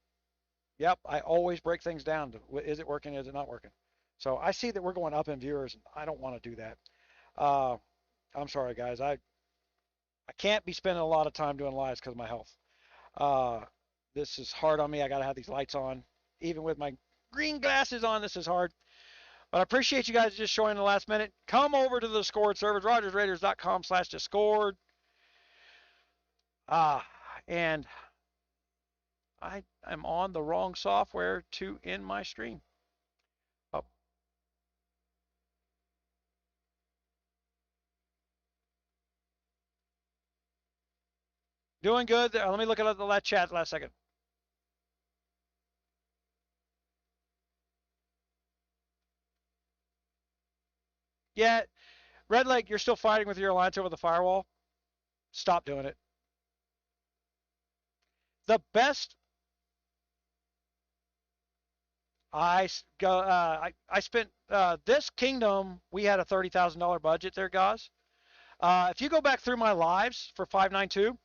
Yep, I always break things down to, is it working, is it not working? So I see that we're going up in viewers, and I don't want to do that. I'm sorry, guys. I can't be spending a lot of time doing lives because of my health. This is hard on me. I got to have these lights on. Even with my green glasses on, this is hard. But I appreciate you guys just showing the last minute. Come over to the Discord servers, rogersraiders.com/Discord. And I'm on the wrong software to end my stream. Oh. Doing good. Let me look at the chat last second. Yeah, Red Lake, you're still fighting with your alliance over the firewall. Stop doing it. The best I spent this kingdom. We had a $30,000 budget there, guys. If you go back through my lives for 592,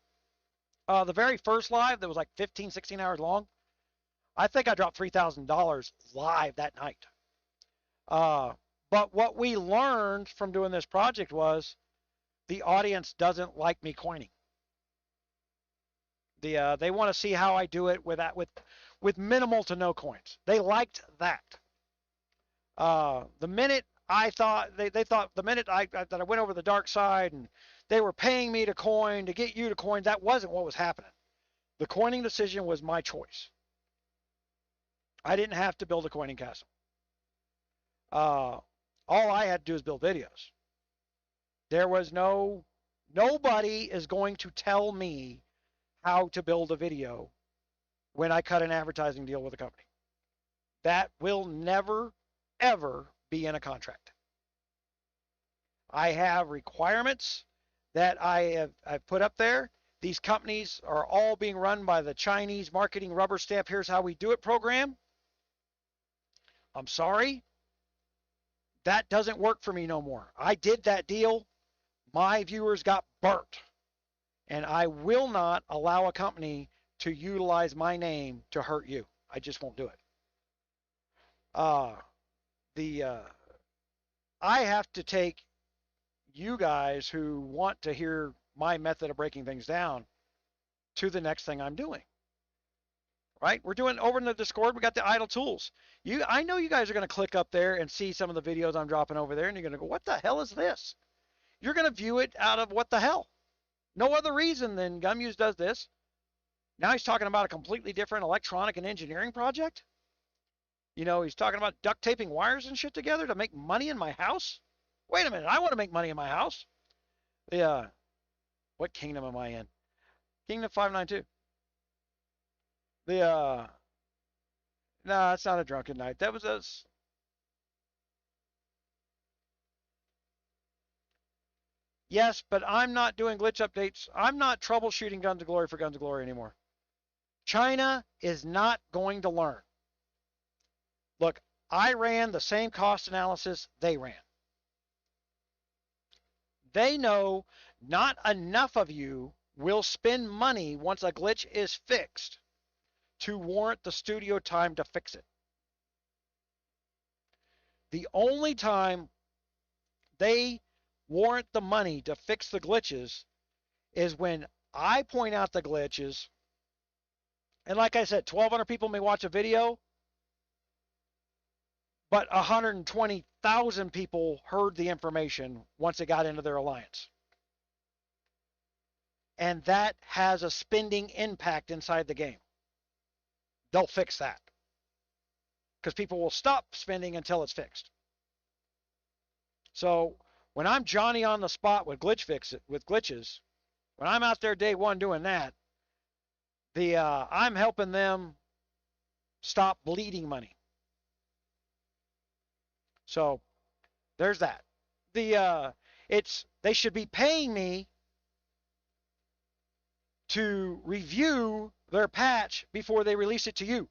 the very first live that was like 15, 16 hours long, I think I dropped $3,000 live that night. But what we learned from doing this project was the audience doesn't like me coining. They want to see how I do it with minimal to no coins. They liked that. The minute I thought they thought the minute that I went over the dark side and they were paying me to coin to get you to coin, that wasn't what was happening. The coining decision was my choice. I didn't have to build a coining castle. All I had to do is build videos. There was nobody is going to tell me how to build a video when I cut an advertising deal with a company. That will never, ever be in a contract. I have requirements that I've put up there. These companies are all being run by the Chinese marketing rubber stamp, here's how we do it program. I'm sorry. That doesn't work for me no more. I did that deal. My viewers got burnt. And I will not allow a company to utilize my name to hurt you. I just won't do it. I have to take you guys who want to hear my method of breaking things down to the next thing I'm doing. Right? We're doing over in the Discord. We got the idle tools. I know you guys are going to click up there and see some of the videos I'm dropping over there, and you're going to go, what the hell is this? You're going to view it out of what the hell? No other reason than GunMuse does this. Now he's talking about a completely different electronic and engineering project. You know, he's talking about duct taping wires and shit together to make money in my house. Wait a minute, I want to make money in my house. What kingdom am I in? Kingdom 592. No, it's not a drunken night. That was us. Yes, but I'm not doing glitch updates. I'm not troubleshooting Guns of Glory for Guns of Glory anymore. China is not going to learn. Look, I ran the same cost analysis they ran. They know not enough of you will spend money once a glitch is fixed to warrant the studio time to fix it. The only time they warrant the money to fix the glitches is when I point out the glitches. And like I said, 1,200 people may watch a video, but 120,000 people heard the information once it got into their alliance. And that has a spending impact inside the game. They'll fix that, because people will stop spending until it's fixed. So when I'm Johnny on the spot with glitches, when I'm out there day one doing that, I'm helping them stop bleeding money. So there's that. They should be paying me to review their patch before they release it to you.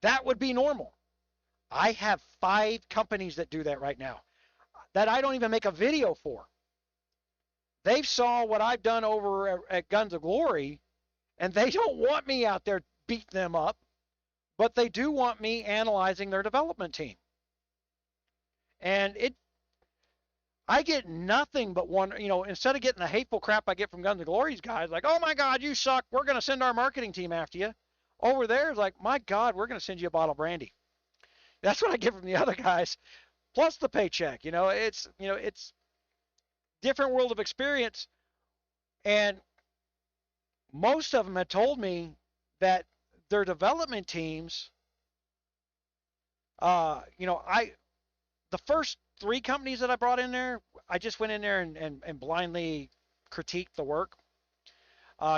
That would be normal. I have 5 companies that do that right now that I don't even make a video for. They've saw what I've done over at Guns of Glory, and they don't want me out there beating them up, but they do want me analyzing their development team. And I get nothing but one, instead of getting the hateful crap I get from Guns of Glory's guys, like, oh my God, you suck, we're going to send our marketing team after you. Over there, it's like, my God, we're going to send you a bottle of brandy. That's what I get from the other guys, plus the paycheck. It's different world of experience. And most of them had told me that their development teams, the first 3 companies that I brought in there, I just went in there and blindly critiqued the work.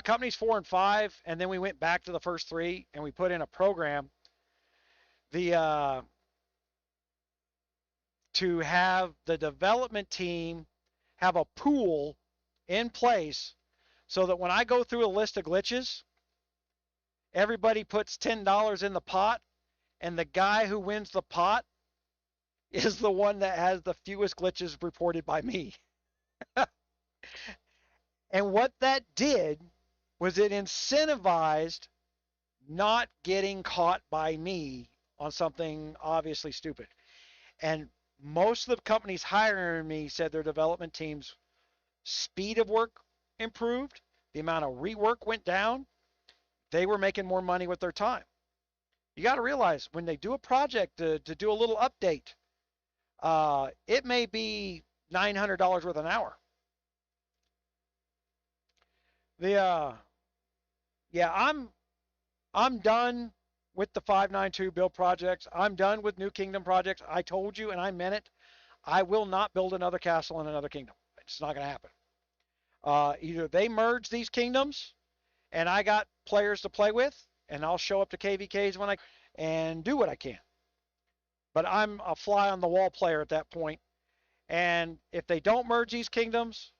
Companies 4 and 5, and then we went back to the first 3 and we put in a program to have the development team have a pool in place so that when I go through a list of glitches, everybody puts $10 in the pot, and the guy who wins the pot is the one that has the fewest glitches reported by me. And what that did was it incentivized not getting caught by me on something obviously stupid. And most of the companies hiring me said their development team's speed of work improved, the amount of rework went down, they were making more money with their time. You got to realize when they do a project to do a little update, it may be $900 worth an hour. I'm done with the 592 build projects. I'm done with New Kingdom projects. I told you, and I meant it. I will not build another castle in another kingdom. It's not going to happen. Either they merge these kingdoms, and I got players to play with, and I'll show up to KVKs when and do what I can. But I'm a fly on the wall player at that point. And if they don't merge these kingdoms,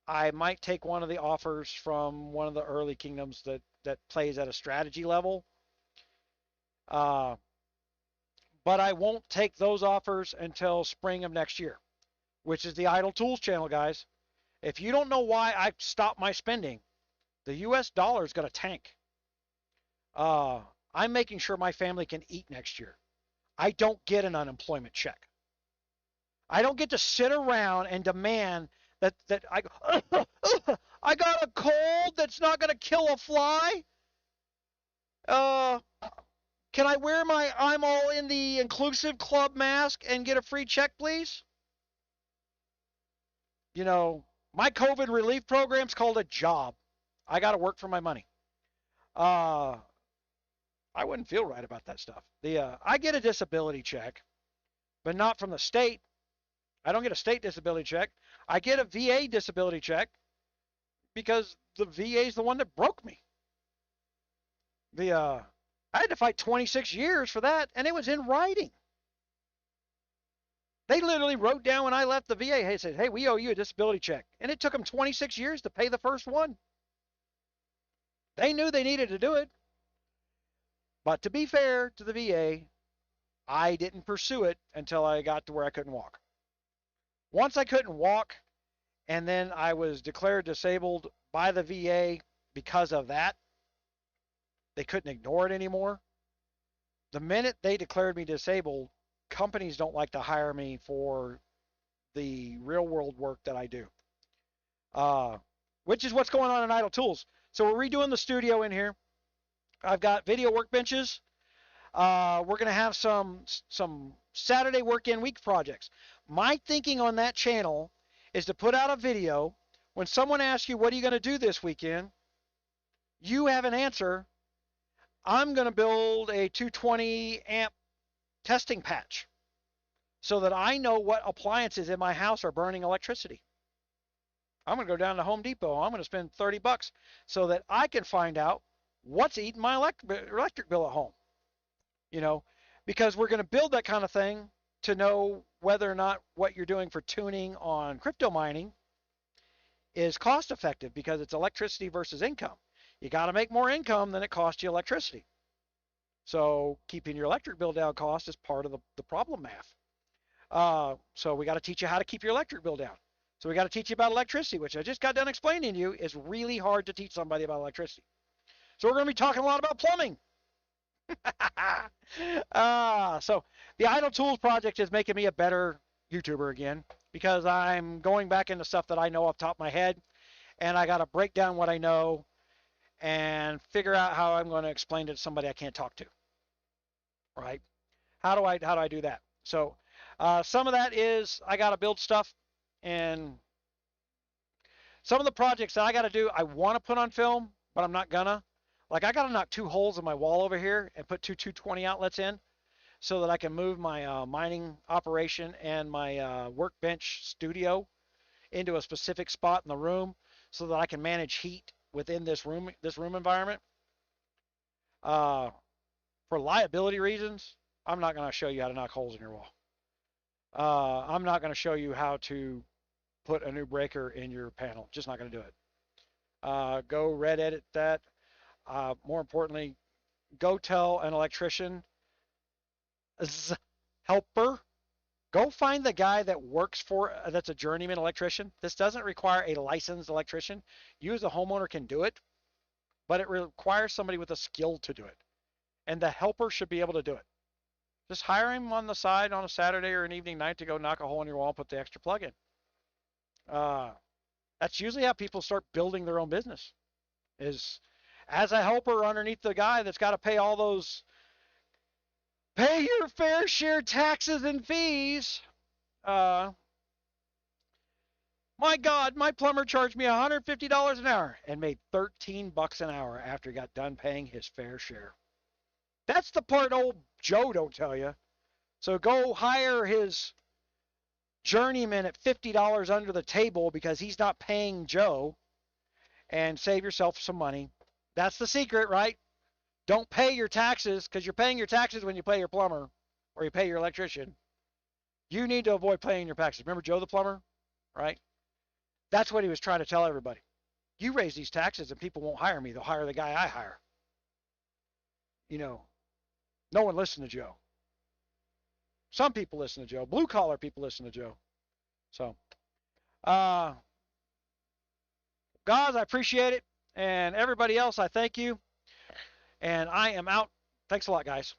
I might take one of the offers from one of the early kingdoms that plays at a strategy level. But I won't take those offers until spring of next year, which is the Idle Tools channel, guys. If you don't know why I stopped my spending, the US dollar is going to tank. I'm making sure my family can eat next year. I don't get an unemployment check. I don't get to sit around and demand that I got a cold that's not going to kill a fly. Can I wear my I'm all in the inclusive club mask and get a free check, please? My COVID relief program's called a job. I got to work for my money. I wouldn't feel right about that stuff. I get a disability check, but not from the state. I don't get a state disability check. I get a VA disability check because the VA is the one that broke me. I had to fight 26 years for that, and it was in writing. They literally wrote down when I left the VA, they said, hey, we owe you a disability check. And it took them 26 years to pay the first one. They knew they needed to do it. But to be fair to the VA, I didn't pursue it until I got to where I couldn't walk. Once I couldn't walk, and then I was declared disabled by the VA because of that, they couldn't ignore it anymore. The minute they declared me disabled, companies don't like to hire me for the real world work that I do, which is what's going on in Idle Tools. So we're redoing the studio in here. I've got video workbenches. We're going to have some Saturday work in week projects. My thinking on that channel is to put out a video. When someone asks you, what are you going to do this weekend? You have an answer. I'm going to build a 220 amp testing patch so that I know what appliances in my house are burning electricity. I'm going to go down to Home Depot. I'm going to spend $30 so that I can find out what's eating my electric bill at home. You know, because we're going to build that kind of thing to know whether or not what you're doing for tuning on crypto mining is cost effective, because it's electricity versus income. You got to make more income than it costs you electricity. So keeping your electric bill down cost is part of the problem math. So we got to teach you how to keep your electric bill down. So we got to teach you about electricity, which I just got done explaining to you is really hard to teach somebody about electricity. So we're going to be talking a lot about plumbing. So the Idle Tools project is making me a better YouTuber again, because I'm going back into stuff that I know off the top of my head, and I got to break down what I know and figure out how I'm going to explain it to somebody I can't talk to. Right? How do I do that? So some of that is I got to build stuff, and some of the projects that I got to do, I want to put on film, but I'm not gonna. Like, I got to knock 2 holes in my wall over here and put 2 220 outlets in so that I can move my mining operation and my workbench studio into a specific spot in the room so that I can manage heat within this room environment. For liability reasons, I'm not going to show you how to knock holes in your wall. I'm not going to show you how to put a new breaker in your panel. Just not going to do it. Go red edit that. More importantly, go tell an electrician helper, go find the guy that works for, that's a journeyman electrician. This doesn't require a licensed electrician. You as a homeowner can do it, but it requires somebody with a skill to do it. And the helper should be able to do it. Just hire him on the side on a Saturday or an evening night to go knock a hole in your wall and put the extra plug in. That's usually how people start building their own business, is as a helper underneath the guy that's got to pay all those, pay your fair share taxes and fees. My God, my plumber charged me $150 an hour and made $13 an hour after he got done paying his fair share. That's the part old Joe don't tell you. So go hire his journeyman at $50 under the table because he's not paying Joe, and save yourself some money. That's the secret, right? Don't pay your taxes, because you're paying your taxes when you pay your plumber or you pay your electrician. You need to avoid paying your taxes. Remember Joe the plumber, right? That's what he was trying to tell everybody. You raise these taxes and people won't hire me. They'll hire the guy I hire. You know, no one listened to Joe. Some people listen to Joe. Blue collar people listen to Joe. So, guys, I appreciate it. And everybody else, I thank you. And I am out. Thanks a lot, guys.